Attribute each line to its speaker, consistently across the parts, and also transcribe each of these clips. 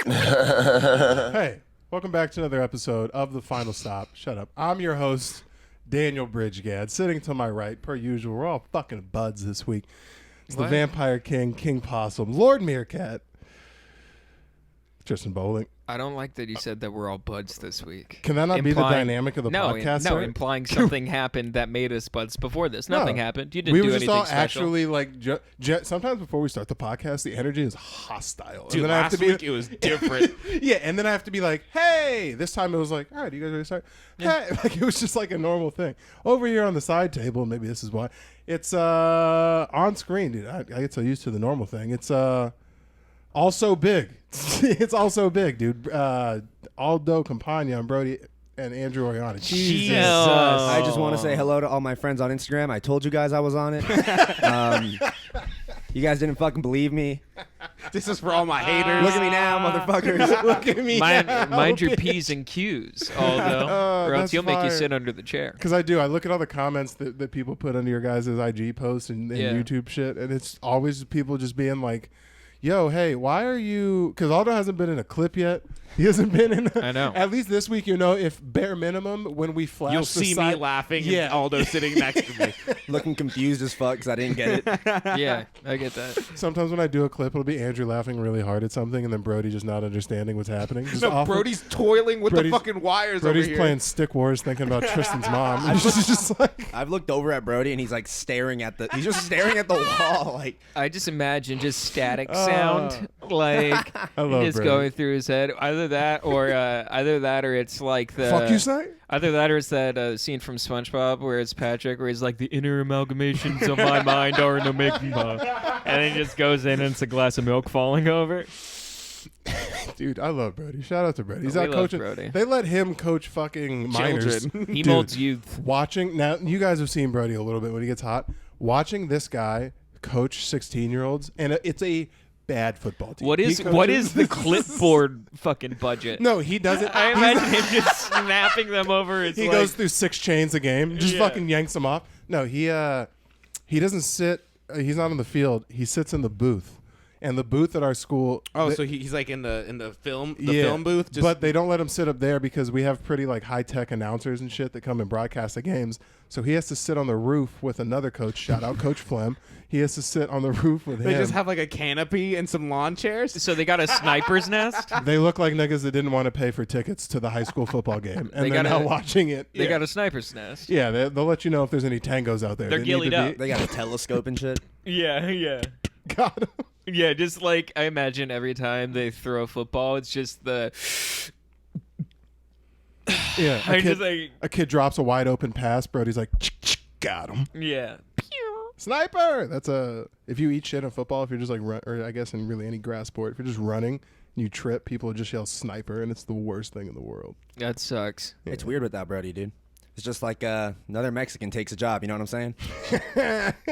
Speaker 1: Hey, welcome back to another episode of The Final Stop. Shut up. I'm your host, Daniel Bridgegad. Sitting to my right, per usual, we're all fucking buds this week. It's the Vampire King, King Possum, Lord Meerkat, Tristan Bowling.
Speaker 2: I don't like that you said that we're all buds this week.
Speaker 1: Can that not be the dynamic of the podcast?
Speaker 2: No, implying something happened that made us buds before this. Nothing happened. You didn't do anything special. We were just all
Speaker 1: actually like, sometimes before we start the podcast, the energy is hostile.
Speaker 3: Dude, last week it was different.
Speaker 1: Yeah, and then I have to be like, hey. This time it was like, all right, you guys ready to start? Yeah. Hey. Like, it was just like a normal thing. Over here on the side table, maybe this is why, it's on screen, dude. I get so used to the normal thing. It's also big. It's also big, dude. Aldo Campagna and Brody and Andrew Oriana.
Speaker 2: Jesus.
Speaker 4: I just want to say hello to all my friends on Instagram. I told you guys I was on it. You guys didn't fucking believe me.
Speaker 3: This is for all my haters.
Speaker 4: Look at me now, motherfuckers.
Speaker 1: Look at me now,
Speaker 2: Mind your
Speaker 1: bitch.
Speaker 2: P's and Q's, Aldo, or else you'll make you sit under the chair.
Speaker 1: Because I do. I look at all the comments that people put under your guys' IG posts and YouTube shit, and it's always people just being like, yo, hey, why are you... Because Aldo hasn't been in a clip yet. He hasn't been in...
Speaker 2: I know.
Speaker 1: At least this week, if bare minimum, when we flash
Speaker 3: You'll
Speaker 1: the
Speaker 3: see
Speaker 1: side,
Speaker 3: me laughing and Aldo sitting next to me.
Speaker 4: Looking confused as fuck because I didn't get it.
Speaker 2: Yeah, I get that.
Speaker 1: Sometimes when I do a clip, it'll be Andrew laughing really hard at something and then Brody just not understanding what's happening. Just
Speaker 3: No,
Speaker 1: awful.
Speaker 3: Brody's toiling with the fucking wires
Speaker 1: Brody's
Speaker 3: over here.
Speaker 1: playing Stick Wars thinking about Tristan's mom. And she's just like...
Speaker 4: I've looked over at Brody and he's like staring at the... He's just staring at the wall. Like,
Speaker 2: I just imagine just static sound, like
Speaker 1: I love
Speaker 2: just
Speaker 1: Brody.
Speaker 2: going through his head. Either that, or it's like the...
Speaker 1: Fuck you say?
Speaker 2: Either that or it's that scene from SpongeBob where it's Patrick where he's like, the inner amalgamations of my mind are an enigma. And then he just goes in and it's a glass of milk falling over.
Speaker 1: Dude, I love Brody. Shout out to Brody. He's
Speaker 2: We
Speaker 1: out
Speaker 2: love
Speaker 1: coaching.
Speaker 2: Brody.
Speaker 1: They let him coach fucking minors.
Speaker 3: Children.
Speaker 2: He
Speaker 1: Dude,
Speaker 2: molds youth.
Speaker 1: Watching now, you guys have seen Brody a little bit when he gets hot. Watching this guy coach 16-year-olds, and it's a bad football team.
Speaker 2: What is the clipboard fucking budget?
Speaker 1: No, he doesn't.
Speaker 2: I imagine him just snapping them over his
Speaker 1: He
Speaker 2: like,
Speaker 1: goes through 6 chains a game, just
Speaker 2: Yeah.
Speaker 1: fucking yanks them off. No, he doesn't sit. He's not on the field. He sits in the booth, and the booth at our school.
Speaker 3: Oh,
Speaker 1: th-
Speaker 3: so he's like in the film film booth. Just,
Speaker 1: but they don't let him sit up there because we have pretty like high tech announcers and shit that come and broadcast the games. So he has to sit on the roof with another coach. Shout out Coach Flem. He has to sit on the roof with
Speaker 3: they
Speaker 1: him.
Speaker 3: just have like a canopy and some lawn chairs.
Speaker 2: So they got a sniper's nest?
Speaker 1: They look like niggas that didn't want to pay for tickets to the high school football game, and
Speaker 2: They
Speaker 1: they're now
Speaker 2: gotta-
Speaker 1: watching it.
Speaker 2: They got a sniper's nest.
Speaker 1: Yeah, they'll let you know if there's any tangos out there.
Speaker 2: They're
Speaker 1: that need to
Speaker 2: gillied up.
Speaker 1: be-
Speaker 4: they got a telescope and shit.
Speaker 2: Yeah.
Speaker 1: Got him.
Speaker 2: Yeah, just like I imagine every time they throw a football, it's just the...
Speaker 1: Yeah,
Speaker 2: I just like...
Speaker 1: a kid drops a wide open pass. Brody's like, got him.
Speaker 2: Yeah.
Speaker 1: Sniper. That's if you eat shit in football, if you're just like or I guess in really any grass sport, if you're just running and you trip, people just yell sniper, and it's the worst thing in the world.
Speaker 2: That sucks.
Speaker 4: It's weird without Brody, dude. It's just like another Mexican takes a job. You know what I'm saying?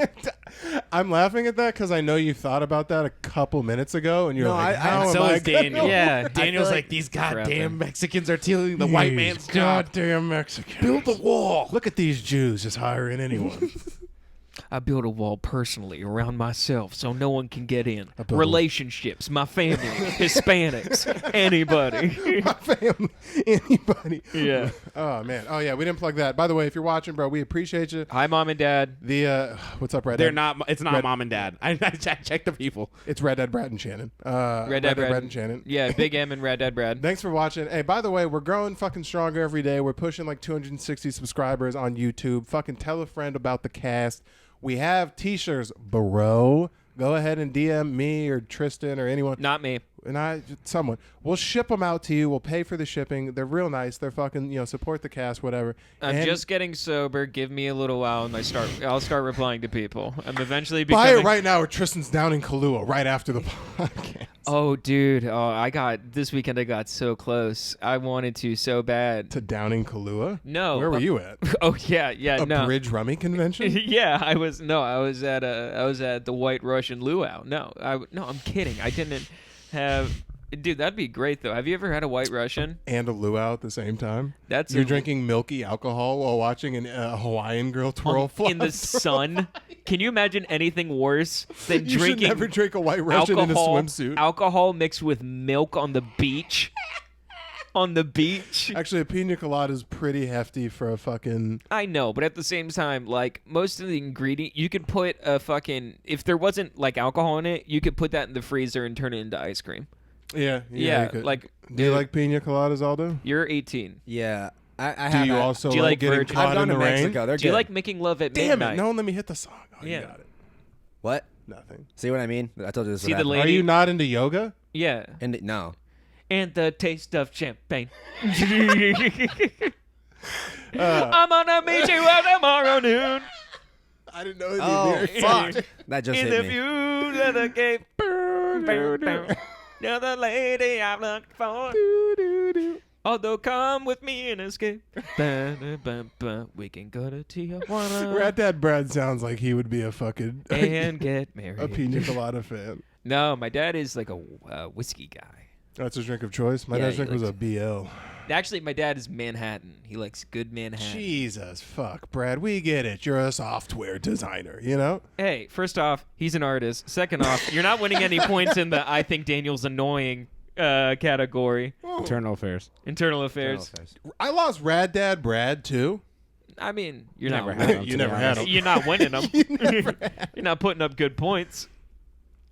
Speaker 1: I'm laughing at that because I know you thought about that a couple minutes ago, and you're
Speaker 4: No,
Speaker 1: like,
Speaker 4: I-
Speaker 1: how
Speaker 3: and
Speaker 1: am
Speaker 3: so
Speaker 1: I
Speaker 3: is
Speaker 1: gonna-
Speaker 3: Daniel.
Speaker 2: Yeah.
Speaker 3: Daniel's
Speaker 4: like-
Speaker 3: like these
Speaker 2: Forever.
Speaker 3: goddamn Mexicans are stealing the white man's job.
Speaker 1: goddamn Mexicans.
Speaker 3: Build the wall.
Speaker 1: Look at these Jews just hiring anyone.
Speaker 2: I built a wall personally around myself so no one can get in.
Speaker 1: built a-
Speaker 2: Relationships, my family, Hispanics, anybody.
Speaker 1: My family, anybody.
Speaker 2: Yeah.
Speaker 1: Oh man. Oh yeah. We didn't plug that. By the way, if you're watching, bro, we appreciate you.
Speaker 2: Hi, Mom and Dad.
Speaker 1: The what's up, Red?
Speaker 3: They're
Speaker 1: Dead?
Speaker 3: not. It's not
Speaker 1: Red-
Speaker 3: mom and dad. I checked the people.
Speaker 1: It's Red Dead Brad and Shannon.
Speaker 2: Red Dead
Speaker 1: Brad and Shannon.
Speaker 2: Yeah, Big M and Red Dead Brad.
Speaker 1: Thanks for watching. Hey, by the way, we're growing fucking stronger every day. We're pushing like 260 subscribers on YouTube. Fucking tell a friend about the cast. We have t-shirts, bro. Go ahead and DM me or Tristan or anyone.
Speaker 2: Not me.
Speaker 1: And someone. We'll ship them out to you. We'll pay for the shipping. They're real nice. They're fucking, support the cast, whatever.
Speaker 2: I'm
Speaker 1: And
Speaker 2: just getting sober. Give me a little while, and I'll start replying to people. I'm eventually
Speaker 1: buy
Speaker 2: becoming.
Speaker 1: it right now, or Tristan's down in Kahlua right after the podcast.
Speaker 2: Oh, dude. Oh, this weekend. I got so close. I wanted to so bad.
Speaker 1: To Downing Kahlua?
Speaker 2: No.
Speaker 1: Where were you at?
Speaker 2: Oh yeah.
Speaker 1: A
Speaker 2: No.
Speaker 1: bridge rummy convention?
Speaker 2: Yeah, I was at the White Russian Luau. No, I'm kidding. I didn't have. Dude, that'd be great though. Have you ever had a White Russian?
Speaker 1: And a luau at the same time.
Speaker 2: That's
Speaker 1: You're
Speaker 2: a-
Speaker 1: drinking milky alcohol while watching a Hawaiian girl twirl
Speaker 2: in the sun. Can you imagine anything worse than
Speaker 1: You should
Speaker 2: drinking
Speaker 1: never drink a White Russian
Speaker 2: alcohol,
Speaker 1: in a swimsuit.
Speaker 2: alcohol mixed with milk on the beach? On the beach.
Speaker 1: Actually, a pina colada is pretty hefty for a fucking.
Speaker 2: I know, but at the same time, like most of the ingredient, you could put a fucking. If there wasn't like alcohol in it, you could put that in the freezer and turn it into ice cream.
Speaker 1: Yeah.
Speaker 2: Yeah,
Speaker 1: you could.
Speaker 2: like
Speaker 1: Do you like pina coladas, Aldo?
Speaker 2: you're 18.
Speaker 4: Yeah, I
Speaker 1: Do
Speaker 4: have.
Speaker 1: you
Speaker 4: had-
Speaker 1: also
Speaker 2: Do you
Speaker 1: like
Speaker 2: like
Speaker 1: getting
Speaker 2: virgin-
Speaker 1: caught
Speaker 4: I've gone
Speaker 1: in
Speaker 4: to
Speaker 1: the rain?
Speaker 4: Mexico. They're
Speaker 2: Do you
Speaker 4: good.
Speaker 2: like making love at
Speaker 1: Damn
Speaker 2: midnight?
Speaker 1: it! No one let me hit the song. Oh,
Speaker 2: Yeah.
Speaker 1: you got it.
Speaker 4: What?
Speaker 1: Nothing.
Speaker 4: See what I mean? I told you this.
Speaker 2: See
Speaker 4: would
Speaker 2: the
Speaker 4: happen.
Speaker 1: Are
Speaker 2: lady?
Speaker 1: you not into yoga?
Speaker 2: Yeah.
Speaker 4: And no.
Speaker 2: And the taste of champagne.
Speaker 1: Uh,
Speaker 2: I'm gonna meet you at tomorrow noon.
Speaker 1: I didn't know.
Speaker 4: Oh fuck! That just
Speaker 2: In
Speaker 4: hit
Speaker 2: the
Speaker 4: me.
Speaker 2: view of the gate. You're the lady I'm looking for. Although come with me and escape. We can go to Tijuana
Speaker 1: Rat Dad Brad sounds like he would be a fucking
Speaker 2: and get married.
Speaker 1: a pina colada fan.
Speaker 2: No, my dad is like a whiskey guy.
Speaker 1: That's his drink of choice. My
Speaker 2: Yeah,
Speaker 1: dad's
Speaker 2: he
Speaker 1: drink was a
Speaker 2: likes-
Speaker 1: BL.
Speaker 2: Actually, my dad is Manhattan. He likes good Manhattan.
Speaker 1: Jesus fuck, Brad. We get it. You're a software designer, you know?
Speaker 2: Hey, first off, he's an artist. Second off, you're not winning any points in the I think Daniel's annoying category.
Speaker 3: Internal affairs.
Speaker 2: Internal affairs.
Speaker 1: I lost Rad Dad Brad too.
Speaker 2: I mean, you're
Speaker 3: Never
Speaker 2: not
Speaker 3: had
Speaker 2: winning.
Speaker 3: him,
Speaker 1: You
Speaker 3: to
Speaker 1: never
Speaker 3: be
Speaker 1: had
Speaker 3: honest.
Speaker 1: him.
Speaker 2: You're not winning them. You're not putting up good points.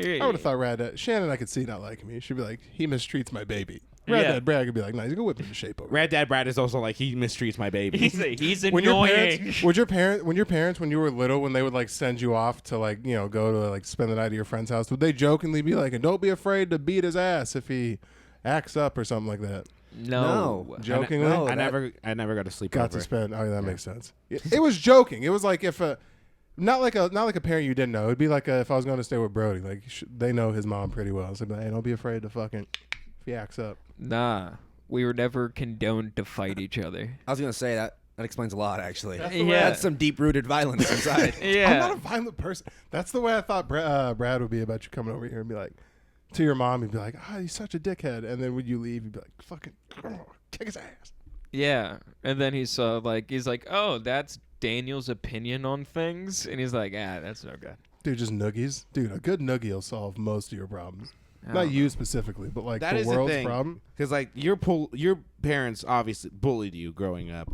Speaker 1: I would have thought Rad Dad Shannon I could see not liking me. She'd be like, he mistreats my baby. Rad
Speaker 2: Yeah.
Speaker 1: Dad Brad could be like, nice, go whip him into shape over.
Speaker 3: Rad Dad Brad is also like he mistreats my baby.
Speaker 2: He's
Speaker 1: when your
Speaker 2: annoying.
Speaker 1: parents, when your parents, when you were little, when they would like send you off to like, you know, go to like spend the night at your friend's house, would they jokingly be like, and don't be afraid to beat his ass if he acts up or something like that?
Speaker 2: No.
Speaker 1: Jokingly?
Speaker 4: no,
Speaker 3: I
Speaker 4: that-
Speaker 3: never got to sleep
Speaker 1: Got
Speaker 3: over.
Speaker 1: to spend. Oh, that makes sense. It was joking. It was like if not like a parent you didn't know. It'd be like if I was going to stay with Brody. Like they know his mom pretty well. So I'd be like, hey, don't be afraid to fucking if he acts up.
Speaker 2: Nah. We were never condoned to fight each other.
Speaker 4: I was gonna say that. That explains a lot, actually.
Speaker 2: Yeah.
Speaker 4: That's some deep-rooted violence inside.
Speaker 2: Yeah.
Speaker 1: I'm not a violent person. That's the way I thought Brad would be about you coming over here and be like to your mom. You'd be like, he's such a dickhead. And then when you leave, you'd be like, fucking kick his ass.
Speaker 2: Yeah. And then he's like, oh, that's Daniel's opinion on things. And he's like, that's no good.
Speaker 1: Dude, just noogies. Dude, a good noogie will solve most of your problems.
Speaker 2: I
Speaker 1: Not
Speaker 2: don't
Speaker 1: you specifically, but like
Speaker 3: That
Speaker 1: the
Speaker 3: is the
Speaker 1: world's
Speaker 3: thing.
Speaker 1: problem.
Speaker 3: Because like your parents obviously bullied you growing up.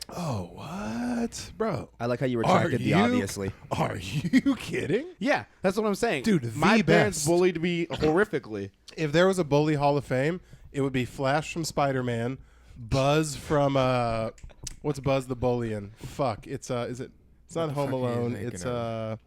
Speaker 1: Oh, what? Bro.
Speaker 4: I like how you
Speaker 1: Are
Speaker 4: retracted the
Speaker 1: you-
Speaker 4: obviously.
Speaker 1: Are you kidding?
Speaker 3: Yeah, that's what I'm saying,
Speaker 1: Dude,
Speaker 3: My
Speaker 1: the
Speaker 3: parents
Speaker 1: best.
Speaker 3: bullied me horrifically.
Speaker 1: If there was a bully Hall of Fame, it would be Flash from Spider-Man, Buzz from what's Buzz the bully in? Fuck, it's is it? It's not Home
Speaker 2: fuck are you
Speaker 1: Alone.
Speaker 2: thinking
Speaker 1: It's
Speaker 2: of?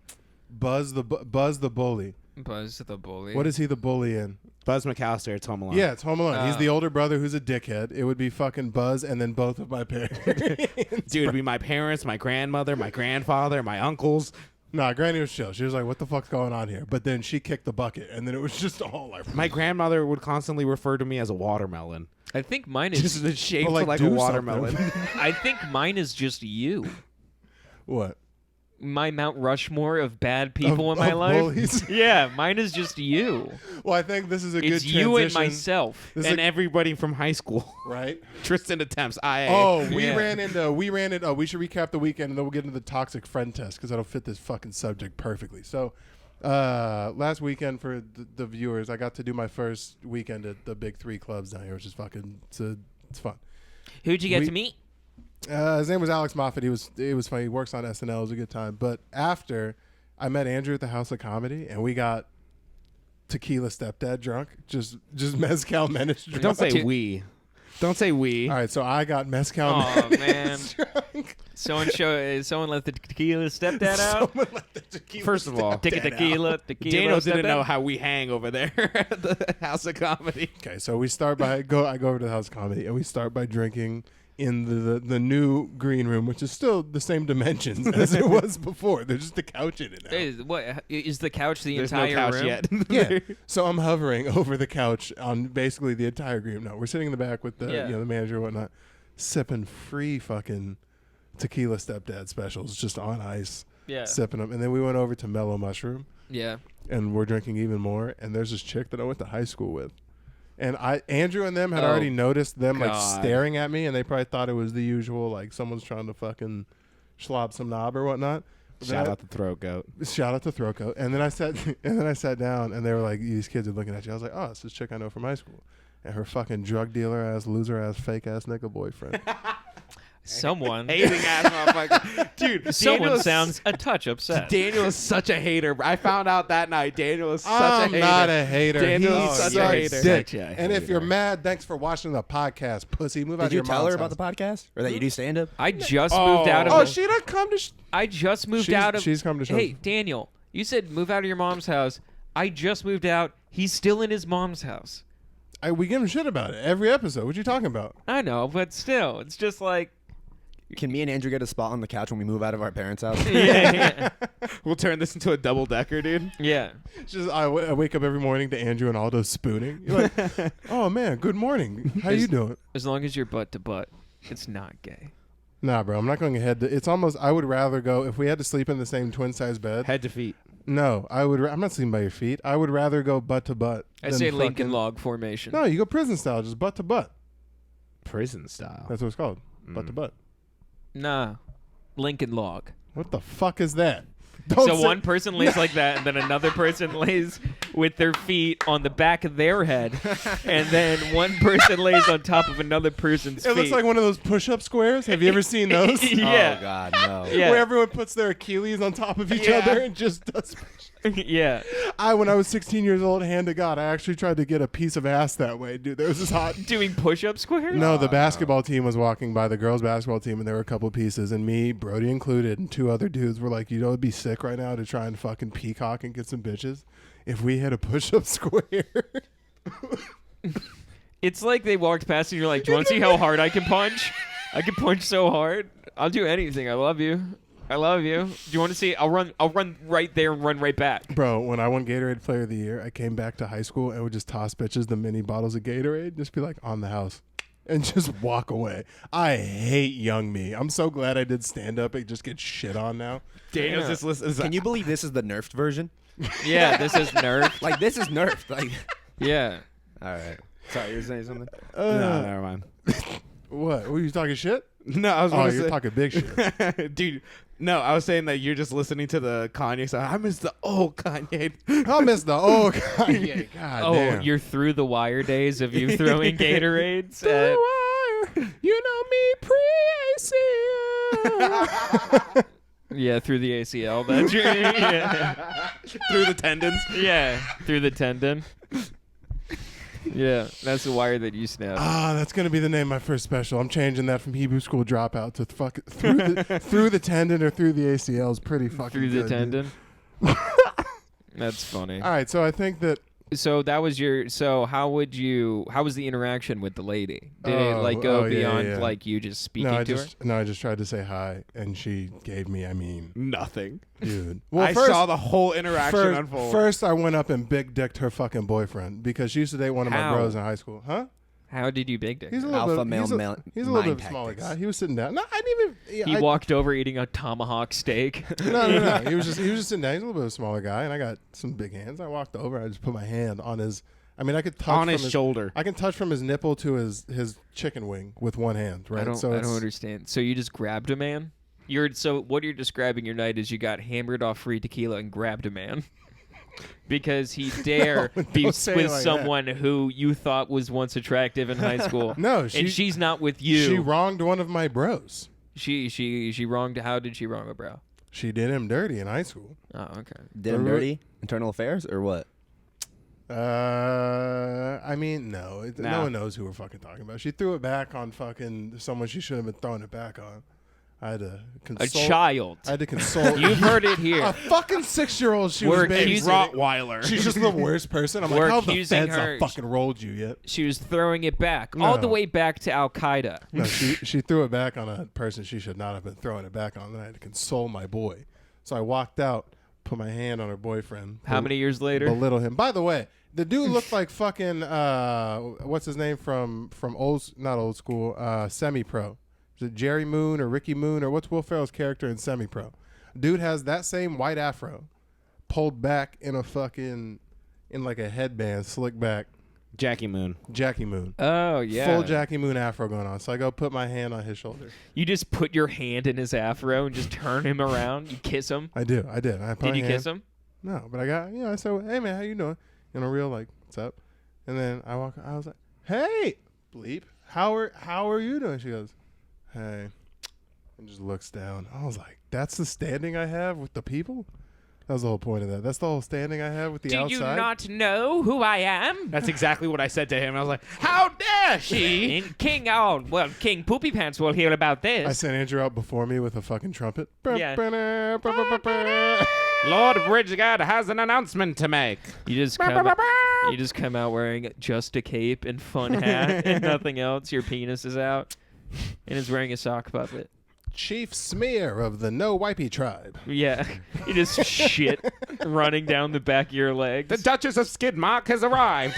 Speaker 1: Buzz the bully.
Speaker 2: Buzz the bully.
Speaker 1: What is he the bully in?
Speaker 3: Buzz McAllister, it's Home Alone.
Speaker 1: Yeah, it's Home Alone. He's
Speaker 2: Oh.
Speaker 1: the older brother who's a dickhead. It would be fucking Buzz and then both of my parents.
Speaker 3: dude, it'd be my parents, my grandmother, my grandfather, my uncles.
Speaker 1: Nah, Granny was chill. She was like, "What the fuck's going on here?" But then she kicked the bucket, and then it was just all like,
Speaker 3: My grandmother would constantly refer to me as a watermelon.
Speaker 2: I think mine is.
Speaker 3: Just the shape
Speaker 1: But,
Speaker 3: like, a
Speaker 1: do
Speaker 3: watermelon.
Speaker 1: something.
Speaker 2: I think mine is just you.
Speaker 1: What?
Speaker 2: My Mount Rushmore of bad people
Speaker 1: Of-
Speaker 2: in my
Speaker 1: of
Speaker 2: life.
Speaker 1: bullies?
Speaker 2: Yeah, mine is just you.
Speaker 1: Well, I think this is a
Speaker 2: It's
Speaker 1: good transition.
Speaker 2: you and myself.
Speaker 1: This is
Speaker 3: and everybody from high school.
Speaker 1: right?
Speaker 3: Tristan attempts IA.
Speaker 1: Oh, we
Speaker 2: Yeah.
Speaker 1: ran into. We should recap the weekend, and then we'll get into the toxic friend test because that'll fit this fucking subject perfectly. So, last weekend for the viewers, I got to do my first weekend at the big three clubs down here, which is fucking. It's fun.
Speaker 2: Who'd you get
Speaker 1: We-
Speaker 2: to meet?
Speaker 1: His name was Alex Moffat. It was funny. He works on SNL. It was a good time. But after, I met Andrew at the House of Comedy, and we got tequila stepdad drunk. Just mezcal menace drunk.
Speaker 3: Don't say
Speaker 2: Dude.
Speaker 3: we. Don't say we.
Speaker 1: All right, so I got mezcal
Speaker 2: Oh
Speaker 1: menace
Speaker 2: man,
Speaker 1: drunk.
Speaker 2: someone let the tequila stepdad out.
Speaker 1: Someone let the tequila
Speaker 3: First of all,
Speaker 2: Take a tequila.
Speaker 3: Dano didn't
Speaker 2: stepdad.
Speaker 3: know how we hang over there at the House of Comedy.
Speaker 1: Okay, so we start by I go over to the House of Comedy, and we start by drinking in the new green room, which is still the same dimensions as it was before. There's just a couch in it now.
Speaker 2: Is the couch the
Speaker 3: There's no
Speaker 2: entire
Speaker 3: couch
Speaker 2: room?
Speaker 3: yet.
Speaker 1: Yeah. So I'm hovering over the couch on basically the entire green room. No, we're sitting in the back with the
Speaker 2: Yeah.
Speaker 1: the manager and whatnot, sipping free fucking tequila stepdad specials just on ice,
Speaker 2: Yeah.
Speaker 1: sipping them. And then we went over to Mellow Mushroom,
Speaker 2: Yeah.
Speaker 1: and we're drinking even more. And there's this chick that I went to high school with. And Andrew and them had already noticed them like
Speaker 2: God.
Speaker 1: staring at me, and they probably thought it was the usual, like someone's trying to fucking schlob some knob or whatnot.
Speaker 3: Shout out the throat goat.
Speaker 1: Shout out to Throat Coat. And then I sat down, and they were like, "These kids are looking at you." I was like, "Oh, it's this chick I know from high school," and her fucking drug dealer ass, loser ass, fake ass nigga boyfriend.
Speaker 2: Someone.
Speaker 3: Hating ass motherfucker. Dude,
Speaker 2: Someone
Speaker 3: Daniel is-
Speaker 2: sounds a touch upset.
Speaker 3: Daniel is such a hater. I found out that night. Daniel is such
Speaker 1: I'm
Speaker 3: a hater.
Speaker 1: not a hater.
Speaker 3: Daniel
Speaker 1: He's
Speaker 3: is such
Speaker 1: such
Speaker 3: a
Speaker 1: a
Speaker 3: hater.
Speaker 1: dick.
Speaker 4: Such a
Speaker 1: And if you're
Speaker 4: hater.
Speaker 1: mad, thanks for watching the podcast, pussy. Move out
Speaker 4: Did
Speaker 1: of
Speaker 4: you
Speaker 1: your
Speaker 4: tell her
Speaker 1: mom's
Speaker 4: about
Speaker 1: house.
Speaker 4: the podcast or that you do stand up?
Speaker 2: I just
Speaker 3: Oh.
Speaker 2: moved out of.
Speaker 1: Oh,
Speaker 2: it.
Speaker 1: she done come to.
Speaker 2: I just moved
Speaker 1: She's-
Speaker 2: out of.
Speaker 1: she's come to shows.
Speaker 2: Hey, Daniel, you said move out of your mom's house. I just moved out. He's still in his mom's house.
Speaker 1: We give him shit about it every episode. What you talking about?
Speaker 2: I know, but still, it's just like.
Speaker 4: Can me and Andrew get a spot on the couch when we move out of our parents' house?
Speaker 2: Yeah,
Speaker 3: We'll turn this into a double decker, dude.
Speaker 2: yeah.
Speaker 1: It's just I wake up every morning to Andrew and Aldo spooning. You're like, oh man, good morning. How you doing?
Speaker 2: As long as you're butt to butt, it's not gay.
Speaker 1: Nah, bro, I'm not going ahead. It's almost. I would rather go if we had to sleep in the same twin size bed.
Speaker 3: Head to feet.
Speaker 1: No, I would. I'm not sleeping by your feet. I would rather go butt to butt.
Speaker 2: I
Speaker 1: than
Speaker 2: say Lincoln
Speaker 1: fucking-
Speaker 2: log formation.
Speaker 1: No, you go prison style, just butt to butt.
Speaker 3: Prison style.
Speaker 1: That's what it's called, butt to butt.
Speaker 2: Nah, Lincoln log.
Speaker 1: What the fuck is that? Don't
Speaker 2: So
Speaker 1: say-
Speaker 2: one person lays like that, and then another person lays with their feet on the back of their head, and then one person lays on top of another person's
Speaker 1: It
Speaker 2: feet.
Speaker 1: looks like one of those push-up squares. Have you ever seen those?
Speaker 2: Yeah.
Speaker 4: Oh God, no.
Speaker 2: Yeah.
Speaker 1: Where everyone puts their Achilles on top of each
Speaker 2: Yeah.
Speaker 1: other and just does.
Speaker 2: Yeah.
Speaker 1: When I was 16 years old, hand to God, I actually tried to get a piece of ass that way, dude. There was this hot.
Speaker 2: Doing push-up squares?
Speaker 1: No, the basketball team was walking by, the girls' basketball team, and there were a couple pieces, and me, Brody included, and two other dudes were like, you know, it'd be sick right now to try and fucking peacock and get some bitches if we had a push-up square.
Speaker 2: It's like they walked past and you're like, do you want to see how hard I can punch? I can punch so hard. I'll do anything. I love you. I love you. Do you want to see? I'll run right there and run right back.
Speaker 1: Bro, when I won Gatorade Player of the Year, I came back to high school and would just toss bitches the mini bottles of Gatorade, just be like, on the house, and just walk away. I hate young me. I'm so glad I did stand-up. It just gets shit on now.
Speaker 3: Daniel's
Speaker 2: Yeah.
Speaker 3: just listening.
Speaker 4: Can you believe this is the nerfed version?
Speaker 2: Yeah, this is nerf.
Speaker 4: Like this is nerfed. Like,
Speaker 2: Yeah.
Speaker 4: all right. Sorry, you were saying something.
Speaker 3: No, never mind.
Speaker 1: What? Were you talking shit?
Speaker 3: No, I was
Speaker 1: Oh,
Speaker 3: going to
Speaker 1: you're
Speaker 3: say,
Speaker 1: talking big shit.
Speaker 3: dude. No, I was saying that you're just listening to the Kanye song. I miss the old Kanye.
Speaker 1: I miss the old Kanye. God
Speaker 2: Oh,
Speaker 1: damn.
Speaker 2: you're through the wire days of you throwing Gatorades at
Speaker 1: You know me pre-ACL.
Speaker 2: Yeah, through the ACL. That's yeah.
Speaker 3: Through the tendons.
Speaker 2: Yeah, through the tendon. Yeah, that's the wire that you snapped.
Speaker 1: That's gonna be the name of my first special. I'm changing that from Hebrew School Dropout to fuck through the tendon or through the ACL is pretty fucking
Speaker 2: Through the
Speaker 1: good, dude.
Speaker 2: tendon. That's funny.
Speaker 1: All right, so I think that
Speaker 2: So that was your. So how was the interaction with the lady? Did it like
Speaker 1: Oh,
Speaker 2: go
Speaker 1: yeah,
Speaker 2: beyond
Speaker 1: yeah.
Speaker 2: like you just speaking
Speaker 1: I
Speaker 2: to her?
Speaker 1: just tried to say hi, and she gave me. I mean,
Speaker 3: Nothing.
Speaker 1: dude.
Speaker 3: I saw the whole interaction unfold.
Speaker 1: First, I went up and big dicked her fucking boyfriend because she used to date one of my
Speaker 2: How?
Speaker 1: bros in high school. Huh?
Speaker 2: How did you big dick?
Speaker 1: He's a
Speaker 2: her?
Speaker 1: little
Speaker 4: Alpha
Speaker 1: bit,
Speaker 4: male
Speaker 1: he's a,
Speaker 4: male
Speaker 1: he's a little
Speaker 4: mind
Speaker 1: bit smaller
Speaker 4: tactics.
Speaker 1: guy. He was sitting down. No, I didn't even.
Speaker 2: He
Speaker 1: I,
Speaker 2: walked over eating a tomahawk steak.
Speaker 1: No. He was just sitting down. He's a little bit of a smaller guy, and I got some big hands. I walked over. I just put my hand on his. I mean, I could touch
Speaker 3: On
Speaker 1: from
Speaker 3: his shoulder.
Speaker 1: I can touch from his nipple to his chicken wing with one hand. Right.
Speaker 2: I don't.
Speaker 1: so
Speaker 2: I
Speaker 1: it's-
Speaker 2: don't understand. So you just grabbed a man? So what you're describing your night is you got hammered off free tequila and grabbed a man. Because he dare be
Speaker 1: don't
Speaker 2: with
Speaker 1: say it like that.
Speaker 2: someone who you thought was once attractive in high school.
Speaker 1: No,
Speaker 2: and she's not with you.
Speaker 1: She wronged one of my bros.
Speaker 2: She wronged. How did she wrong a bro?
Speaker 1: She did him dirty in high school.
Speaker 2: Oh, okay.
Speaker 4: Did him dirty? Internal affairs or what?
Speaker 1: I mean, no.
Speaker 3: Nah.
Speaker 1: No one knows who we're fucking talking about. She threw it back on fucking someone she shouldn't have been throwing it back on. I had to
Speaker 2: A
Speaker 1: consult.
Speaker 2: child.
Speaker 1: I had to consult.
Speaker 2: You've heard it
Speaker 1: a
Speaker 2: here.
Speaker 1: fucking 6-year-old. She
Speaker 2: We're
Speaker 1: was baby.
Speaker 2: accusing-
Speaker 3: Rottweiler.
Speaker 1: She's just the worst person. I'm
Speaker 2: We're
Speaker 1: like, how the
Speaker 2: accusing
Speaker 1: feds
Speaker 2: her-
Speaker 1: have fucking rolled you yet?
Speaker 2: She was throwing it back, all the
Speaker 1: No.
Speaker 2: way back to Al Qaeda.
Speaker 1: No, she threw it back on a person she should not have been throwing it back on. Then I had to console my boy. So I walked out, put my hand on her boyfriend.
Speaker 2: How many years later?
Speaker 1: Belittle him. By the way, the dude looked like fucking what's his name from not old school, semi-pro. Is it Jerry Moon or Ricky Moon or what's Will Ferrell's character in semi-pro? Dude has that same white afro pulled back in a fucking in like a headband, slick back.
Speaker 3: Jackie Moon.
Speaker 1: Jackie Moon.
Speaker 2: Oh yeah.
Speaker 1: Full Jackie Moon afro going on. So I go put my hand on his shoulder.
Speaker 2: You just put your hand in his afro and just turn him around. You kiss him.
Speaker 1: I did. I put
Speaker 2: Did
Speaker 1: my
Speaker 2: you
Speaker 1: hand-
Speaker 2: kiss him?
Speaker 1: No, but I got, I said, hey man, how you doing? Real like, what's up? And then I was like, hey, bleep, how are you doing? She goes, hey, and just looks down. I was like, that's the standing I have with the people? That was the whole point of that. That's the whole standing I have with the
Speaker 2: Do
Speaker 1: outside.
Speaker 2: you not know who I am?
Speaker 3: That's exactly what I said to him. I was like, how dare she?
Speaker 2: And King Poopy Pants will hear about this.
Speaker 1: I sent Andrew out before me with a fucking trumpet.
Speaker 2: Yeah.
Speaker 3: Lord Bridgegard has an announcement to make.
Speaker 2: You just come out wearing just a cape and fun hat and nothing else. Your penis is out, and is wearing a sock puppet.
Speaker 1: Chief Smear of the No Wipey tribe.
Speaker 2: Yeah, you just shit running down the back of your legs.
Speaker 3: The Duchess of Skidmark has arrived.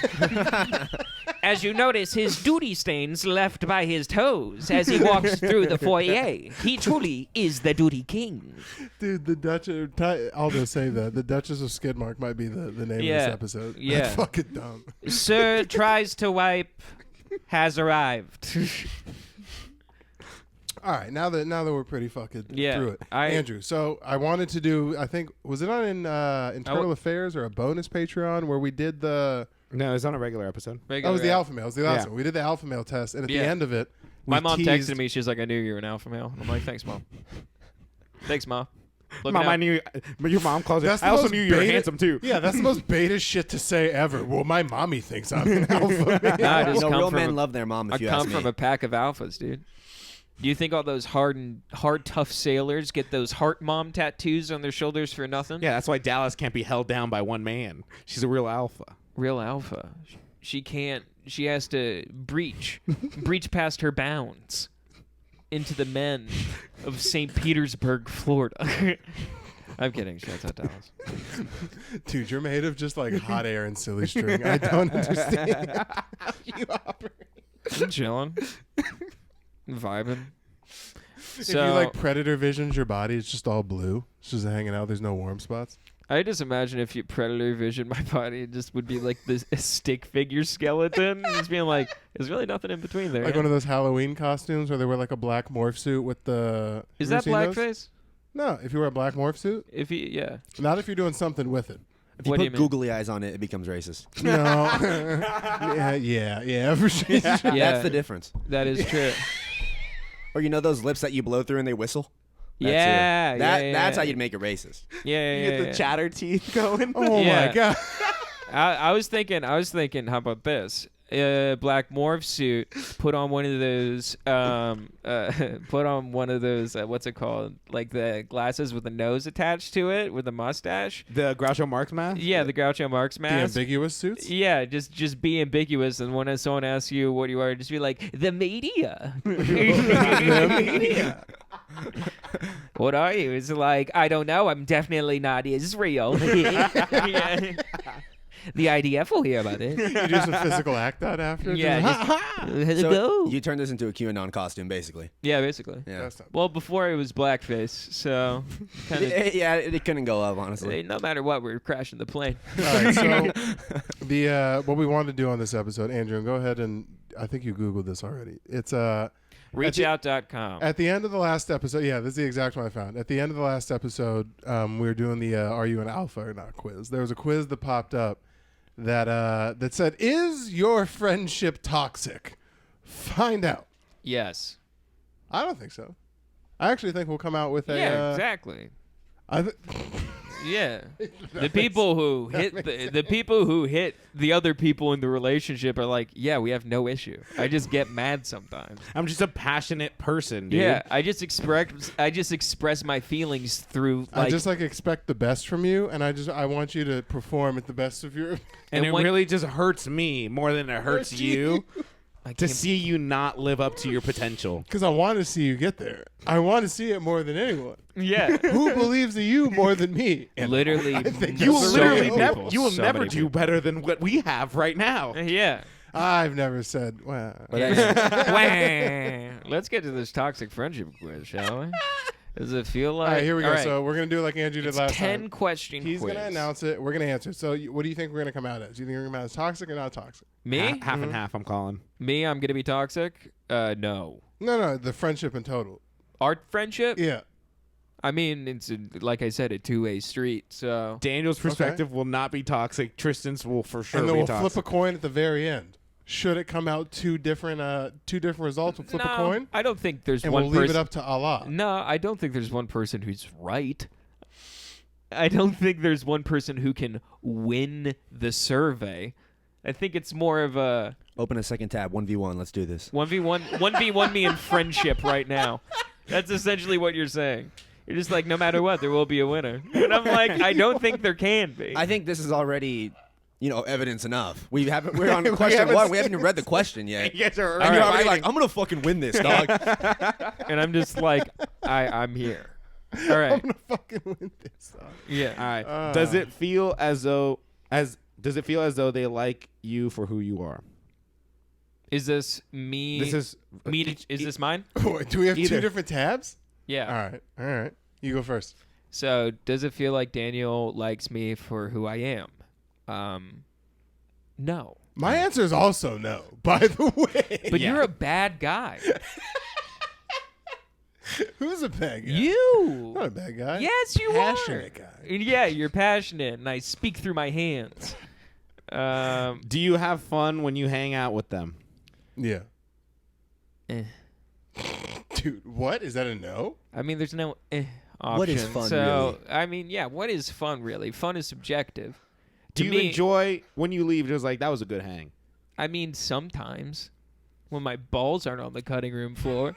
Speaker 2: As you notice, his duty stains left by his toes as he walks through the foyer. He truly is the duty king.
Speaker 1: Dude, the Duchess, I'll just say that. The Duchess of Skidmark might be the name
Speaker 2: Yeah.
Speaker 1: of this episode.
Speaker 2: Yeah.
Speaker 1: That's fucking dumb.
Speaker 2: Sir tries to wipe, has arrived.
Speaker 1: All right, now that we're pretty fucking
Speaker 2: Yeah,
Speaker 1: through it,
Speaker 2: I-
Speaker 1: Andrew. So I wanted to do. I think was it on Internal Affairs or a bonus Patreon where we did the.
Speaker 3: No, it's on a regular episode.
Speaker 1: That was the alpha male. It was the last
Speaker 3: Yeah.
Speaker 1: one. We did the alpha male test, and at
Speaker 2: Yeah.
Speaker 1: the end of it, we
Speaker 2: My mom
Speaker 1: teased,
Speaker 2: texted me. She's like, I knew you were an alpha male. I'm like, thanks, Mom. Thanks, Mom. Looking
Speaker 3: Mom,
Speaker 2: out.
Speaker 3: I knew. But your mom calls it.
Speaker 1: That's the
Speaker 3: I also
Speaker 1: most
Speaker 3: knew you were
Speaker 1: beta-
Speaker 3: handsome too.
Speaker 1: Yeah, that's the most beta shit to say ever. Well, my mommy thinks I'm an alpha male.
Speaker 2: Nah, I
Speaker 4: You
Speaker 2: just
Speaker 4: know,
Speaker 2: come
Speaker 4: real
Speaker 2: from
Speaker 4: men
Speaker 2: a-
Speaker 4: love their mom,
Speaker 2: I
Speaker 4: if you
Speaker 2: come
Speaker 4: ask
Speaker 2: from
Speaker 4: me.
Speaker 2: a pack of alphas, dude. Do you think all those hard, tough sailors get those heart mom tattoos on their shoulders for nothing?
Speaker 3: Yeah, that's why Dallas can't be held down by one man. She's a real alpha.
Speaker 2: Real alpha. She can't. She has to breach past her bounds into the men of St. Petersburg, Florida. I'm kidding. Shouts out Dallas.
Speaker 1: Dude, you're made of just like hot air and silly string. I don't understand how you operate.
Speaker 2: I'm chilling. Vibing.
Speaker 1: If
Speaker 2: So
Speaker 1: you like predator visions your body, it's just all blue. It's just hanging out. There's no warm spots.
Speaker 2: I just imagine if you predator vision my body, it just would be like this a stick figure skeleton, just being like, there's really nothing in between there.
Speaker 1: Like one of those Halloween costumes where they wear like a black morph suit with the.
Speaker 2: Is
Speaker 1: you
Speaker 2: that
Speaker 1: ever seen those?
Speaker 2: blackface?
Speaker 1: No, if you wear a black morph suit.
Speaker 2: If you, yeah.
Speaker 1: Not if you're doing something with it.
Speaker 4: If you
Speaker 2: What do you
Speaker 4: put
Speaker 2: mean?
Speaker 4: googly eyes on it, it becomes racist.
Speaker 1: No. yeah, for sure.
Speaker 2: Yeah.
Speaker 4: That's the difference.
Speaker 2: That is true.
Speaker 4: Or you know those lips that you blow through and they whistle? That's
Speaker 2: Yeah,
Speaker 4: it.
Speaker 2: yeah,
Speaker 4: That's
Speaker 2: yeah.
Speaker 4: how you'd make it racist.
Speaker 2: Yeah,
Speaker 3: You get the chatter teeth going.
Speaker 1: Oh
Speaker 2: Yeah.
Speaker 1: my god.
Speaker 2: I was thinking, how about this? Black morph suit. Put on one of those. Put on one of those. What's it called? Like the glasses with the nose attached to it, with the mustache.
Speaker 3: The Groucho Marx mask?
Speaker 2: Yeah, the Groucho Marx
Speaker 1: The
Speaker 2: mask.
Speaker 1: ambiguous suits?
Speaker 2: Yeah, just be ambiguous, and when someone asks you what you are, just be like the media. What are you? It's like, I don't know. I'm definitely not Israel. Yeah. The IDF will hear about it.
Speaker 1: You do some physical act out after?
Speaker 2: Yeah,
Speaker 1: Just,
Speaker 2: just-
Speaker 1: ha,
Speaker 4: So
Speaker 2: Go.
Speaker 4: you turn this into a QAnon costume, basically.
Speaker 2: Yeah, basically.
Speaker 4: Yeah.
Speaker 1: That's not-
Speaker 2: Well, before it was blackface, so kind of.
Speaker 4: Yeah, it couldn't go up, honestly.
Speaker 2: No matter what, we're crashing the plane.
Speaker 1: All right, so the what we wanted to do on this episode, Andrew, go ahead and I think you Googled this already. It's
Speaker 2: Reachout.com.
Speaker 1: at the end of the last episode. Yeah, this is the exact one I found. At the end of the last episode, we were doing the "Are you an alpha or not?" quiz. There was a quiz that popped up that said, "Is your friendship toxic? Find out."
Speaker 2: Yes.
Speaker 1: I don't think so. I actually think we'll come out with a.
Speaker 2: Yeah, exactly.
Speaker 1: I th-
Speaker 2: Yeah. The people who hit the people who hit the other people in the relationship are like, yeah, we have no issue. I just get mad sometimes.
Speaker 3: I'm just a passionate person, dude.
Speaker 2: Yeah, I just express my feelings through like
Speaker 1: I just like expect the best from you, and I want you to perform at the best of your.
Speaker 3: And
Speaker 2: And
Speaker 3: it
Speaker 2: when-
Speaker 3: really just hurts me more than it hurts you
Speaker 2: I
Speaker 3: to
Speaker 2: can't-
Speaker 3: see you not live up to your potential.
Speaker 1: Because I want to see you get there. I want to see it more than anyone.
Speaker 2: Yeah.
Speaker 1: Who believes in you more than me? And
Speaker 2: Literally,
Speaker 1: think
Speaker 3: You will
Speaker 1: So
Speaker 3: literally
Speaker 1: many
Speaker 3: never,
Speaker 2: people,
Speaker 3: you will
Speaker 2: so
Speaker 3: never
Speaker 2: many
Speaker 3: do
Speaker 2: people.
Speaker 3: better than what we have right now.
Speaker 2: Yeah.
Speaker 1: I've never said. Well,
Speaker 2: Yeah. Wah. Let's get to this toxic friendship quiz, shall we? Does it feel like?
Speaker 1: All right, here we go.
Speaker 2: All right.
Speaker 1: So we're gonna do it like Andrew did
Speaker 2: It's
Speaker 1: last
Speaker 2: 10
Speaker 1: time.
Speaker 2: question
Speaker 1: He's
Speaker 2: quiz.
Speaker 1: gonna announce it. We're gonna answer. So what do you think we're gonna come out as? Do you think we're gonna come out as toxic or not toxic?
Speaker 2: Me?
Speaker 3: Half and half. I'm calling.
Speaker 2: Me? I'm gonna be toxic? No.
Speaker 1: No, the friendship in total.
Speaker 2: Our friendship?
Speaker 1: Yeah.
Speaker 2: I mean, it's like I said, a two-way street. So
Speaker 3: Daniel's perspective will not be toxic. Tristan's will for sure
Speaker 1: And then
Speaker 3: be
Speaker 1: we'll
Speaker 3: toxic.
Speaker 1: flip a coin at the very end. Should it come out two different results, we'll flip
Speaker 2: no,
Speaker 1: a coin,
Speaker 2: I don't think there's
Speaker 1: and
Speaker 2: one
Speaker 1: we'll
Speaker 2: person.
Speaker 1: leave it up to Allah.
Speaker 2: No, I don't think there's one person who's right. I don't think there's one person who can win the survey. I think it's more of a
Speaker 4: Open a second tab. 1v1. Let's do this.
Speaker 2: 1v1 me in friendship right now. That's essentially what you're saying. You're just like, no matter what, there will be a winner. And I'm like, I don't think there can be.
Speaker 4: I think this is already, evidence enough. We're on
Speaker 1: We
Speaker 4: question
Speaker 1: haven't-
Speaker 4: one. We haven't even read the question yet.
Speaker 3: You guys are
Speaker 4: And you're already
Speaker 3: fighting.
Speaker 4: like, I'm gonna fucking win this, dog.
Speaker 2: And I'm just like, I'm here. All
Speaker 1: I'm
Speaker 2: right.
Speaker 1: gonna fucking win this.
Speaker 2: Yeah.
Speaker 3: All right. Does it feel as though they like you for who you are?
Speaker 2: Is this me?
Speaker 3: This is
Speaker 2: me. Is this mine?
Speaker 1: Wait, do we have
Speaker 3: Either.
Speaker 1: two different tabs?
Speaker 2: Yeah.
Speaker 1: All right. You go first.
Speaker 2: So, does it feel like Daniel likes me for who I am? No.
Speaker 1: My answer is also no. By the way,
Speaker 2: But
Speaker 3: Yeah.
Speaker 2: you're a bad guy.
Speaker 1: who's a bad guy?
Speaker 2: You.
Speaker 1: Not a bad guy.
Speaker 2: Yes, you
Speaker 1: Passionate
Speaker 2: are.
Speaker 1: guy.
Speaker 2: And yeah, you're passionate, and I speak through my hands.
Speaker 3: Do you have fun when you hang out with them?
Speaker 1: Yeah.
Speaker 2: Eh.
Speaker 1: Dude, what is that? A no?
Speaker 2: I mean, there's no option.
Speaker 4: What is fun,
Speaker 2: So, I mean, yeah, what is fun, really? Fun is subjective.
Speaker 3: Do
Speaker 2: To
Speaker 3: you
Speaker 2: me,
Speaker 3: enjoy when you leave? Just like that was a good hang.
Speaker 2: I mean, sometimes when my balls aren't on the cutting room floor.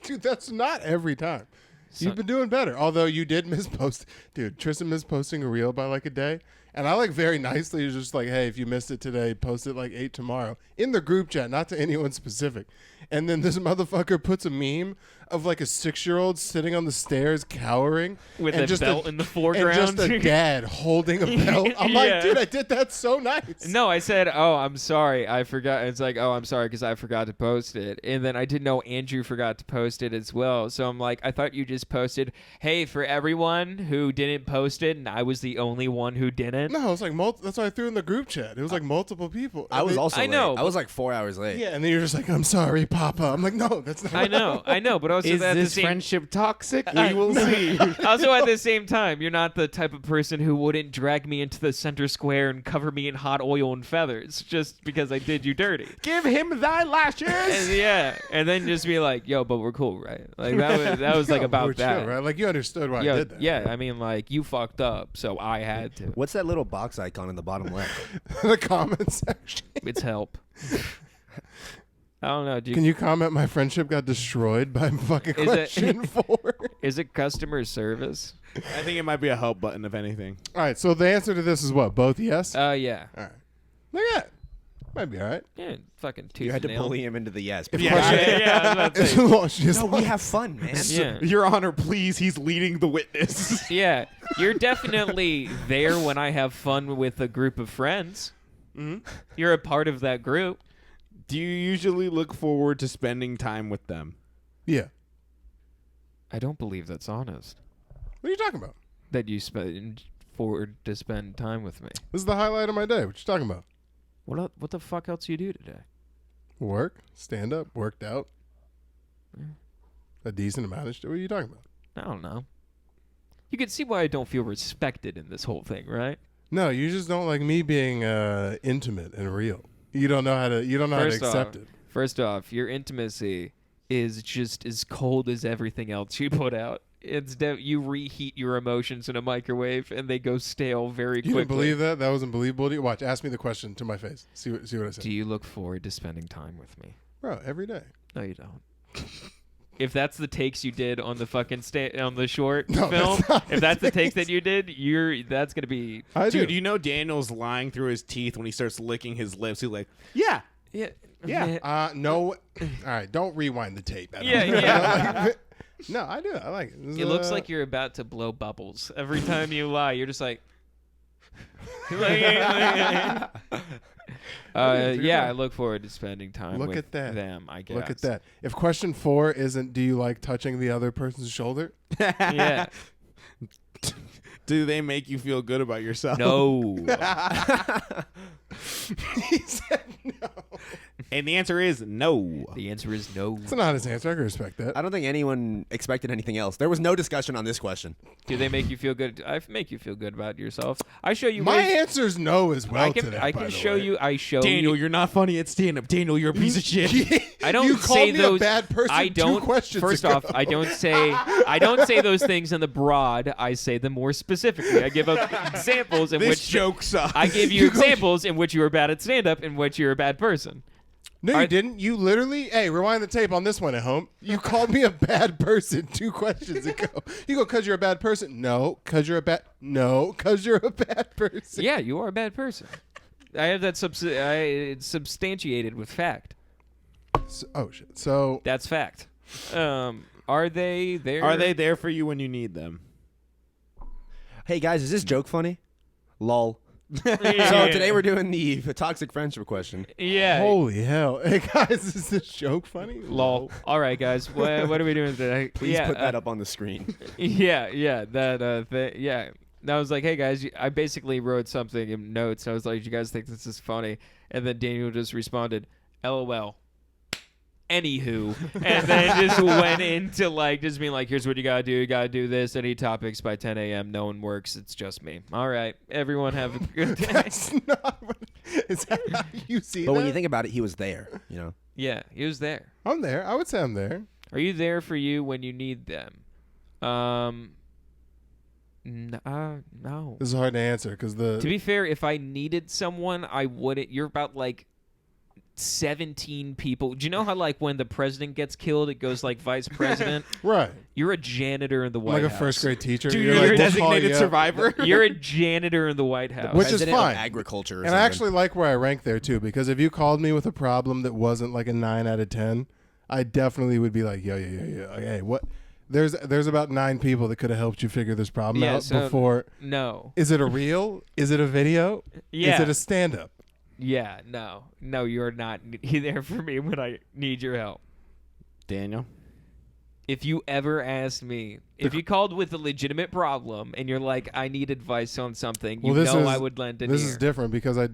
Speaker 1: Dude, that's not every time.
Speaker 2: So-
Speaker 1: You've been doing better. Although you did mispost. Dude, Tristan misposting a reel by like a day. And I like very nicely was just like, hey, if you missed it today, post it like 8 tomorrow. In the group chat, not to anyone specific. And then this motherfucker puts a meme of like a 6-year-old sitting on the stairs cowering.
Speaker 2: With
Speaker 1: and
Speaker 2: a
Speaker 1: just
Speaker 2: belt in the
Speaker 1: And
Speaker 2: foreground.
Speaker 1: just a dad holding a belt. I'm
Speaker 2: Yeah.
Speaker 1: like, dude, I did that so nice.
Speaker 2: No, I said, "Oh, I'm sorry, I forgot." It's like, "Oh, I'm sorry because I forgot to post it," and then I didn't know Andrew forgot to post it as well. So I'm like, "I thought you just posted, hey, for everyone who didn't post it, and I was the only one who didn't."
Speaker 1: No, it was like that's why I threw in the group chat. It was like multiple people.
Speaker 4: I was
Speaker 1: And they-
Speaker 4: also
Speaker 2: I
Speaker 4: late.
Speaker 2: know,
Speaker 4: I was like 4 hours late.
Speaker 1: Yeah, and then you're just like, I'm sorry, Papa. I'm like, no, that's not.
Speaker 2: I know, but also
Speaker 3: Is
Speaker 2: at the
Speaker 3: this
Speaker 2: same
Speaker 3: friendship toxic? We will see.
Speaker 2: also at the same time, you're not the type of person who wouldn't drag me into the center square and cover me in hot oil and feathers just because I did you dirty.
Speaker 3: Give him thy lashes.
Speaker 2: And yeah, and then just be like, "Yo, but we're cool, right?" Like that was like
Speaker 1: Yeah,
Speaker 2: about
Speaker 1: we're
Speaker 2: that.
Speaker 1: chill, right? Like you understood why I
Speaker 2: Yeah,
Speaker 1: did that.
Speaker 2: yeah. I mean, like you fucked up, so I had to.
Speaker 4: What's that little box icon in the bottom left?
Speaker 1: The comment section.
Speaker 2: It's help. I don't know.
Speaker 1: Can you comment? My friendship got destroyed by fucking
Speaker 2: Is it-
Speaker 1: question 4.
Speaker 2: Is it customer service?
Speaker 3: I think it might be a help button, if anything.
Speaker 1: All right, so the answer to this is what? Both yes.
Speaker 2: Yeah.
Speaker 1: All right. Look at that. Might be all right.
Speaker 2: Yeah, fucking tooth
Speaker 4: You had to
Speaker 2: and nail.
Speaker 4: bully him into the yes.
Speaker 3: Yeah.
Speaker 2: Yeah, I was about to
Speaker 1: As
Speaker 2: say.
Speaker 1: long as she's
Speaker 4: No, we have fun, man.
Speaker 2: Yeah.
Speaker 3: Your Honor, please. He's leading the witness.
Speaker 2: Yeah, you're definitely there when I have fun with a group of friends.
Speaker 1: Mm-hmm.
Speaker 2: You're a part of that group.
Speaker 3: Do you usually look forward to spending time with them?
Speaker 1: Yeah.
Speaker 2: I don't believe that's honest.
Speaker 1: What are you talking about?
Speaker 2: That you spend forward to spend time with me.
Speaker 1: This is the highlight of my day. What you talking about?
Speaker 2: What the fuck else you do today?
Speaker 1: Work, stand up, worked out. A decent amount of shit. What are you talking about?
Speaker 2: I don't know. You can see why I don't feel respected in this whole thing, right?
Speaker 1: No, you just don't like me being intimate and real. You don't know how to. You don't know how to accept it.
Speaker 2: First off, your intimacy is just as cold as everything else you put out. It's you reheat your emotions in a microwave and they go stale very
Speaker 1: You
Speaker 2: quickly.
Speaker 1: didn't believe that? That was unbelievable to you? Watch, ask me the question to my face. See what I say.
Speaker 2: Do you look forward to spending time with me?
Speaker 1: Bro, every day.
Speaker 2: No, you don't. If that's the takes you did on the fucking on the short
Speaker 1: No,
Speaker 2: film,
Speaker 1: that's not
Speaker 2: if
Speaker 1: the
Speaker 2: that's the takes
Speaker 1: takes.
Speaker 2: that you did, that's gonna be
Speaker 1: I
Speaker 3: Dude,
Speaker 1: do.
Speaker 3: you know Daniel's lying through his teeth when he starts licking his lips. He's like, yeah.
Speaker 2: yeah.
Speaker 1: No. All right, don't rewind the tape. Adam.
Speaker 2: Yeah, yeah.
Speaker 1: No, I do. I like it. This is,
Speaker 2: It looks like you're about to blow bubbles every time you lie. You're just like,
Speaker 1: Okay,
Speaker 2: yeah, I look forward to spending time
Speaker 1: Look
Speaker 2: with
Speaker 1: at that.
Speaker 2: them, I guess.
Speaker 1: Look at that. If question 4 isn't, do you like touching the other person's shoulder?
Speaker 2: Yeah.
Speaker 3: Do they make you feel good about yourself?
Speaker 2: No.
Speaker 1: He said no.
Speaker 3: And the answer is no.
Speaker 2: The answer is no.
Speaker 1: It's an honest answer. I can respect that.
Speaker 4: I don't think anyone expected anything else. There was no discussion on this question.
Speaker 2: Do they make you feel good? I make you feel good about yourself. I show you
Speaker 1: My
Speaker 2: ways.
Speaker 1: answer's no as well
Speaker 2: I can,
Speaker 1: to that,
Speaker 2: I
Speaker 1: by
Speaker 2: can
Speaker 1: the
Speaker 2: show
Speaker 1: way.
Speaker 2: you. I show
Speaker 3: Daniel,
Speaker 2: you.
Speaker 3: you're not funny at stand-up. Daniel, you're a piece of shit.
Speaker 2: I don't
Speaker 1: You
Speaker 2: say
Speaker 1: called me
Speaker 2: those.
Speaker 1: a bad person
Speaker 2: I don't.
Speaker 1: 2 questions
Speaker 2: First
Speaker 1: ago.
Speaker 2: off, I don't say those things in the broad. I say them more specifically. I give up examples in
Speaker 3: This
Speaker 2: which
Speaker 3: joke sucks.
Speaker 2: I give you examples in which you were bad at stand-up, in which you're a bad person.
Speaker 1: No, you
Speaker 2: I-
Speaker 1: didn't. You literally, hey, rewind the tape on this one at home. You called me a bad person 2 questions ago. You go, because you're a bad person. No, because you're a bad. No, because you're a bad person.
Speaker 2: Yeah, you are a bad person. I have that it's substantiated with fact.
Speaker 1: Oh shit. So
Speaker 2: That's fact. Are they there?
Speaker 3: Are they there for you when you need them?
Speaker 4: Hey guys, is this joke funny? Lol.
Speaker 2: Yeah.
Speaker 4: So today we're doing the toxic friendship question.
Speaker 2: Yeah.
Speaker 1: holy hell. Hey guys, is this joke funny?
Speaker 2: Lol. All right, guys. What are we doing today?
Speaker 4: Please
Speaker 2: yeah,
Speaker 4: put that up on the screen.
Speaker 2: Yeah. That. Yeah. And I was like, hey guys, I basically wrote something in notes. I was like, you guys think this is funny? And then Daniel just responded, LOL. Anywho, and then just went into like just being like, here's what you gotta do. You gotta do this. Any topics by 10 a.m. No one works. It's just me. All right, everyone have a good day.
Speaker 1: That's not what, is that how you see
Speaker 4: But
Speaker 1: that?
Speaker 4: when you think about it, he was there, you know.
Speaker 2: Yeah, he was there.
Speaker 1: I'm there. I would say I'm there.
Speaker 2: Are you there for you when you need them? No.
Speaker 1: This is hard to answer because the
Speaker 2: To be fair, if I needed someone, I wouldn't. You're about like 17 people. Do you know how like when the president gets killed, it goes like vice president?
Speaker 1: right.
Speaker 2: You're a janitor in the White
Speaker 1: Like
Speaker 2: House.
Speaker 1: a first grade teacher.
Speaker 3: Dude,
Speaker 1: You're
Speaker 3: you're
Speaker 1: like,
Speaker 3: a
Speaker 1: we'll call
Speaker 3: designated
Speaker 1: you up.
Speaker 3: survivor.
Speaker 2: You're a janitor in the White House.
Speaker 1: Which is
Speaker 4: President of
Speaker 1: fine.
Speaker 4: agriculture. Or
Speaker 1: And I
Speaker 4: something.
Speaker 1: actually like where I rank there too, because if you called me with a problem that wasn't like a 9 out of 10, I definitely would be like, yeah. Like, hey, what? There's about 9 people that could have helped you figure this problem
Speaker 2: Yeah,
Speaker 1: out
Speaker 2: so-
Speaker 1: before.
Speaker 2: No.
Speaker 1: Is it a reel? Is it a video?
Speaker 2: Yeah.
Speaker 1: Is it a stand up?
Speaker 2: Yeah, no. No, you're not there for me when I need your help.
Speaker 3: Daniel.
Speaker 2: If you ever asked me, if you called with a legitimate problem and you're like, I need advice on something, you know I would lend an
Speaker 1: This
Speaker 2: ear.
Speaker 1: is different because I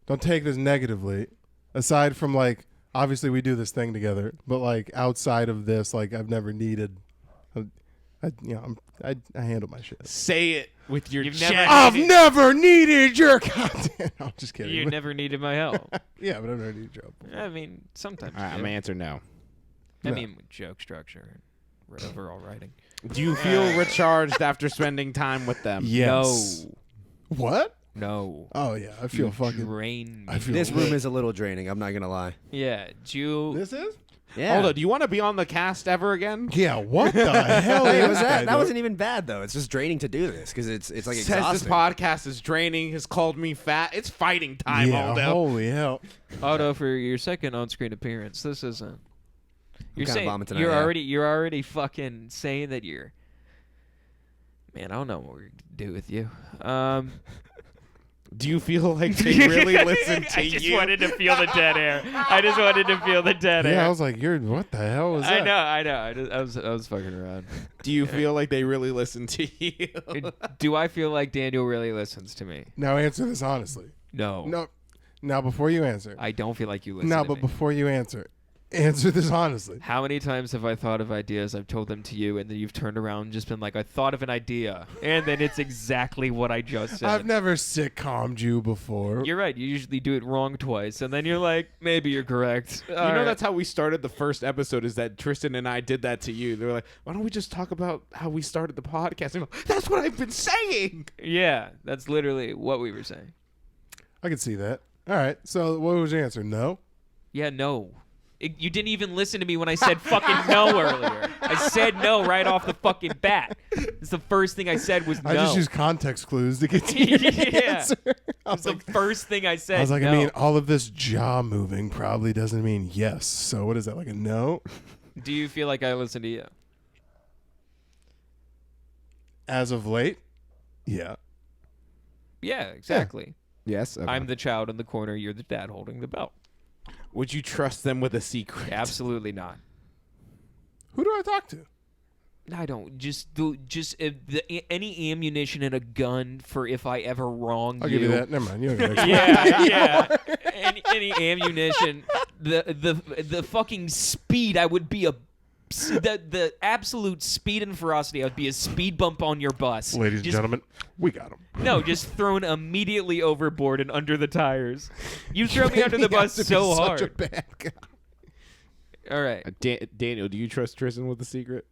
Speaker 1: don't take this negatively. Aside from like, obviously we do this thing together, but like outside of this, like I've never needed. I handle my shit.
Speaker 3: Say it with your
Speaker 2: You've
Speaker 3: chest.
Speaker 2: never-
Speaker 1: I've never needed your content. I'm just kidding.
Speaker 2: You never needed my help.
Speaker 1: Yeah, but I've never needed your help.
Speaker 2: I mean, sometimes.
Speaker 3: All right,
Speaker 2: you
Speaker 3: I'm
Speaker 2: do.
Speaker 3: gonna answer no.
Speaker 2: I
Speaker 1: No.
Speaker 2: mean, with joke structure and overall writing.
Speaker 3: Do you feel recharged after spending time with them?
Speaker 1: Yes.
Speaker 2: No.
Speaker 1: What?
Speaker 2: No.
Speaker 1: Oh yeah, I feel
Speaker 2: You
Speaker 1: fucking.
Speaker 2: drain me.
Speaker 1: I feel
Speaker 4: This
Speaker 1: lit.
Speaker 4: room is a little draining. I'm not gonna lie.
Speaker 2: Yeah. Do you.
Speaker 1: This is.
Speaker 4: Yeah.
Speaker 3: Hold on. Do you want to be on the cast ever again?
Speaker 1: Yeah. What the hell
Speaker 4: Hey,
Speaker 1: is
Speaker 4: was
Speaker 1: that?
Speaker 4: that wasn't even bad though. It's just draining to do this because it's like
Speaker 3: Says
Speaker 4: exhausting.
Speaker 3: this podcast is draining. Has called me fat. It's fighting time,
Speaker 1: Yeah.
Speaker 3: Aldo.
Speaker 1: Holy hell.
Speaker 2: Otto, for your second on-screen appearance, this isn't. You're
Speaker 4: kinda
Speaker 2: saying
Speaker 4: bombing tonight,
Speaker 2: you're
Speaker 4: yeah.
Speaker 2: already fucking saying that you're. Man, I don't know what we're gonna do with you.
Speaker 3: Do you feel like they really listen to
Speaker 2: I just
Speaker 3: you?
Speaker 2: wanted to feel the dead air. I just wanted to feel the dead air.
Speaker 1: Yeah, I was like, you're. What the hell was that?
Speaker 2: I know. I was fucking around.
Speaker 3: Do you feel like they really listen to you?
Speaker 2: Do I feel like Daniel really listens to me?
Speaker 1: Now answer this honestly.
Speaker 2: No.
Speaker 1: No. Now before you answer.
Speaker 2: I don't feel like you listen
Speaker 1: No,
Speaker 2: to
Speaker 1: but
Speaker 2: me.
Speaker 1: before you answer this honestly.
Speaker 2: How many times have I thought of ideas? I've told them to you, and then you've turned around and just been like, I thought of an idea. And then it's exactly what I just said.
Speaker 1: I've never sitcommed you before.
Speaker 2: You're right. You usually do it wrong twice. And then you're like, maybe you're correct.
Speaker 3: You know, that's how we started the first episode, is that Tristan and I did that to you. They were like, why don't we just talk about how we started the podcast? And I'm like, that's what I've been saying.
Speaker 2: Yeah, that's literally what we were saying.
Speaker 1: I can see that. All right. So what was your answer? No?
Speaker 2: Yeah, no. You didn't even listen to me when I said fucking no earlier. I said no right off the fucking bat. It's the first thing I said was no.
Speaker 1: I just use context clues to get to your
Speaker 2: Yeah.
Speaker 1: answer. I
Speaker 2: It's
Speaker 1: was like,
Speaker 2: the first thing I said.
Speaker 1: I was like,
Speaker 2: no.
Speaker 1: I mean, all of this jaw moving probably doesn't mean yes. So what is that, like a no?
Speaker 2: Do you feel like I listen to you?
Speaker 1: As of late? Yeah.
Speaker 2: Yeah, exactly.
Speaker 3: Yes. Okay.
Speaker 2: I'm the child in the corner. You're the dad holding the belt.
Speaker 3: Would you trust them with a secret?
Speaker 2: Absolutely not.
Speaker 1: Who do I talk to?
Speaker 2: I don't. Just any ammunition and a gun for if I ever wrong
Speaker 1: I'll
Speaker 2: you.
Speaker 1: give you that. Never mind. You don't get extra.
Speaker 2: Yeah. Any ammunition. The fucking speed. I would be the absolute speed and ferocity. I would be a speed bump on your bus.
Speaker 1: Ladies and
Speaker 2: Just-
Speaker 1: gentlemen, we got him.
Speaker 2: No, just thrown immediately overboard and under the tires. You throw me under the bus so hard.
Speaker 1: Such a bad guy.
Speaker 2: All right.
Speaker 3: Daniel, do you trust Tristan with a secret?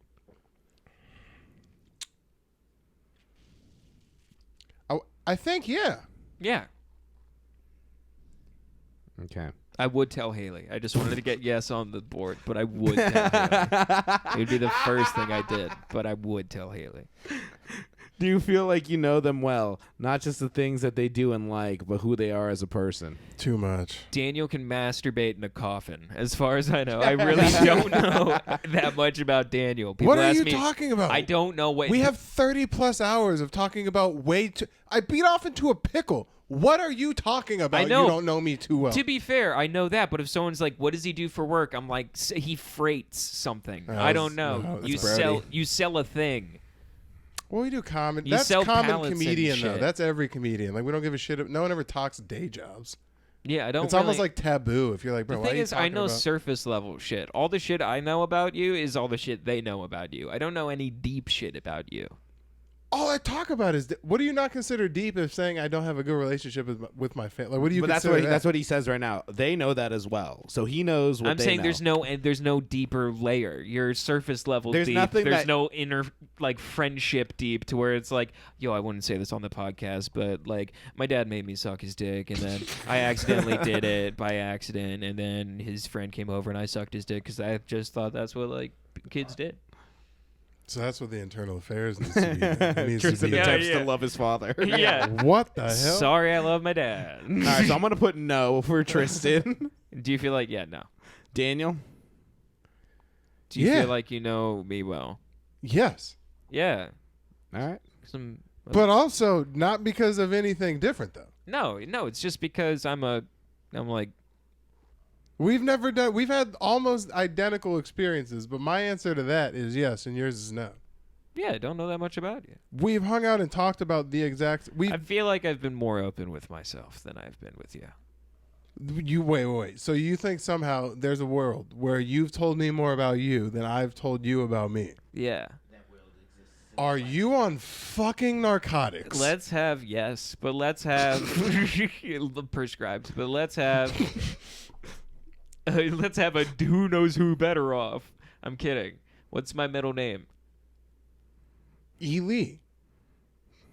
Speaker 1: I think, yeah.
Speaker 2: Yeah.
Speaker 3: Okay.
Speaker 2: I would tell Haley. I just wanted to get yes on the board, but I would tell Haley. It would be the first thing I did, but I would tell Haley.
Speaker 3: Do you feel like you know them well? Not just the things that they do and like, but who they are as a person?
Speaker 1: Too much.
Speaker 2: Daniel can masturbate in a coffin, as far as I know. I really don't know that much about Daniel. People
Speaker 1: What are
Speaker 2: ask
Speaker 1: you
Speaker 2: me,
Speaker 1: talking about?
Speaker 2: I don't know what...
Speaker 1: We have 30 plus hours of talking about way too. I beat off into a pickle. What are you talking about?
Speaker 2: I know.
Speaker 1: You don't know me too well.
Speaker 2: To be fair, I know that, but if someone's like, "What does he do for work?" I'm like, "He freights something." I don't know.
Speaker 1: no,
Speaker 2: You
Speaker 1: that's
Speaker 2: sell a thing.
Speaker 1: Well, we do comedy.
Speaker 2: You
Speaker 1: That's
Speaker 2: sell
Speaker 1: common
Speaker 2: pallets and
Speaker 1: comedian, though.
Speaker 2: shit.
Speaker 1: That's every comedian. Like, we don't give a shit. No one ever talks day jobs.
Speaker 2: Yeah, I don't.
Speaker 1: It's almost
Speaker 2: really-
Speaker 1: like taboo if you're like, bro,
Speaker 2: The
Speaker 1: why are
Speaker 2: thing
Speaker 1: you
Speaker 2: is, I
Speaker 1: talking
Speaker 2: know
Speaker 1: about?
Speaker 2: surface level shit. All the shit I know about you is all the shit they know about you. I don't know any deep shit about you.
Speaker 1: All I talk about is what do you not consider deep if saying I don't have a good relationship with my family? Like, what do you
Speaker 3: But that's
Speaker 1: consider that?
Speaker 3: that's what he says right now. They know that as well, so he knows what
Speaker 2: I'm
Speaker 3: they
Speaker 2: saying
Speaker 3: know.
Speaker 2: there's no deeper layer. You're surface level
Speaker 3: There's
Speaker 2: deep.
Speaker 3: nothing
Speaker 2: There's
Speaker 3: that-
Speaker 2: no inner like friendship deep to where it's like, yo, I wouldn't say this on the podcast, but like my dad made me suck his dick, and then I accidentally did it by accident, and then his friend came over and I sucked his dick because I just thought that's what like kids did.
Speaker 1: So that's what the internal affairs needs to be. It needs to
Speaker 3: Tristan
Speaker 1: be.
Speaker 2: Yeah,
Speaker 3: attempts
Speaker 2: yeah.
Speaker 3: to love his father.
Speaker 2: Yeah.
Speaker 1: What the hell?
Speaker 2: Sorry, I love my dad.
Speaker 3: All right, so I'm gonna put no for Tristan.
Speaker 2: Do you feel like no?
Speaker 3: Daniel,
Speaker 2: Do you
Speaker 1: Yeah.
Speaker 2: feel like you know me well?
Speaker 1: Yes.
Speaker 2: Yeah.
Speaker 3: all right.
Speaker 2: Some.
Speaker 1: But also not because of anything different, though.
Speaker 2: No, it's just because I'm like.
Speaker 1: We've had almost identical experiences, but my answer to that is yes, and yours is no.
Speaker 2: Yeah, I don't know that much about you.
Speaker 1: We've hung out and talked about the exact.
Speaker 2: I feel like I've been more open with myself than I've been with you.
Speaker 1: You wait. So you think somehow there's a world where you've told me more about you than I've told you about me?
Speaker 2: Yeah.
Speaker 1: Are you on fucking narcotics?
Speaker 2: Let's have but let's have prescribed. But let's have a who knows who better off. I'm kidding. What's my middle name?
Speaker 1: Ely.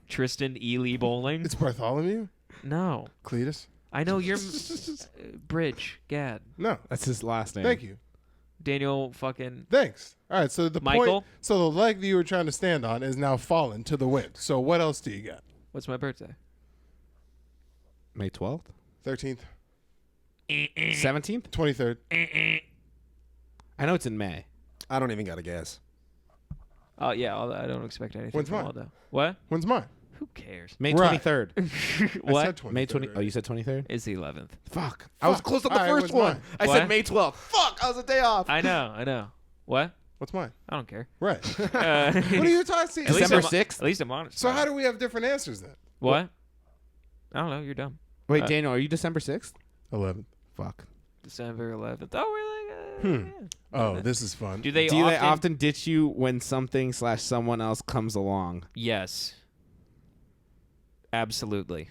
Speaker 2: Tristan Ely Bowling?
Speaker 1: It's Bartholomew.
Speaker 2: No.
Speaker 1: Cletus.
Speaker 2: I know you're Bridge. Gad.
Speaker 1: No.
Speaker 3: That's his last name.
Speaker 1: Thank you.
Speaker 2: Daniel fucking.
Speaker 1: Thanks. All right. So the
Speaker 2: Michael?
Speaker 1: point. So the leg that you were trying to stand on is now fallen to the wind. So what else do you got?
Speaker 2: What's my birthday?
Speaker 3: May 12th,
Speaker 1: 13th,
Speaker 3: 17th.
Speaker 1: 23rd.
Speaker 3: I know it's in May.
Speaker 4: I don't even got a guess.
Speaker 2: Oh yeah, I don't expect anything.
Speaker 1: When's
Speaker 2: from
Speaker 1: mine?
Speaker 2: Aldo. What?
Speaker 1: When's mine?
Speaker 2: Who cares?
Speaker 3: May
Speaker 1: Right.
Speaker 3: 23rd.
Speaker 1: I
Speaker 2: What?
Speaker 1: said 23rd.
Speaker 3: May 20. Oh,
Speaker 1: already.
Speaker 3: you said 23rd.
Speaker 2: It's the 11th.
Speaker 3: Fuck. I was
Speaker 1: Fuck.
Speaker 3: close on the
Speaker 1: All right,
Speaker 3: first
Speaker 1: what's
Speaker 3: one.
Speaker 1: mine?
Speaker 3: I
Speaker 2: What?
Speaker 3: said May 12th. Fuck. I was a day off.
Speaker 2: I know. What?
Speaker 1: What's mine?
Speaker 2: I don't care.
Speaker 1: Right.
Speaker 2: Uh,
Speaker 1: What are you talking?
Speaker 2: At least
Speaker 3: December
Speaker 2: I'm-
Speaker 3: 6th?
Speaker 2: At least I'm honest.
Speaker 1: So
Speaker 2: about
Speaker 1: how
Speaker 2: it.
Speaker 1: do we have different answers then?
Speaker 2: What? I don't know. You're dumb.
Speaker 3: Wait,
Speaker 2: Uh,
Speaker 3: Daniel, are you December 6th?
Speaker 1: 11th.
Speaker 3: Fuck.
Speaker 2: December 11th. Oh, really? Yeah.
Speaker 1: Oh, this is fun.
Speaker 2: Do they
Speaker 3: Do
Speaker 2: often?
Speaker 3: they often ditch you when something / someone else comes along?
Speaker 2: Yes. Absolutely.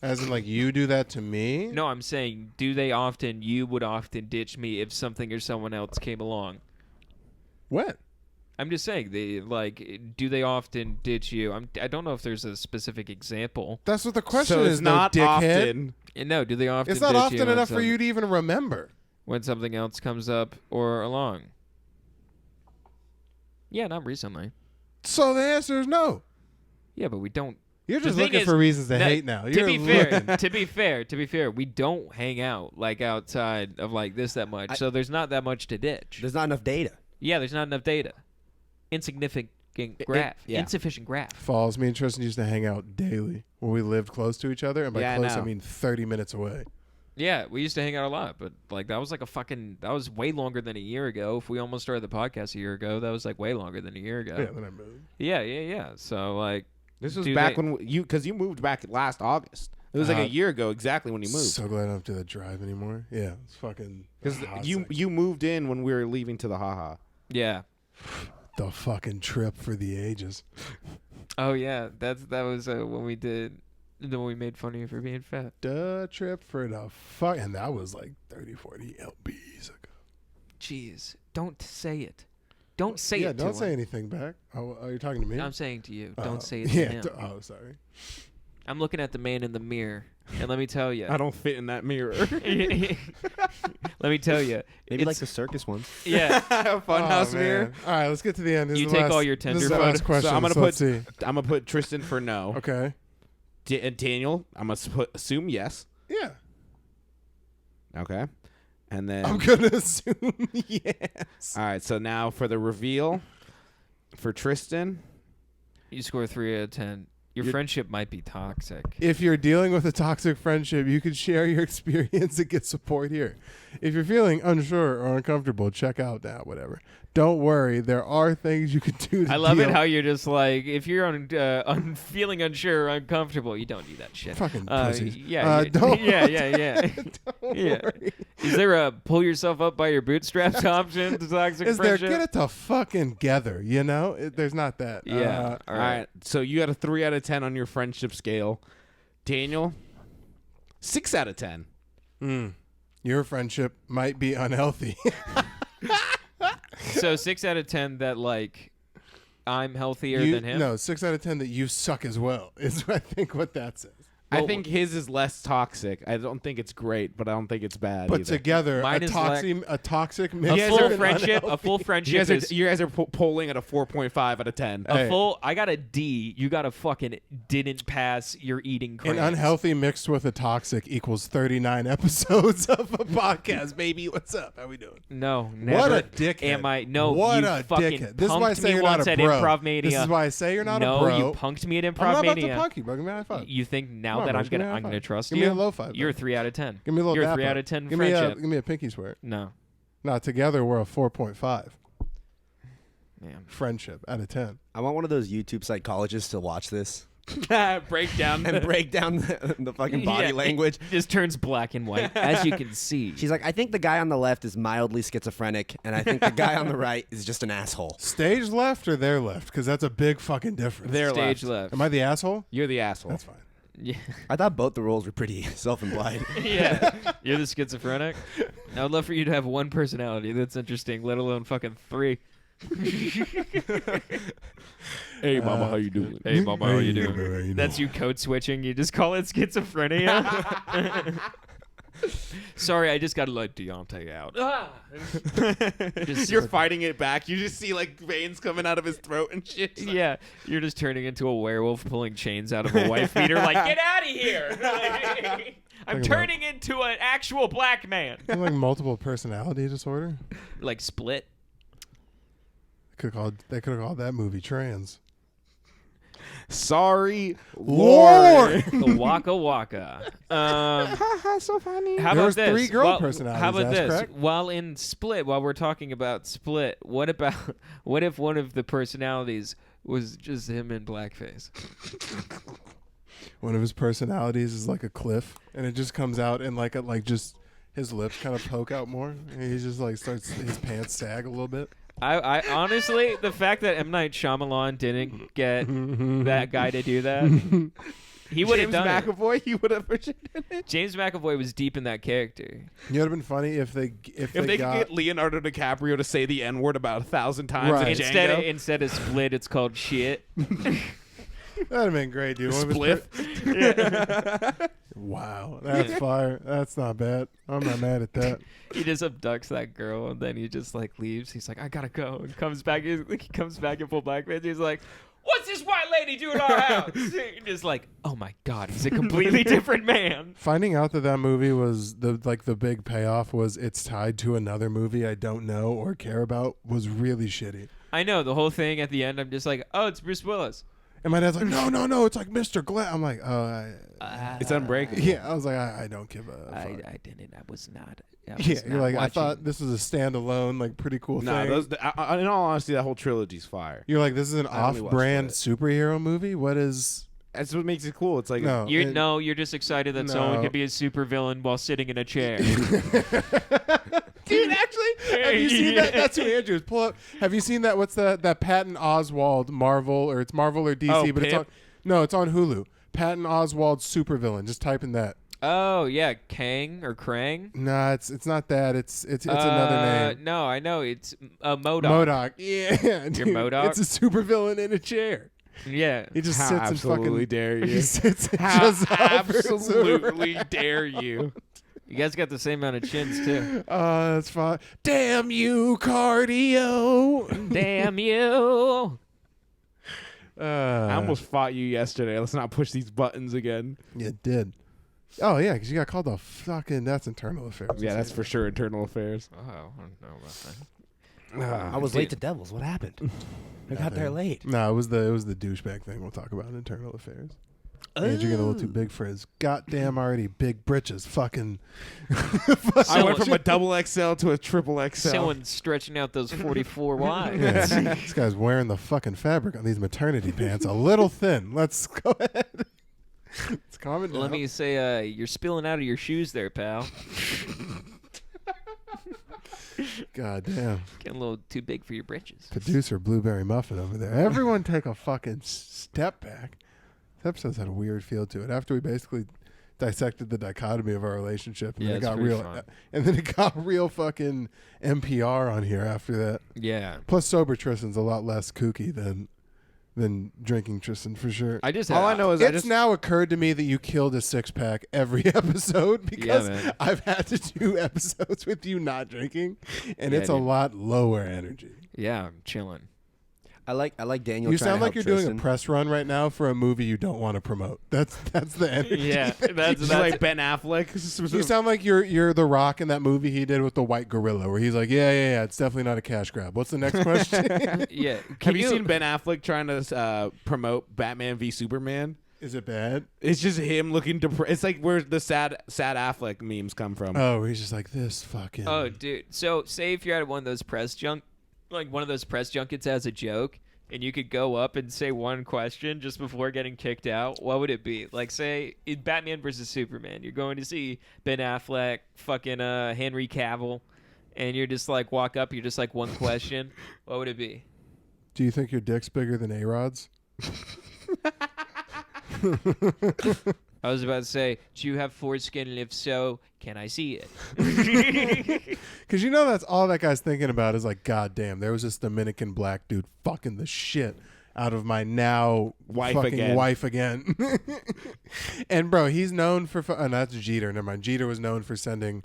Speaker 1: As in, like, you do that to me?
Speaker 2: No, I'm saying, do they often? You would often ditch me if something or someone else came along.
Speaker 1: When?
Speaker 2: I'm just saying, do they often ditch you? I don't know if there's a specific example.
Speaker 1: That's what the question
Speaker 3: so
Speaker 1: is,
Speaker 3: it's not
Speaker 1: though, dickhead.
Speaker 3: often.
Speaker 2: And no, do they often?
Speaker 1: It's not
Speaker 2: ditch
Speaker 1: often
Speaker 2: when
Speaker 1: enough for
Speaker 2: some-
Speaker 1: you to even remember.
Speaker 2: when something else comes up or along. Yeah, not recently.
Speaker 1: So the answer is no.
Speaker 2: Yeah, but we don't.
Speaker 1: You're
Speaker 2: The
Speaker 1: just
Speaker 2: thing
Speaker 1: looking
Speaker 2: is,
Speaker 1: for reasons to
Speaker 2: no,
Speaker 1: hate now.
Speaker 2: To
Speaker 1: You're
Speaker 2: be fair,
Speaker 1: looking.
Speaker 2: to be fair, we don't hang out like outside of like this that much. So there's not that much to ditch.
Speaker 4: There's not enough data.
Speaker 2: Yeah, there's not enough data. Insignificant
Speaker 3: yeah.
Speaker 2: Insufficient graph.
Speaker 1: Falls. Me and Tristan used to hang out daily when we lived close to each other, and by
Speaker 3: Yeah, I
Speaker 1: close I
Speaker 3: know.
Speaker 1: mean 30 minutes away.
Speaker 2: Yeah, we used to hang out a lot, but like that was way longer than a year ago. If we almost started the podcast a year ago, that was like way longer than a year ago.
Speaker 1: Yeah, then I moved.
Speaker 2: Yeah. So like,
Speaker 3: This was
Speaker 2: Do
Speaker 3: back
Speaker 2: they-
Speaker 3: when because you moved back last August. It was like a year ago exactly when you moved.
Speaker 1: So glad I don't have to do that drive anymore. Yeah, it's fucking.
Speaker 3: Because
Speaker 1: hot
Speaker 3: you
Speaker 1: sex.
Speaker 3: you moved in when we were leaving to the haha.
Speaker 2: yeah.
Speaker 1: The fucking trip for the ages.
Speaker 2: Oh yeah, that was when we made fun of you for being fat.
Speaker 1: The trip for the fuck. And that was like 30, 40 LBs ago.
Speaker 2: Jeez, don't say it. Don't say
Speaker 1: yeah,
Speaker 2: it to
Speaker 1: don't say
Speaker 2: him.
Speaker 1: anything back. Oh, are you talking to me?
Speaker 2: I'm saying to you,
Speaker 1: Oh,
Speaker 2: don't say it to
Speaker 1: yeah,
Speaker 2: him.
Speaker 1: oh, sorry.
Speaker 2: I'm looking at the man in the mirror, and let me tell you.
Speaker 3: I don't fit in that mirror.
Speaker 2: Let me tell you.
Speaker 4: Maybe like the circus ones.
Speaker 2: Yeah.
Speaker 3: Funhouse
Speaker 1: Oh,
Speaker 3: mirror.
Speaker 1: man. All right, let's get to the end. This
Speaker 2: You
Speaker 1: is the
Speaker 2: take
Speaker 1: last-
Speaker 2: all your Tinder
Speaker 1: This is the
Speaker 2: photos.
Speaker 1: last question.
Speaker 3: So I'm gonna
Speaker 1: let's see.
Speaker 3: I'm gonna put Tristan for no.
Speaker 1: Okay.
Speaker 3: Daniel, I'm gonna assume yes.
Speaker 1: Yeah.
Speaker 3: Okay. And then
Speaker 1: I'm gonna assume yes.
Speaker 3: all right. So now for the reveal, for Tristan,
Speaker 2: You score 3 out of 10. Your
Speaker 3: You're-
Speaker 2: friendship might be toxic.
Speaker 1: If you're dealing with a toxic friendship, you can share your experience and get support here. If you're feeling unsure or uncomfortable, check out that, whatever. Don't worry, there are things you can do to
Speaker 2: I love
Speaker 1: deal.
Speaker 2: it how you're just like, if you're feeling unsure or uncomfortable, you don't do that shit.
Speaker 1: Fucking pussies.
Speaker 2: Yeah,
Speaker 1: don't
Speaker 2: yeah.
Speaker 1: Don't
Speaker 2: Yeah.
Speaker 1: worry.
Speaker 2: Is there a pull yourself up by your bootstraps option to toxic
Speaker 1: Is there
Speaker 2: friendship?
Speaker 1: get it to fucking together, you know? There's not that.
Speaker 2: Yeah.
Speaker 3: all right. So you got a 3 out of 10 on your friendship scale. Daniel, 6 out of 10.
Speaker 1: Your friendship might be unhealthy.
Speaker 2: So 6 out of 10 that like I'm healthier than him.
Speaker 1: No, 6 out of 10 that you suck as well is I think what that says.
Speaker 3: I think his is less toxic. I don't think it's great, but I don't think it's bad.
Speaker 1: But
Speaker 3: either.
Speaker 1: together,
Speaker 2: Mine
Speaker 1: a
Speaker 2: is
Speaker 1: toxic
Speaker 2: A
Speaker 1: mix
Speaker 2: full
Speaker 1: of an
Speaker 2: friendship. A
Speaker 1: unhealthy-
Speaker 2: full
Speaker 3: you
Speaker 2: friendship
Speaker 3: guys are
Speaker 2: is
Speaker 3: you guys are polling at a 4.5 out of 10.
Speaker 1: Hey.
Speaker 2: a full. I got a D. You got a fucking didn't pass your eating.
Speaker 1: An
Speaker 2: Crayons.
Speaker 1: unhealthy mixed with a toxic equals 39 episodes of a podcast, baby. What's up? How we doing?
Speaker 2: No, never.
Speaker 1: What a dickhead.
Speaker 2: Am I? No,
Speaker 1: what
Speaker 2: you
Speaker 1: a
Speaker 2: fucking
Speaker 1: dickhead. This is why I
Speaker 2: punked
Speaker 1: say
Speaker 2: me
Speaker 1: you're not
Speaker 2: once
Speaker 1: a
Speaker 2: at
Speaker 1: bro.
Speaker 2: Improv Mania.
Speaker 1: This is why I say you're not
Speaker 2: no,
Speaker 1: a bro.
Speaker 2: you punked me at
Speaker 1: I'm
Speaker 2: Improv
Speaker 1: not about to
Speaker 2: Mania.
Speaker 1: punk you, bro. Give me a high five.
Speaker 2: You think now
Speaker 1: Come on,
Speaker 2: that
Speaker 1: bro,
Speaker 2: I'm
Speaker 1: give me
Speaker 2: gonna
Speaker 1: a high
Speaker 2: I'm gonna
Speaker 1: five.
Speaker 2: trust
Speaker 1: Give
Speaker 2: you?
Speaker 1: me a low five.
Speaker 2: You're a
Speaker 1: bro.
Speaker 2: 3 out of 10.
Speaker 1: Give me a little
Speaker 2: You're a
Speaker 1: dap
Speaker 2: 3
Speaker 1: up.
Speaker 2: out of 10
Speaker 1: give me
Speaker 2: friendship.
Speaker 1: give me a pinky swear.
Speaker 2: No,
Speaker 1: Now together we're a 4.5
Speaker 2: man.
Speaker 1: friendship out of 10.
Speaker 4: I want one of those YouTube psychologists to watch this
Speaker 3: Break down.
Speaker 4: and break down the fucking body
Speaker 2: Yeah,
Speaker 4: language.
Speaker 2: It just turns black and white, as you can see.
Speaker 4: She's like, I think the guy on the left is mildly schizophrenic, and I think the guy on the right is just an asshole.
Speaker 1: Stage left or their left? Because that's a big fucking difference.
Speaker 3: Their
Speaker 2: Stage
Speaker 3: left.
Speaker 2: left.
Speaker 1: Am I the asshole?
Speaker 3: You're the asshole.
Speaker 1: That's fine.
Speaker 2: Yeah.
Speaker 4: I thought both the roles were pretty self-implied.
Speaker 2: Yeah. You're the schizophrenic. I would love for you to have one personality that's interesting, let alone fucking 3.
Speaker 3: Hey, mama, how you doing?
Speaker 2: Hey, mama, how you
Speaker 1: Hey,
Speaker 2: doing?
Speaker 1: how you
Speaker 2: That's you code switching. You just call it schizophrenia. Sorry, I just got to let Deontay out. Just-
Speaker 3: You're fighting it back. You just see like veins coming out of his throat and shit.
Speaker 2: Yeah, you're just turning into a werewolf pulling chains out of a wife beater. Like, get out of here! I'm
Speaker 1: Talking
Speaker 2: turning into an actual black man.
Speaker 1: Is it like multiple personality disorder?
Speaker 2: Like Split.
Speaker 1: They could have called that movie trans.
Speaker 3: Sorry,
Speaker 1: Lord.
Speaker 2: The Waka Waka.
Speaker 3: so funny.
Speaker 2: How
Speaker 1: There
Speaker 2: about
Speaker 1: was
Speaker 2: this?
Speaker 1: 3 girl
Speaker 2: Well,
Speaker 1: personalities,
Speaker 2: How about
Speaker 1: that's
Speaker 2: this?
Speaker 1: correct.
Speaker 2: While in Split, while we're talking about Split, what if one of the personalities was just him in blackface?
Speaker 1: One of his personalities is like a cliff, and it just comes out and like just his lips kind of poke out more, and he just like starts his pants sag a little bit.
Speaker 2: I honestly, the fact that M. Night Shyamalan didn't get that guy to do that, he would have
Speaker 3: James
Speaker 2: done it.
Speaker 3: McAvoy, he would have appreciated it.
Speaker 2: James McAvoy was deep in that character.
Speaker 1: You know, it'd have been funny if they
Speaker 3: If they
Speaker 1: got
Speaker 3: could get Leonardo DiCaprio to say the N word about 1,000 times
Speaker 1: Right.
Speaker 3: in Django.
Speaker 2: Instead of Split, it's called shit.
Speaker 1: that'd have been great, dude. One of his
Speaker 3: Spliff.
Speaker 1: Wow, that's fire. That's not bad. I'm not mad at that.
Speaker 2: He just abducts that girl and then he just like leaves. He's like, I gotta go, and comes back. He comes back in full blackface. He's like, what's this white lady doing in our house? And just like, oh my god, he's a completely different man.
Speaker 1: Finding out that movie was the big payoff was it's tied to another movie I don't know or care about was really shitty.
Speaker 2: I know the whole thing at the end. I'm just like, oh, it's Bruce Willis.
Speaker 1: And my dad's like, no, it's like Mr. Glass. I'm like, oh,
Speaker 3: It's Unbreakable.
Speaker 1: yeah. I was like, I don't give a fuck.
Speaker 2: I didn't. I was not. I
Speaker 1: Yeah,
Speaker 2: was
Speaker 1: you're
Speaker 2: not
Speaker 1: like, I
Speaker 2: watching.
Speaker 1: thought this was a standalone, like, pretty cool
Speaker 3: Nah,
Speaker 1: thing.
Speaker 3: those. In all honesty, that whole trilogy's fire.
Speaker 1: You're like, this is an
Speaker 4: I only watched
Speaker 1: off-brand
Speaker 4: it.
Speaker 1: superhero movie? What is...
Speaker 3: That's what makes it cool. It's like
Speaker 1: No.
Speaker 2: You're just excited that someone
Speaker 1: No.
Speaker 2: can be a supervillain while sitting in a chair.
Speaker 1: Dude, actually, have you seen that? That's who Andrew is. Pull up. Have you seen that? What's that Patton Oswalt Marvel, or it's Marvel or DC,
Speaker 3: Oh,
Speaker 1: but it's on...
Speaker 3: Pip?
Speaker 1: No, it's on Hulu. Patton Oswalt supervillain. Just type in that.
Speaker 2: Oh yeah, Kang or Krang.
Speaker 1: Nah, it's not that. It's another name.
Speaker 2: No, I know it's MODOK.
Speaker 1: MODOK. Yeah, dude.
Speaker 2: MODOK?
Speaker 1: It's a supervillain in a chair.
Speaker 2: Yeah.
Speaker 1: He just
Speaker 3: How
Speaker 1: sits and
Speaker 3: absolutely
Speaker 1: fucking
Speaker 3: dare you.
Speaker 1: He sits and
Speaker 3: How
Speaker 1: just hovers
Speaker 3: absolutely
Speaker 1: around.
Speaker 3: dare you?
Speaker 2: You guys got the same amount of chins too.
Speaker 1: That's fine. Damn you, cardio.
Speaker 2: Damn you.
Speaker 3: I almost fought you yesterday. Let's not push these buttons again.
Speaker 1: You did. Oh yeah, because you got called a fucking. That's internal affairs.
Speaker 3: Yeah, that's for sure internal affairs.
Speaker 2: Oh, I don't know about that.
Speaker 4: I was late to Devils. What happened? I got there late.
Speaker 1: No, it was the douchebag thing. We'll talk about in internal affairs. Andrew getting a little too big for his goddamn already big britches. Fucking.
Speaker 3: I went from a double XL to a triple XL.
Speaker 2: Someone stretching out those 44 wide.
Speaker 1: Yeah, this guy's wearing the fucking fabric on these maternity pants a little thin. Let's go ahead. Let's calm it down.
Speaker 2: Let me say, you're spilling out of your shoes there, pal.
Speaker 1: God damn.
Speaker 2: Getting a little too big for your britches.
Speaker 1: Producer Blueberry Muffin over there. Everyone take a fucking step back. This episode's had a weird feel to it. After we basically dissected the dichotomy of our relationship, and
Speaker 2: Yeah,
Speaker 1: then it
Speaker 2: it's
Speaker 1: got
Speaker 2: pretty
Speaker 1: real,
Speaker 2: fun.
Speaker 1: and then it got real fucking NPR on here after that.
Speaker 2: Yeah.
Speaker 1: Plus, sober Tristan's a lot less kooky than drinking Tristan for sure.
Speaker 2: I just
Speaker 3: All I know is
Speaker 1: It's now occurred to me that you killed a 6-pack every episode because
Speaker 2: man.
Speaker 1: I've had to do episodes with you not drinking, and
Speaker 2: Yeah,
Speaker 1: it's a
Speaker 2: dude.
Speaker 1: lot lower energy.
Speaker 2: Yeah, I'm chilling.
Speaker 4: I like Daniel.
Speaker 1: You
Speaker 4: trying
Speaker 1: sound
Speaker 4: to
Speaker 1: like
Speaker 4: help
Speaker 1: you're doing
Speaker 4: Tristan.
Speaker 1: a press run right now for a movie you don't want to promote. That's the energy.
Speaker 2: Yeah, that's
Speaker 3: Just like Ben Affleck.
Speaker 1: You sound like you're the Rock in that movie he did with the white gorilla, where he's like, yeah, it's definitely not a cash grab. What's the next question?
Speaker 2: Yeah.
Speaker 3: Have you seen Ben Affleck trying to promote Batman v Superman?
Speaker 1: Is it bad?
Speaker 3: It's just him looking depressed. It's like where the sad Affleck memes come from.
Speaker 1: Oh, he's just like this fucking.
Speaker 2: Oh, dude. So, say if you're at one of those press junkets as a joke, and you could go up and say one question just before getting kicked out, what would it be? Like, say, in Batman versus Superman, you're going to see Ben Affleck, fucking Henry Cavill, and you're just like, walk up, you're just like, one question. What would it be?
Speaker 1: Do you think your dick's bigger than A-Rod's?
Speaker 2: I was about to say, do you have foreskin, and if so, can I see it?
Speaker 1: Because you know that's all that guy's thinking about is like, God damn, there was this Dominican black dude fucking the shit out of my now
Speaker 3: Wife
Speaker 1: fucking
Speaker 3: again.
Speaker 1: wife again. And bro, he's known for that's Jeter. Never mind. Jeter was known for sending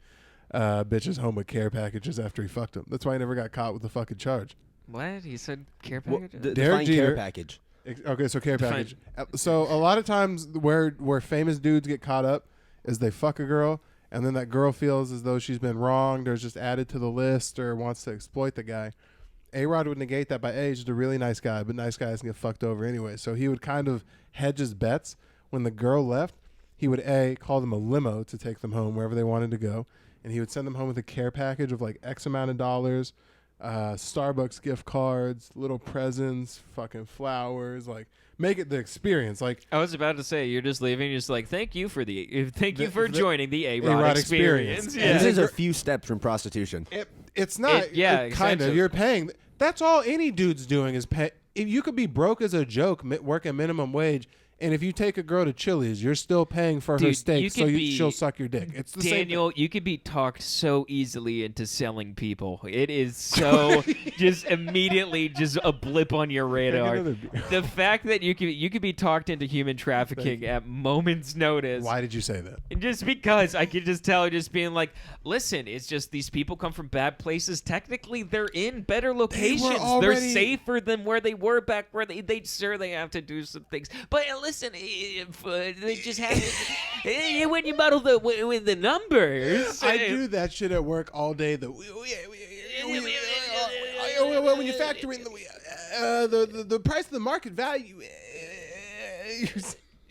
Speaker 1: bitches home with care packages after he fucked them. That's why he never got caught with the fucking charge.
Speaker 2: What? He said care
Speaker 4: Well,
Speaker 2: package?
Speaker 4: the
Speaker 1: Derek
Speaker 4: define care
Speaker 1: Jeter-
Speaker 4: package.
Speaker 1: Okay, so care
Speaker 2: Define-
Speaker 1: package. So a lot of times where famous dudes get caught up is they fuck a girl, and then that girl feels as though she's been wronged or is just added to the list or wants to exploit the guy. A-Rod would negate that by, hey, he's just a really nice guy, but nice guys can get fucked over anyway. So he would kind of hedge his bets. When the girl left, he would, call them a limo to take them home wherever they wanted to go, and he would send them home with a care package of like X amount of dollars, Starbucks gift cards, little presents, fucking flowers, like make it the experience. Like
Speaker 2: I was about to say, you're just leaving. You're just like, thank you for
Speaker 1: The-
Speaker 2: joining the
Speaker 1: A-Rod
Speaker 2: A-Rod
Speaker 1: experience.
Speaker 2: experience.
Speaker 1: Yeah.
Speaker 4: And
Speaker 2: Yeah.
Speaker 4: this is a few steps from prostitution.
Speaker 1: it's not.
Speaker 2: Yeah,
Speaker 1: kind of.
Speaker 2: essentially.
Speaker 1: You're paying. That's all any dude's doing is pay. If you could be broke as a joke, working minimum wage, and if you take a girl to Chili's, you're still paying for her
Speaker 2: Dude,
Speaker 1: steak,
Speaker 2: you
Speaker 1: so
Speaker 2: could be-
Speaker 1: she'll suck your dick. It's the
Speaker 2: Daniel, you could be talked so easily into selling people. It is so just immediately just a blip on your radar.
Speaker 1: another beer.
Speaker 2: The fact that you could be talked into human trafficking at moment's notice.
Speaker 1: same. Why did you say that?
Speaker 2: And just because I could just tell, just being like, listen, it's just these people come from bad places. Technically, they're in better locations. They're
Speaker 1: already-
Speaker 2: safer than where they were back where they have to do some things. But listen, if, they just have when you muddle with the numbers.
Speaker 1: I do that shit at work all day. When you factor in the the price of the market value.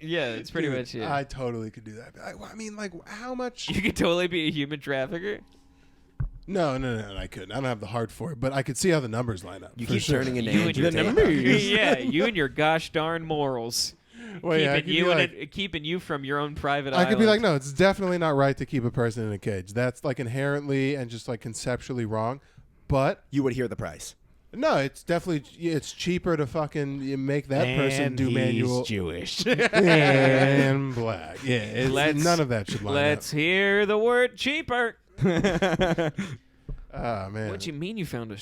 Speaker 2: Yeah, that's pretty
Speaker 1: Dude,
Speaker 2: much it.
Speaker 1: I totally could do that. I mean, like, how much?
Speaker 2: You could totally be a human trafficker.
Speaker 1: No, I couldn't. I don't have the heart for it, but I could see how the numbers line up.
Speaker 4: You
Speaker 1: for
Speaker 4: keep
Speaker 1: sure.
Speaker 4: turning into
Speaker 2: You and
Speaker 4: Andrew
Speaker 2: your
Speaker 4: Tate.
Speaker 3: numbers.
Speaker 2: Yeah, you and your gosh darn morals.
Speaker 1: Well, yeah, I
Speaker 2: keeping
Speaker 1: could
Speaker 2: you
Speaker 1: be
Speaker 2: and
Speaker 1: like,
Speaker 2: keeping you from your own private
Speaker 1: I could be like,
Speaker 2: island.
Speaker 1: no, it's definitely not right to keep a person in a cage. That's like inherently and just like conceptually wrong. But
Speaker 4: You would hear the price.
Speaker 1: no, it's definitely it's cheaper to fucking make that person
Speaker 3: And
Speaker 1: do
Speaker 3: he's
Speaker 1: manual
Speaker 3: Jewish.
Speaker 1: and black. Yeah,
Speaker 2: Let's-
Speaker 1: none of that should line
Speaker 2: Let's hear the word cheaper.
Speaker 1: up. Ah, man.
Speaker 2: What do you mean you found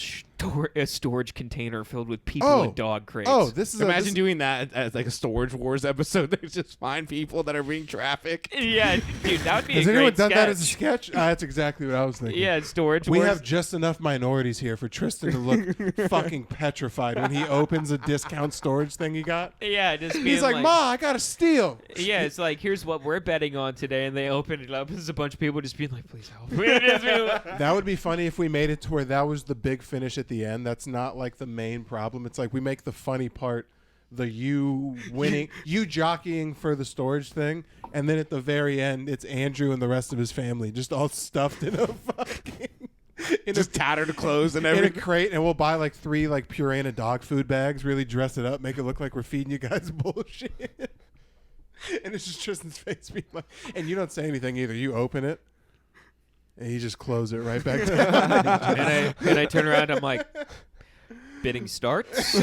Speaker 2: a storage container filled with people
Speaker 1: Oh.
Speaker 2: in dog crates?
Speaker 1: Oh, this is
Speaker 3: Imagine doing that as like a Storage Wars episode. They just find people that are being trafficked.
Speaker 2: Yeah, dude, that would be
Speaker 1: Has
Speaker 2: a
Speaker 1: anyone
Speaker 2: great
Speaker 1: done
Speaker 2: sketch.
Speaker 1: that as a sketch? That's exactly what I was thinking.
Speaker 2: Yeah, storage.
Speaker 1: We
Speaker 2: wars.
Speaker 1: have just enough minorities here for Tristan to look fucking petrified when he opens a discount storage thing he got.
Speaker 2: Yeah, just
Speaker 1: He's
Speaker 2: being
Speaker 1: like, Ma, I got to steal.
Speaker 2: Yeah, it's like, here's what we're betting on today, and they open it up. There's a bunch of people just being like, please help. Just being like-
Speaker 1: That would be funny if we made it to where that was the big finish at the end. That's not like the main problem. It's like we make the funny part the you winning, you jockeying for the storage thing, and then at the very end, it's Andrew and the rest of his family just all stuffed in a fucking in
Speaker 3: Just tattered clothes and
Speaker 1: in a
Speaker 3: everything.
Speaker 1: crate, and we'll buy like 3 like Purina dog food bags, really dress it up, make it look like we're feeding you guys bullshit. And it's just Tristan's face being like, and you don't say anything either. You open it, and you just close it right back down.
Speaker 2: and I turn around, I'm like, bidding starts.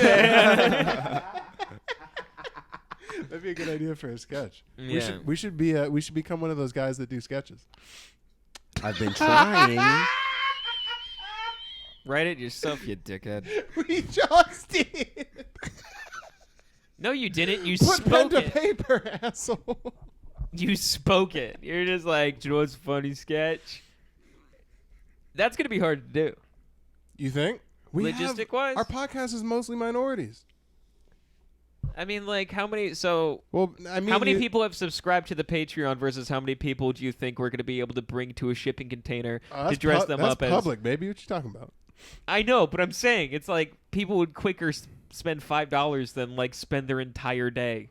Speaker 1: That'd be a good idea for a sketch.
Speaker 2: Yeah.
Speaker 1: We should become one of those guys that do sketches.
Speaker 4: I've been trying.
Speaker 2: Write it yourself, you dickhead.
Speaker 1: We just did.
Speaker 2: No, you didn't. You
Speaker 1: Put pen
Speaker 2: spoke
Speaker 1: to
Speaker 2: it.
Speaker 1: paper, asshole.
Speaker 2: You spoke it. You're just like, do you know what's a funny sketch? That's going to be hard to do.
Speaker 1: You think?
Speaker 2: Logistic-wise?
Speaker 1: Our podcast is mostly minorities.
Speaker 2: I mean, like, how many... So,
Speaker 1: Well, I mean,
Speaker 2: how many people have subscribed to the Patreon versus how many people do you think we're going to be able to bring to a shipping container to dress them
Speaker 1: that's
Speaker 2: up as...
Speaker 1: public, baby. What you talking about?
Speaker 2: I know, but I'm saying it's like people would quicker spend $5 than like spend their entire day.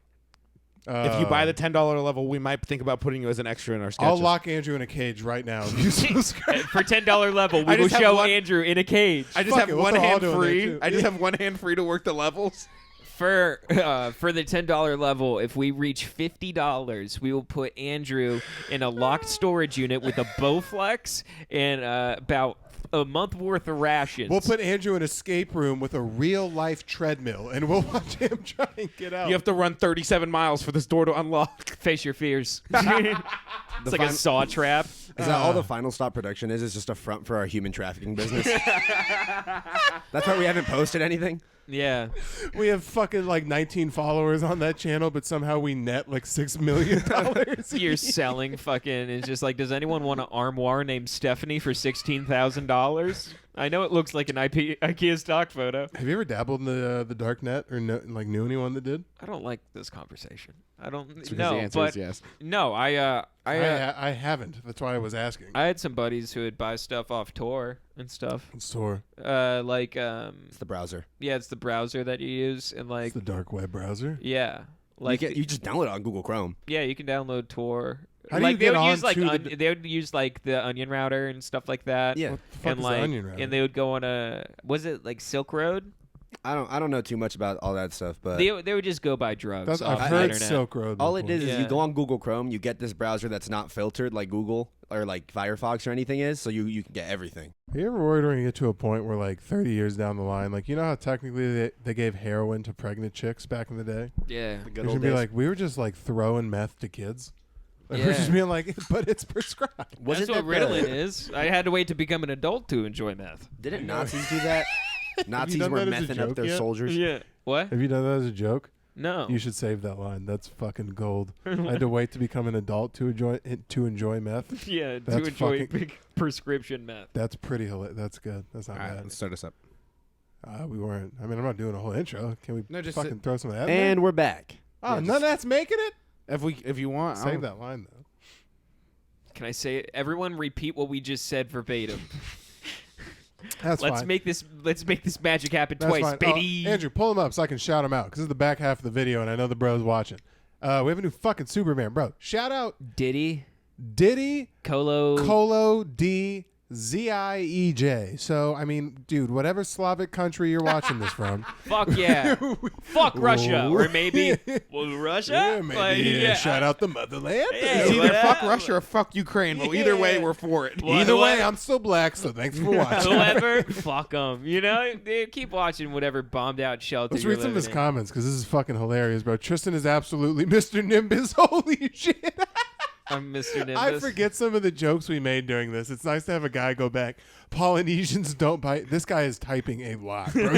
Speaker 3: If you buy the $10 level, we might think about putting you as an extra in our sketches.
Speaker 1: I'll lock Andrew in a cage right now. If you subscribe.
Speaker 2: For $10 level, we
Speaker 3: I
Speaker 2: will
Speaker 3: just have
Speaker 2: show
Speaker 3: one-
Speaker 2: Andrew in a cage.
Speaker 3: I just
Speaker 1: Fuck
Speaker 3: have
Speaker 1: it, we'll
Speaker 3: one
Speaker 1: throw
Speaker 3: hand
Speaker 1: Aldo in there,
Speaker 3: free.
Speaker 1: too.
Speaker 3: I just have one hand free to work the levels.
Speaker 2: For the $10 level, if we reach $50, we will put Andrew in a locked storage unit with a Bowflex and about a month worth of rations.
Speaker 1: We'll put Andrew in an escape room with a real life treadmill, and we'll watch him try and get out.
Speaker 3: You have to run 37 miles for this door to unlock.
Speaker 2: Face your fears. It's like a saw trap.
Speaker 4: Is that all the Final Stop production is? Is just a front for our human trafficking business? That's why we haven't posted anything?
Speaker 2: Yeah.
Speaker 1: We have fucking like 19 followers on that channel, but somehow we net like $6 million.
Speaker 2: You're selling fucking. It's just like, does anyone want an armoire named Stephanie for $16,000? I know it looks like an IKEA stock photo.
Speaker 1: Have you ever dabbled in the dark net or like knew anyone that did?
Speaker 2: I don't like this conversation. I don't.
Speaker 3: Because
Speaker 2: No,
Speaker 3: the answer
Speaker 2: but
Speaker 3: is yes.
Speaker 2: no, I
Speaker 1: haven't. That's why I was asking.
Speaker 2: I had some buddies who would buy stuff off Tor and stuff.
Speaker 1: Store.
Speaker 2: Like
Speaker 4: It's the browser.
Speaker 2: yeah, it's the browser that you use and like
Speaker 1: It's the dark web browser.
Speaker 2: yeah, like
Speaker 4: You just download it on Google Chrome.
Speaker 2: yeah, you can download Tor.
Speaker 1: How do
Speaker 2: like
Speaker 1: you
Speaker 2: they
Speaker 1: get
Speaker 2: would use like
Speaker 1: onto the
Speaker 2: they would use like the Onion router and stuff like that.
Speaker 4: Yeah.
Speaker 1: What the fuck
Speaker 2: and
Speaker 1: is
Speaker 2: like
Speaker 1: the onion router?
Speaker 2: and they would go on a was it like Silk Road?
Speaker 4: I don't know too much about all that stuff, but
Speaker 2: They would just go buy drugs off
Speaker 1: I've
Speaker 2: the
Speaker 1: heard
Speaker 2: internet.
Speaker 1: Silk Road.
Speaker 4: all it
Speaker 1: before.
Speaker 4: is
Speaker 2: Yeah.
Speaker 4: you go on Google Chrome, you get this browser that's not filtered like Google or like Firefox or anything is, so you can get everything.
Speaker 1: Are you ever worried when you get to a point where like 30 years down the line, like you know how technically they gave heroin to pregnant chicks back in the day?
Speaker 2: Yeah.
Speaker 4: The
Speaker 1: You're
Speaker 4: good
Speaker 1: gonna
Speaker 4: old
Speaker 1: be
Speaker 4: days.
Speaker 1: like, we were just like throwing meth to kids. Like, we're
Speaker 2: Yeah.
Speaker 1: just being like, but it's prescribed.
Speaker 2: That's what Ritalin is. I had to wait to become an adult to enjoy meth.
Speaker 4: Didn't Nazis do that? Nazis
Speaker 1: done
Speaker 4: were
Speaker 1: that as a
Speaker 4: mething up
Speaker 1: joke
Speaker 4: their
Speaker 1: yet?
Speaker 4: soldiers.
Speaker 2: Yeah. What?
Speaker 1: Have you done that as a joke?
Speaker 2: No.
Speaker 1: You should save that line. That's fucking gold. I had to wait to become an adult to enjoy meth.
Speaker 2: Yeah, to
Speaker 1: That's
Speaker 2: enjoy
Speaker 1: fucking-
Speaker 2: big prescription meth.
Speaker 1: That's pretty hilarious. That's good. That's not
Speaker 3: All right,
Speaker 1: bad.
Speaker 3: let's start us up.
Speaker 1: We weren't. I mean, I'm not doing a whole intro. Can we
Speaker 3: No, just
Speaker 1: fucking throw some of that? in there?
Speaker 4: And we're back.
Speaker 1: Oh,
Speaker 3: yeah,
Speaker 1: none of that's making it.
Speaker 3: If you want,
Speaker 1: Save that line though.
Speaker 2: Can I say it? Everyone repeat what we just said verbatim.
Speaker 1: That's
Speaker 2: let's
Speaker 1: fine.
Speaker 2: make this magic happen
Speaker 1: That's
Speaker 2: twice,
Speaker 1: fine.
Speaker 2: baby.
Speaker 1: Oh, Andrew, pull him up so I can shout him out because this is the back half of the video, and I know the bro's watching. We have a new fucking Superman, bro. Shout out
Speaker 2: Diddy,
Speaker 1: Colo D Ziej. So I mean, dude, whatever Slavic country you're watching this from,
Speaker 2: fuck yeah, fuck Russia, or maybe Russia.
Speaker 1: yeah, maybe
Speaker 2: Like, yeah.
Speaker 1: shout out the motherland.
Speaker 2: Yeah,
Speaker 3: It's either
Speaker 2: whatever.
Speaker 3: fuck Russia or fuck Ukraine. But either way, we're for it.
Speaker 2: Well,
Speaker 1: Either way,
Speaker 2: whoever-
Speaker 1: I'm still black, so thanks for watching.
Speaker 2: Whoever, fuck them. You know, they keep watching whatever bombed out shelter.
Speaker 1: Let's
Speaker 2: you're
Speaker 1: read some of his
Speaker 2: living in.
Speaker 1: comments because this is fucking hilarious, bro. Tristan is absolutely Mr. Nimbus. Holy shit.
Speaker 2: I'm Mr. Nimbus.
Speaker 1: I forget some of the jokes we made during this. It's nice to have a guy go back. Polynesians don't bite. This guy is typing a lot, bro.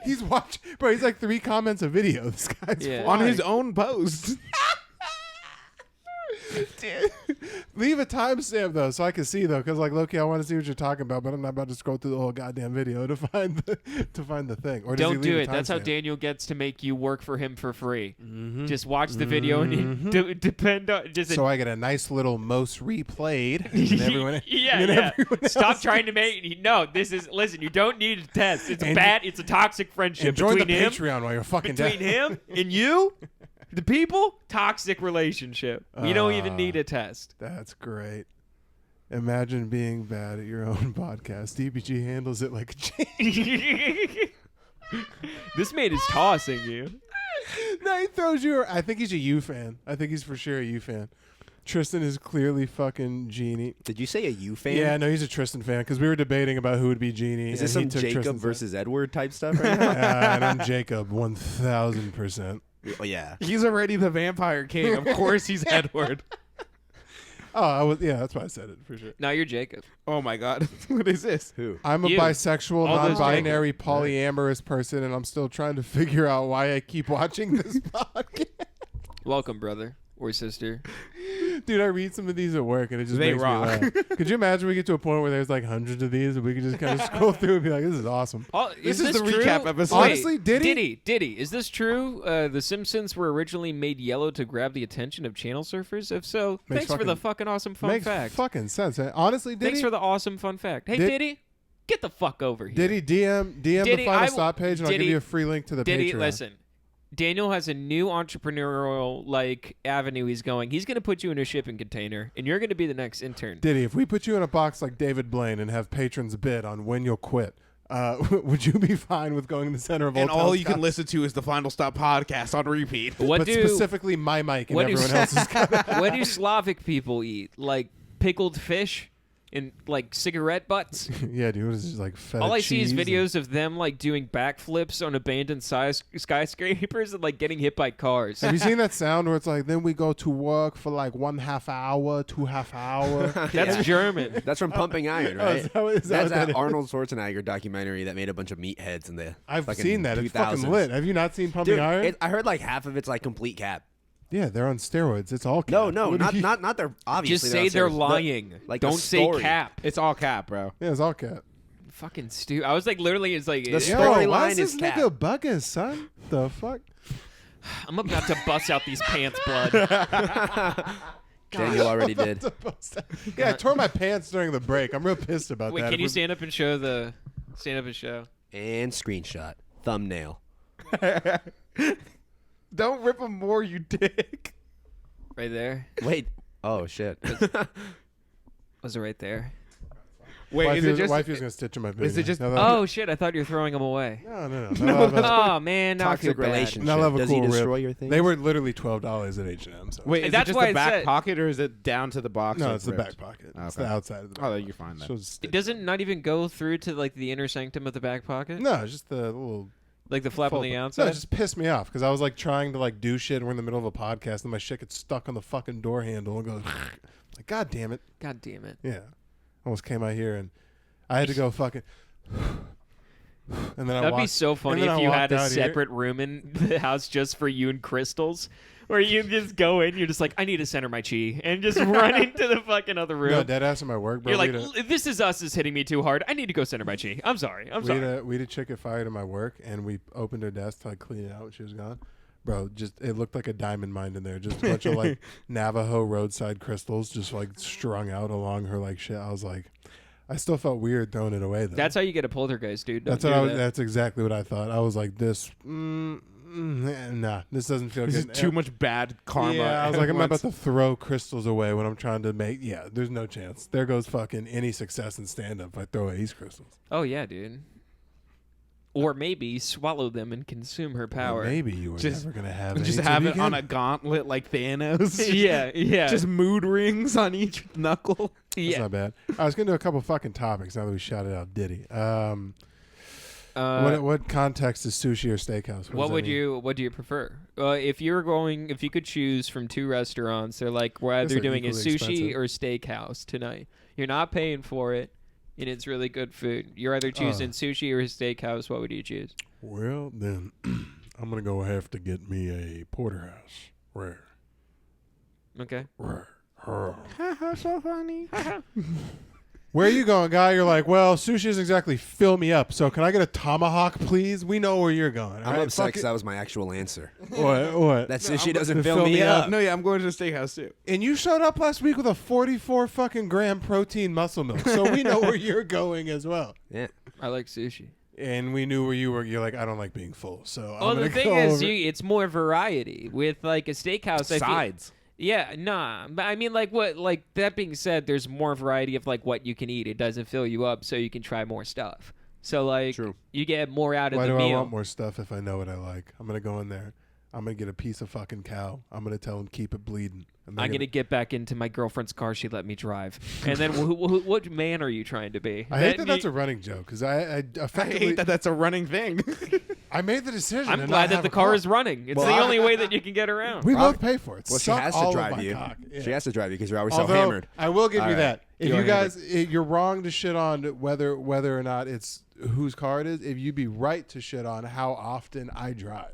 Speaker 1: He's watching, bro. He's like 3 comments a video. This guy's
Speaker 2: Yeah.
Speaker 3: On his
Speaker 1: flying.
Speaker 3: own post.
Speaker 1: Leave a timestamp though, so I can see though, because like Loki, I want to see what you're talking about, but I'm not about to scroll through the whole goddamn video to find the thing. Or does he
Speaker 2: Don't
Speaker 1: leave
Speaker 2: do
Speaker 1: a
Speaker 2: it. That's how
Speaker 1: timestamp?
Speaker 2: Daniel gets to make you work for him for free.
Speaker 1: Mm-hmm.
Speaker 2: Just watch the video and depend on just.
Speaker 1: So I get a nice little most replayed. And everyone,
Speaker 2: yeah,
Speaker 1: and
Speaker 2: yeah.
Speaker 1: everyone
Speaker 2: Stop
Speaker 1: else-
Speaker 2: trying to make. No, this is. Listen, you don't need a test. It's
Speaker 1: And-
Speaker 2: bad. It's a toxic friendship
Speaker 1: And join the
Speaker 2: between him,
Speaker 1: Patreon while you're fucking
Speaker 2: between
Speaker 1: down.
Speaker 2: him and you, the people. Toxic relationship. We don't even need a test.
Speaker 1: That's great. Imagine being bad at your own podcast. DBG handles it like a champ.
Speaker 2: This mate is tossing you.
Speaker 1: No, he throws you. I think he's a U fan. I think he's for sure a U fan. Tristan is clearly fucking Genie.
Speaker 4: Did you say a U fan?
Speaker 1: Yeah, no, he's a Tristan fan because we were debating about who would be Genie.
Speaker 4: Is this
Speaker 1: and
Speaker 4: some
Speaker 1: he took
Speaker 4: Jacob
Speaker 1: Tristan's
Speaker 4: versus Edward type stuff right now?
Speaker 1: and I'm Jacob 1000%.
Speaker 4: Oh yeah.
Speaker 3: He's already the vampire king. Of course he's Edward.
Speaker 1: Oh, that's why I said it for sure.
Speaker 2: Now you're Jacob.
Speaker 3: Oh my god. What is this?
Speaker 4: Who?
Speaker 1: I'm a
Speaker 2: You.
Speaker 1: bisexual,
Speaker 2: All those
Speaker 1: non-binary, polyamorous person, and I'm still trying to figure out why I keep watching this podcast.
Speaker 2: Welcome, brother or sister.
Speaker 1: Dude, I read some of these at work, and it just
Speaker 3: They
Speaker 1: makes
Speaker 3: rock.
Speaker 1: me laugh. Could you imagine we get to a point where there's like hundreds of these, and we can just kind of scroll through and be like, "This is awesome."
Speaker 2: Oh,
Speaker 3: This
Speaker 2: is
Speaker 3: is the
Speaker 2: true?
Speaker 3: recap episode.
Speaker 2: Wait,
Speaker 1: Honestly, Diddy?
Speaker 2: Diddy, is this true? The Simpsons were originally made yellow to grab the attention of channel surfers. If so,
Speaker 1: Makes
Speaker 2: thanks for the fucking awesome fun
Speaker 1: Makes
Speaker 2: fact.
Speaker 1: fucking sense. Honestly,
Speaker 2: Thanks
Speaker 1: Diddy,
Speaker 2: for the awesome fun fact. Hey,
Speaker 1: Did-
Speaker 2: Diddy, get the fuck over here.
Speaker 1: Diddy, DM the
Speaker 2: Diddy,
Speaker 1: final
Speaker 2: I
Speaker 1: stop page, and I'll give
Speaker 2: Diddy-
Speaker 1: you a free link to the
Speaker 2: Diddy,
Speaker 1: Patreon.
Speaker 2: listen. Daniel has a new entrepreneurial avenue he's going. He's going to put you in a shipping container, and you're going to be the next intern.
Speaker 1: Diddy, if we put you in a box like David Blaine and have patrons bid on when you'll quit, would you be fine with going in the center of
Speaker 3: And
Speaker 1: Old
Speaker 3: all
Speaker 1: Town
Speaker 3: you can
Speaker 1: Scott?
Speaker 3: listen to is the Final Stop podcast on repeat.
Speaker 2: What
Speaker 1: but
Speaker 2: do
Speaker 1: specifically my mic and
Speaker 2: what do-
Speaker 1: everyone else's.
Speaker 2: what do Slavic people eat? Like pickled fish and like cigarette butts?
Speaker 1: Yeah, dude, it's just like feta
Speaker 2: All I see is
Speaker 1: cheese and-
Speaker 2: videos of them like doing backflips on abandoned skyscrapers and like getting hit by cars.
Speaker 1: Have you seen that sound where it's like, then we go to work for like 1/2 hour, 2.5 hour?
Speaker 2: That's
Speaker 4: Yeah.
Speaker 2: German.
Speaker 4: That's from Pumping Iron,
Speaker 1: Oh,
Speaker 4: right?
Speaker 1: is that what
Speaker 4: That's
Speaker 1: that
Speaker 4: that
Speaker 1: is?
Speaker 4: Arnold Schwarzenegger documentary that made a bunch of meatheads in the.
Speaker 1: I've
Speaker 4: fucking
Speaker 1: seen that. It's fucking
Speaker 4: 2000s.
Speaker 1: lit. Have you not seen Pumping
Speaker 4: Dude,
Speaker 1: Iron?
Speaker 4: I heard like half of it's like complete cap.
Speaker 1: Yeah, they're on steroids. It's all cap.
Speaker 4: No,
Speaker 1: What do
Speaker 4: not
Speaker 1: you-
Speaker 4: not they're obviously.
Speaker 2: Just say they're
Speaker 4: upstairs.
Speaker 2: lying.
Speaker 4: like the
Speaker 2: Don't say
Speaker 4: story.
Speaker 2: cap.
Speaker 3: It's all cap, bro.
Speaker 1: Yeah, it's all cap.
Speaker 2: Fucking stupid. I was like, literally, it's like
Speaker 4: The
Speaker 1: Yo,
Speaker 4: storyline
Speaker 1: why is
Speaker 4: is
Speaker 1: this
Speaker 4: cap.
Speaker 1: nigga bugging, son? The fuck?
Speaker 2: I'm about to bust out these pants, blood.
Speaker 4: Daniel already did.
Speaker 1: Yeah, I tore my pants during the break. I'm real pissed about
Speaker 2: Wait,
Speaker 1: that.
Speaker 2: can
Speaker 1: If
Speaker 2: you
Speaker 1: we-
Speaker 2: stand up and show the show?
Speaker 4: And screenshot. Thumbnail.
Speaker 3: Don't rip him more, you dick.
Speaker 2: Right there.
Speaker 4: Wait. Oh shit.
Speaker 2: Was it right there?
Speaker 3: Wait, is it just?
Speaker 1: Wifey was gonna stitch in my video.
Speaker 3: is it just-
Speaker 1: Now that-
Speaker 2: Oh shit! I thought you were throwing them away.
Speaker 1: No. Now they'll have
Speaker 2: Oh man, now I feel
Speaker 4: Toxic
Speaker 2: bad.
Speaker 4: relationship.
Speaker 1: Now they'll have a
Speaker 4: Does
Speaker 1: cool
Speaker 4: he destroy
Speaker 1: rib.
Speaker 4: your things?
Speaker 1: They were literally $12 at H&M. So.
Speaker 3: Wait,
Speaker 2: And
Speaker 3: is
Speaker 2: that's
Speaker 3: it just
Speaker 2: why
Speaker 3: the
Speaker 2: it
Speaker 3: back
Speaker 2: said-
Speaker 3: pocket or is it down to the box?
Speaker 1: No,
Speaker 3: like
Speaker 1: it's the
Speaker 3: ripped?
Speaker 1: back pocket. It's
Speaker 3: Okay.
Speaker 1: the outside of the back
Speaker 3: Oh,
Speaker 1: pocket.
Speaker 3: you're fine then.
Speaker 1: So it's
Speaker 2: It doesn't not even go through to like the inner sanctum of the back pocket.
Speaker 1: No, it's just the little
Speaker 2: Like the flap on the
Speaker 1: fold.
Speaker 2: outside.
Speaker 1: No, it just pissed me off because I was like trying to like do shit and we're in the middle of a podcast and my shit gets stuck on the fucking door handle and goes like, God damn it.
Speaker 2: God damn it.
Speaker 1: Yeah. Almost came out here and I had to go fucking and then
Speaker 2: That'd be
Speaker 1: walked,
Speaker 2: so funny
Speaker 1: and then
Speaker 2: if
Speaker 1: I
Speaker 2: you had
Speaker 1: walked
Speaker 2: a
Speaker 1: out here.
Speaker 2: separate room in the house just for you and crystals, where you just go in, you're just like, I need to center my chi, and just run into the fucking other room.
Speaker 1: No, dead ass in my work, bro.
Speaker 2: You're like,
Speaker 1: we had a-
Speaker 2: this is us is hitting me too hard. I need to go center my chi. I'm sorry. I'm
Speaker 1: we
Speaker 2: sorry.
Speaker 1: had a chick get fired at my work and we opened her desk to like clean it out when she was gone. Bro, just it looked like a diamond mine in there. Just a bunch of like Navajo roadside crystals just like strung out along her like shit. I was like, I still felt weird throwing it away though.
Speaker 2: That's how you get a poltergeist, dude. Don't
Speaker 1: That's what
Speaker 2: do
Speaker 1: I was.
Speaker 2: that.
Speaker 1: That's exactly what I thought. I was like, this. Nah, this doesn't feel
Speaker 3: This is
Speaker 1: good.
Speaker 3: too much bad karma.
Speaker 1: Yeah, I was
Speaker 3: at
Speaker 1: like, I'm about
Speaker 3: once.
Speaker 1: to throw crystals away when I'm trying to make. Yeah, there's no chance. There goes fucking any success in stand up if I throw away these crystals.
Speaker 2: Oh yeah, dude. Or maybe swallow them and consume her power.
Speaker 1: Well, maybe you were
Speaker 3: Just-
Speaker 1: never gonna have.
Speaker 3: Just
Speaker 1: any
Speaker 3: have
Speaker 1: to
Speaker 3: it on a
Speaker 1: begin.
Speaker 3: gauntlet like Thanos.
Speaker 2: yeah.
Speaker 3: Just mood rings on each knuckle.
Speaker 1: That's
Speaker 2: yeah.
Speaker 1: not bad. I was gonna do a couple fucking topics now that we shouted out Diddy. What context is sushi or steakhouse?
Speaker 2: What
Speaker 1: do
Speaker 2: you prefer? If you could choose from two restaurants, they're like we're
Speaker 1: Guess
Speaker 2: either
Speaker 1: they're
Speaker 2: doing a
Speaker 1: equally
Speaker 2: sushi
Speaker 1: expensive.
Speaker 2: or steakhouse tonight. You're not paying for it, and it's really good food. You're either choosing sushi or a steakhouse. What would you choose?
Speaker 1: Well, then I'm gonna go have to get me a porterhouse. Rare.
Speaker 2: Okay.
Speaker 1: Rare.
Speaker 3: So funny.
Speaker 1: Where are you going, guy? You're like, well, sushi doesn't exactly fill me up, so can I get a tomahawk, please? We know where you're going.
Speaker 4: I'm
Speaker 1: all right?
Speaker 4: upset
Speaker 1: Fuck
Speaker 4: because
Speaker 1: it.
Speaker 4: that was my actual answer.
Speaker 1: What?
Speaker 4: That sushi doesn't
Speaker 1: fill
Speaker 4: fill
Speaker 1: me
Speaker 4: me
Speaker 1: up.
Speaker 4: up.
Speaker 3: No, yeah, I'm going to the steakhouse too.
Speaker 1: And you showed up last week with a 44 fucking gram protein muscle milk, so we know where you're going as well.
Speaker 4: Yeah.
Speaker 2: I like sushi.
Speaker 1: And we knew where you were. You're like, I don't like being full, so
Speaker 2: Well,
Speaker 1: I'm
Speaker 2: the
Speaker 1: gonna
Speaker 2: thing
Speaker 1: go
Speaker 2: is,
Speaker 1: over.
Speaker 2: it's more variety with like a steakhouse. I feel-
Speaker 3: Sides.
Speaker 2: Yeah, nah. But I mean, like, what? Like that being said, there's more variety of like what you can eat. It doesn't fill you up, so you can try more stuff. So like,
Speaker 4: True.
Speaker 2: you get more out of
Speaker 1: Why
Speaker 2: the
Speaker 1: do
Speaker 2: meal.
Speaker 1: I want more stuff if I know what I like? I'm gonna go in there. I'm gonna get a piece of fucking cow. I'm gonna tell him keep it bleeding. And they're
Speaker 2: I'm gonna get back into my girlfriend's car. She let me drive. And then, what man are you trying to be?
Speaker 1: I hate that that's a running joke because I
Speaker 3: I
Speaker 1: effectively
Speaker 3: hate that that's a running thing.
Speaker 1: I made the decision.
Speaker 2: I'm
Speaker 1: to
Speaker 2: glad
Speaker 1: not
Speaker 2: that
Speaker 1: have
Speaker 2: the
Speaker 1: a
Speaker 2: car is running. It's
Speaker 4: Well,
Speaker 2: the
Speaker 4: I-
Speaker 2: only way that you can get around.
Speaker 1: We both pay for it.
Speaker 4: Well, she
Speaker 1: Suck
Speaker 4: has
Speaker 1: all
Speaker 4: to
Speaker 1: of
Speaker 4: drive
Speaker 1: my
Speaker 4: you.
Speaker 1: cock. Yeah.
Speaker 4: She has to drive you because you're always so
Speaker 1: Although
Speaker 4: hammered.
Speaker 1: I will give
Speaker 4: All
Speaker 1: you
Speaker 4: right.
Speaker 1: that. If
Speaker 4: You're
Speaker 1: you guys, you're wrong to shit on whether or not it's whose car it is. If you'd be right to shit on how often I drive,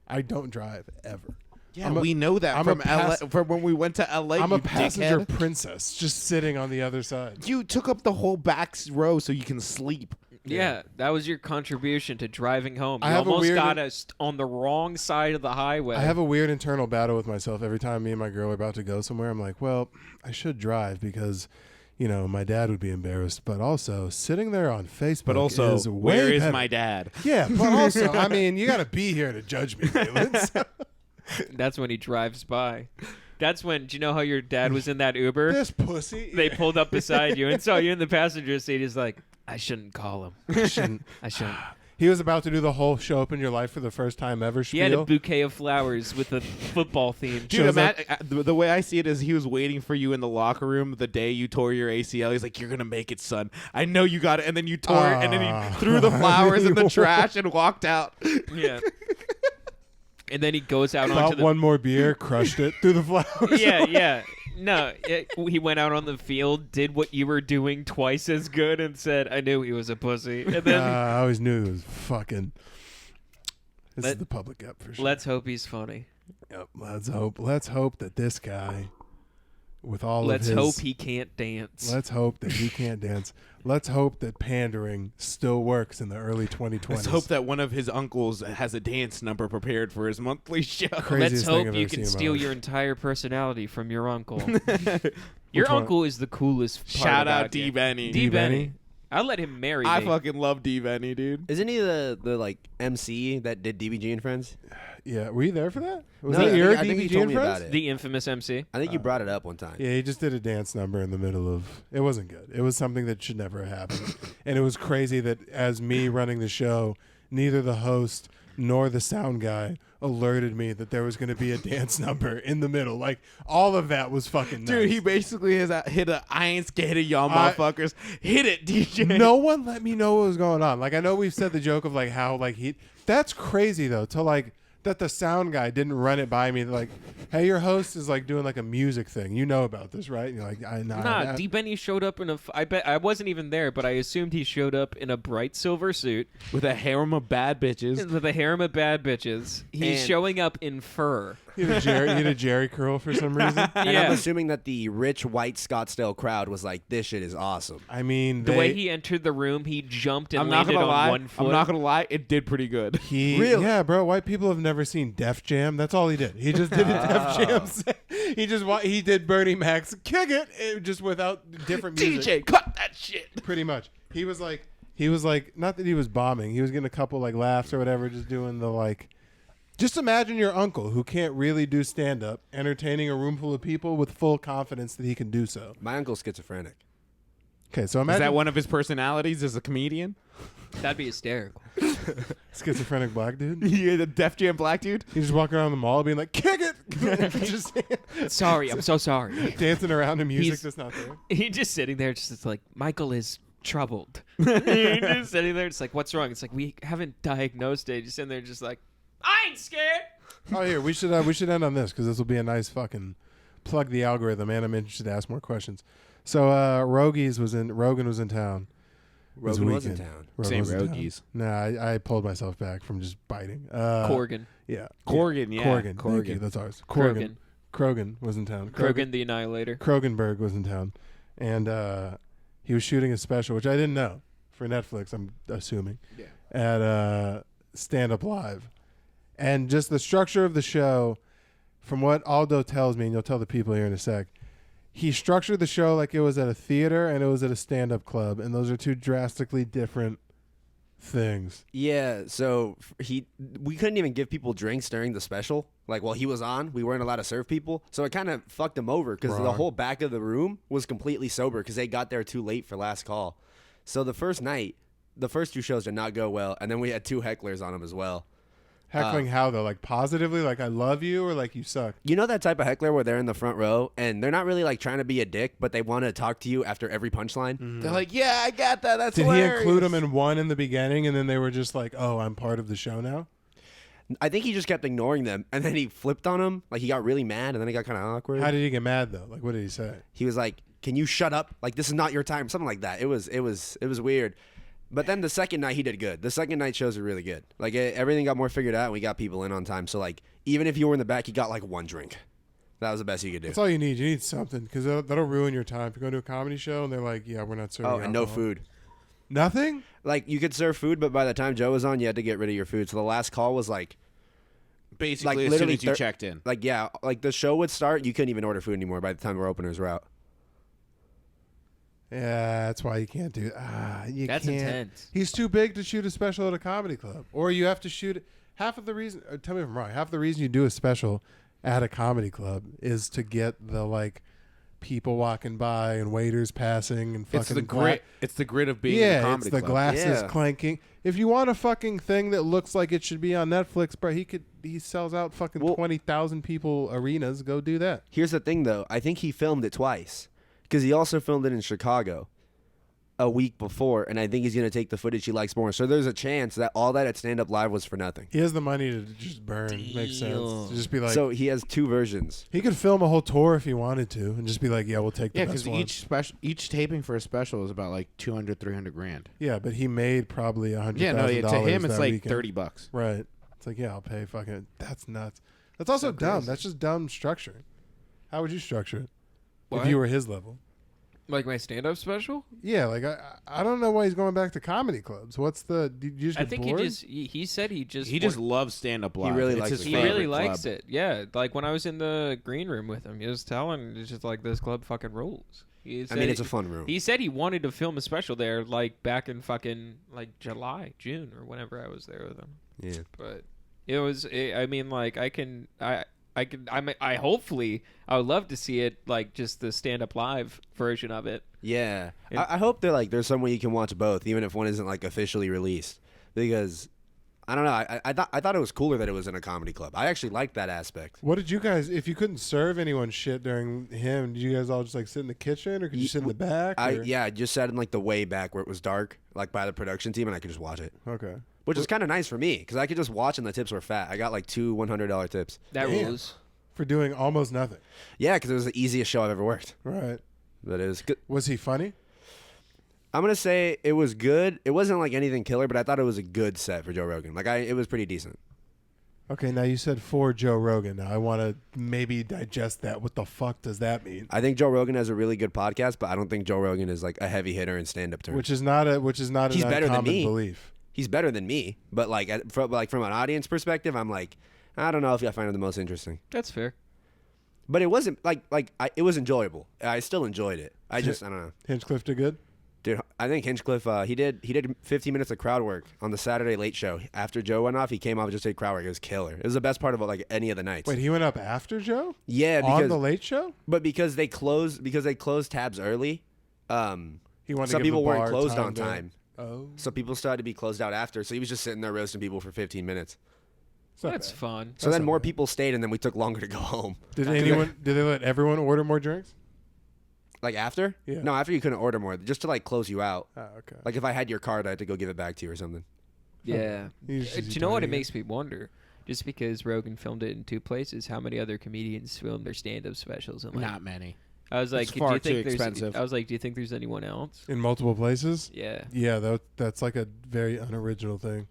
Speaker 1: I don't drive ever.
Speaker 3: Yeah,
Speaker 1: I'm a-
Speaker 3: we know that
Speaker 1: I'm
Speaker 3: from
Speaker 1: a
Speaker 3: LA, from when we went to LA.
Speaker 1: I'm
Speaker 3: you
Speaker 1: a passenger
Speaker 3: dickhead.
Speaker 1: princess, just sitting on the other side.
Speaker 3: You took up the whole back row so you can sleep.
Speaker 2: Yeah, that was your contribution to driving home. You
Speaker 1: I have a
Speaker 2: almost
Speaker 1: weird-
Speaker 2: got us on the wrong side of the highway.
Speaker 1: I have a weird internal battle with myself every time me and my girl are about to go somewhere. I'm like, well, I should drive because, you know, my dad would be embarrassed. But also, sitting there on Facebook
Speaker 3: But also,
Speaker 1: is way
Speaker 3: where is
Speaker 1: better.
Speaker 3: my dad?
Speaker 1: Yeah, but also, I mean, you got to be here to judge me, Caitlin.
Speaker 2: That's when he drives by. That's when. Do you know how your dad was in that Uber?
Speaker 1: This pussy.
Speaker 2: They pulled up beside you and saw you in the passenger seat. He's like, I shouldn't call him. I shouldn't.
Speaker 1: He was about to do the whole show up in your life for the first time ever
Speaker 2: He had a
Speaker 1: spiel.
Speaker 2: bouquet of flowers with a football theme.
Speaker 3: Dude, the way I see it is he was waiting for you in the locker room the day you tore your ACL. He's like, you're going to make it, son. I know you got it. And then you tore it, and then he threw the flowers in the trash and walked out.
Speaker 2: Yeah. And then he goes out onto
Speaker 1: Bought
Speaker 2: the
Speaker 1: one more beer, crushed it through the flowers.
Speaker 2: yeah. No, he went out on the field, did what you were doing twice as good, and said, "I knew he was a pussy." And then
Speaker 1: I always knew he was fucking. This is
Speaker 2: Let-
Speaker 1: the public app for sure.
Speaker 2: let's hope he's funny.
Speaker 1: Yep, let's hope. Let's hope that this guy, with all
Speaker 2: Let's
Speaker 1: of his,
Speaker 2: hope he can't dance.
Speaker 1: Let's hope that he can't dance. Let's hope that pandering still works in the early 2020s.
Speaker 3: Let's hope that one of his uncles has a dance number prepared for his monthly show.
Speaker 2: Let's
Speaker 1: Craziest thing
Speaker 2: hope
Speaker 1: I've
Speaker 2: you
Speaker 1: ever seen
Speaker 2: can
Speaker 1: in my
Speaker 2: steal
Speaker 1: life.
Speaker 2: your entire personality from your uncle. Your
Speaker 1: Which one?
Speaker 2: uncle is the coolest part
Speaker 3: Shout
Speaker 2: about
Speaker 3: out D
Speaker 2: you.
Speaker 3: Benny.
Speaker 2: D. Benny.
Speaker 1: Benny?
Speaker 2: I'll let him marry
Speaker 3: I
Speaker 2: me.
Speaker 3: fucking love D Benny, dude.
Speaker 4: Isn't he the like MC that did DBG and Friends?
Speaker 1: Yeah, were you there for that? Was
Speaker 4: No,
Speaker 1: that
Speaker 4: I
Speaker 1: your
Speaker 4: think you
Speaker 1: DBG
Speaker 4: told
Speaker 1: and
Speaker 4: me
Speaker 1: friends?
Speaker 4: about it.
Speaker 2: The infamous MC.
Speaker 4: I think you brought it up one time.
Speaker 1: Yeah, he just did a dance number in the middle of. It wasn't good. It was something that should never have happened, and it was crazy that as me running the show, neither the host nor the sound guy alerted me that there was going to be a dance number in the middle. Like all of that was fucking.
Speaker 3: Dude,
Speaker 1: nuts.
Speaker 3: he basically has hit a I ain't scared of y'all
Speaker 1: I-
Speaker 3: motherfuckers. Hit it, DJ.
Speaker 1: No one let me know what was going on. Like I know we've said the joke of like how like he. That's crazy though. To like. That the sound guy didn't run it by me like, hey, your host is like doing like a music thing. You know about this, right? And you're like,
Speaker 2: Nah, D. Benny showed up in a. I bet I wasn't even there, but I assumed he showed up in a bright silver suit
Speaker 3: With a harem of bad bitches.
Speaker 2: with a harem of bad bitches. He's
Speaker 4: And-
Speaker 2: showing up in fur.
Speaker 1: He had a Jerry curl for some reason.
Speaker 4: And
Speaker 2: Yeah.
Speaker 4: I'm assuming that the rich white Scottsdale crowd was like, this shit is awesome.
Speaker 1: I mean,
Speaker 2: The way he entered the room, he jumped and
Speaker 3: I'm not
Speaker 2: landed
Speaker 3: gonna
Speaker 2: on
Speaker 3: lie.
Speaker 2: one foot.
Speaker 3: I'm not gonna lie. It did pretty good.
Speaker 4: Really?
Speaker 1: Yeah, bro. White people have never seen Def Jam. That's all he did. He just did a Def Jam. He just he did Bernie Mac's "Kick It," just without different music.
Speaker 3: DJ, cut that shit.
Speaker 1: Pretty much. He was like, not that he was bombing. He was getting a couple like laughs or whatever, just doing the like. Just imagine your uncle who can't really do stand up, entertaining a room full of people with full confidence that he can do so.
Speaker 4: My uncle's schizophrenic.
Speaker 1: Okay, so
Speaker 3: Is
Speaker 1: imagine
Speaker 3: that one of his personalities as a comedian?
Speaker 2: That'd be hysterical.
Speaker 1: schizophrenic black dude.
Speaker 3: Yeah, the Def Jam black dude.
Speaker 1: He's just walking around the mall being like, kick it! just
Speaker 2: Sorry, I'm so sorry.
Speaker 1: dancing around to music
Speaker 2: He's-
Speaker 1: that's not there.
Speaker 2: He's just sitting there, just like Michael is troubled. He's just sitting there, just like, what's wrong? It's like we haven't diagnosed it. Just sitting there, just like, I ain't scared.
Speaker 1: Oh, here, we should end on this because this will be a nice fucking plug the algorithm, and I'm interested to ask more questions. So Rogan was in town. this
Speaker 4: Rogan was in
Speaker 1: weekend.
Speaker 4: town.
Speaker 1: Rogan
Speaker 3: Same
Speaker 1: was in town.
Speaker 3: Rogies.
Speaker 1: Nah, I pulled myself back from just biting.
Speaker 2: Corgan.
Speaker 1: Yeah.
Speaker 3: Corgan, yeah.
Speaker 1: Corgan. Thank
Speaker 3: Corgan.
Speaker 1: you. That's ours.
Speaker 2: Krogan.
Speaker 1: Krogan was in town.
Speaker 2: Krogan the Annihilator.
Speaker 1: Krogenberg was in town. And he was shooting a special, which I didn't know, for Netflix, I'm assuming, at Stand Up Live. And just the structure of the show, from what Aldo tells me, and you'll tell the people here in a sec, he structured the show like it was at a theater and it was at a stand-up club, and those are two drastically different things.
Speaker 4: Yeah, so we couldn't even give people drinks during the special. Like while he was on, we weren't allowed to serve people. So it kind of fucked him over because the
Speaker 1: Wrong.
Speaker 4: whole back of the room was completely sober because they got there too late for last call. So the first night, the first two shows did not go well, and then we had two hecklers on them as well.
Speaker 1: Heckling how, though? Like positively, like I love you, or like you suck?
Speaker 4: You know that type of heckler where they're in the front row and they're not really like trying to be a dick, but they want to talk to you after every punchline?
Speaker 3: They're like, yeah, I got that. That's
Speaker 1: Did
Speaker 3: hilarious.
Speaker 1: he include them in one in the beginning, and then they were just like, oh, I'm part of the show now?
Speaker 4: I think he just kept ignoring them, and then he flipped on them. Like he got really mad, and then it got kind of awkward.
Speaker 1: How did he get mad, though? Like, what did he say?
Speaker 4: He was like, "Can you shut up? Like this is not your time." Something like that. It was weird. But then the second night he did good. The second night shows were really good. Like everything got more figured out, and we got people in on time. So like even if you were in the back, you got like one drink. That was the best you could do.
Speaker 1: That's all you need. You need something, because that'll ruin your time. If you go to a comedy show and they're like, yeah, we're not serving
Speaker 4: Oh, and no
Speaker 1: alcohol.
Speaker 4: food.
Speaker 1: Nothing?
Speaker 4: Like you could serve food, but by the time Joe was on, you had to get rid of your food. So the last call was like
Speaker 3: Basically,
Speaker 4: like
Speaker 3: as soon
Speaker 4: literally
Speaker 3: as you checked in.
Speaker 4: like yeah, like the show would start, you couldn't even order food anymore by the time our openers were out.
Speaker 1: Yeah, that's why you can't do. You
Speaker 2: That's
Speaker 1: can't.
Speaker 2: intense.
Speaker 1: He's too big to shoot a special at a comedy club, or you have to shoot. Half of the reason. Tell me if I'm wrong. Half the reason you do a special at a comedy club is to get the like people walking by and waiters passing and fucking
Speaker 3: It's the grit. It's the grit of being in
Speaker 1: Yeah,
Speaker 3: a comedy
Speaker 1: it's the
Speaker 3: club.
Speaker 1: glasses
Speaker 4: Yeah.
Speaker 1: clanking. If you want a fucking thing that looks like it should be on Netflix, bro, he sells out fucking
Speaker 4: Well-
Speaker 1: 20,000 people arenas. Go do that.
Speaker 4: Here's the thing, though. I think he filmed it twice because he also filmed it in Chicago a week before, and I think he's going to take the footage he likes more. So there's a chance that all that at Stand Up Live was for nothing.
Speaker 1: He has the money to just burn. Makes sense.
Speaker 2: Damn.
Speaker 1: To just be like,
Speaker 4: So he has two versions.
Speaker 1: he could film a whole tour if he wanted to, and just be like, yeah, we'll take the
Speaker 3: Yeah,
Speaker 1: best
Speaker 3: because
Speaker 1: one.
Speaker 3: each taping for a special is about like 200, 300 grand.
Speaker 1: Yeah, but he made probably $100,000.
Speaker 3: Yeah, no, to him it's
Speaker 1: that
Speaker 3: like
Speaker 1: weekend.
Speaker 3: $30.
Speaker 1: Right. It's like, yeah, I'll pay fucking. That's nuts. That's also
Speaker 2: So
Speaker 1: dumb.
Speaker 2: crazy.
Speaker 1: That's just dumb structure. How would you structure it
Speaker 2: What?
Speaker 1: if you were his level?
Speaker 2: Like my stand-up special?
Speaker 1: Yeah, like I don't know why he's going back to comedy clubs. What's the? Did you just
Speaker 2: I
Speaker 1: get
Speaker 2: think
Speaker 1: bored?
Speaker 2: he said he just
Speaker 3: He just loves stand up live.
Speaker 4: really
Speaker 3: It's
Speaker 4: likes
Speaker 3: his
Speaker 4: it.
Speaker 2: he
Speaker 3: favorite
Speaker 2: really likes
Speaker 3: club.
Speaker 2: it. Yeah, like when I was in the green room with him, he was telling it's just like this club fucking rules. He
Speaker 4: I
Speaker 2: said
Speaker 4: mean, it's a fun room.
Speaker 2: He said he wanted to film a special there, like back in fucking like July, June, or whenever I was there with him.
Speaker 4: Yeah.
Speaker 2: But it was. I mean, like I hopefully I would love to see it like just the stand up live version of it.
Speaker 4: Yeah.
Speaker 2: And-
Speaker 4: I hope there's some way you can watch both, even if one isn't like officially released. Because I don't know. I thought it was cooler that it was in a comedy club. I actually liked that aspect.
Speaker 1: What did you guys? If you couldn't serve anyone shit during him, did you guys all just like sit in the kitchen, or could you sit in the back? or-
Speaker 4: I just sat in like the way back where it was dark, like by the production team, and I could just watch it,
Speaker 1: Okay.
Speaker 4: which is kind of nice for me because I could just watch and the tips were fat. I got like two $100 tips.
Speaker 2: That
Speaker 1: Damn.
Speaker 2: rules.
Speaker 1: For doing almost nothing.
Speaker 4: Yeah, because it was the easiest show I've ever worked.
Speaker 1: Right.
Speaker 4: But it was good.
Speaker 1: Was he funny?
Speaker 4: I'm gonna say it was good. It wasn't like anything killer, but I thought it was a good set for Joe Rogan. Like it was pretty decent.
Speaker 1: Okay, now you said for Joe Rogan. Now I want to maybe digest that. What the fuck does that mean?
Speaker 4: I think Joe Rogan has a really good podcast, but I don't think Joe Rogan is like a heavy hitter in stand-up terms.
Speaker 1: Which is not an
Speaker 4: He's better than
Speaker 1: uncommon
Speaker 4: me.
Speaker 1: belief.
Speaker 4: He's better than me, but like from an audience perspective, I'm like, I don't know if I find it the most interesting.
Speaker 2: That's fair.
Speaker 4: But it wasn't it was enjoyable. I still enjoyed it. I don't know.
Speaker 1: Hinchcliffe did good.
Speaker 4: Dude, I think Hinchcliffe, he did 15 minutes of crowd work on the Saturday Late Show. After Joe went off, he came off and just did crowd work. It was killer. It was the best part of like any of the nights.
Speaker 1: Wait, he went up after Joe?
Speaker 4: Yeah,
Speaker 1: On the Late Show?
Speaker 4: but because they closed tabs early,
Speaker 1: He wanted to
Speaker 4: some
Speaker 1: give the
Speaker 4: people weren't
Speaker 1: bar
Speaker 4: closed on
Speaker 1: to-
Speaker 4: time.
Speaker 1: Oh.
Speaker 4: So people started to be closed out after. So he was just sitting there roasting people for 15 minutes.
Speaker 1: It's not
Speaker 2: That's
Speaker 1: bad.
Speaker 2: fun.
Speaker 4: So
Speaker 1: That's
Speaker 4: then
Speaker 1: not
Speaker 4: more
Speaker 1: bad.
Speaker 4: people stayed, and then we took longer to go home.
Speaker 1: Did they let everyone order more drinks?
Speaker 4: Like after?
Speaker 1: Yeah.
Speaker 4: No, after you couldn't order more, just to like close you out.
Speaker 1: Oh, okay.
Speaker 4: Like if I had your card, I had to go give it back to you or something.
Speaker 2: Yeah.
Speaker 1: He's
Speaker 2: Do
Speaker 1: just
Speaker 2: you know what it
Speaker 1: retarded.
Speaker 2: makes me wonder? Just because Rogan filmed it in 2 places, how many other comedians filmed their stand-up specials? And like,
Speaker 3: Not many.
Speaker 2: I was like,
Speaker 3: It's
Speaker 2: do
Speaker 3: far
Speaker 2: you think
Speaker 3: too
Speaker 2: there's?
Speaker 3: expensive.
Speaker 2: I was like, do you think there's anyone else?
Speaker 1: In multiple places?
Speaker 2: Yeah.
Speaker 1: Yeah, that's like a very unoriginal thing.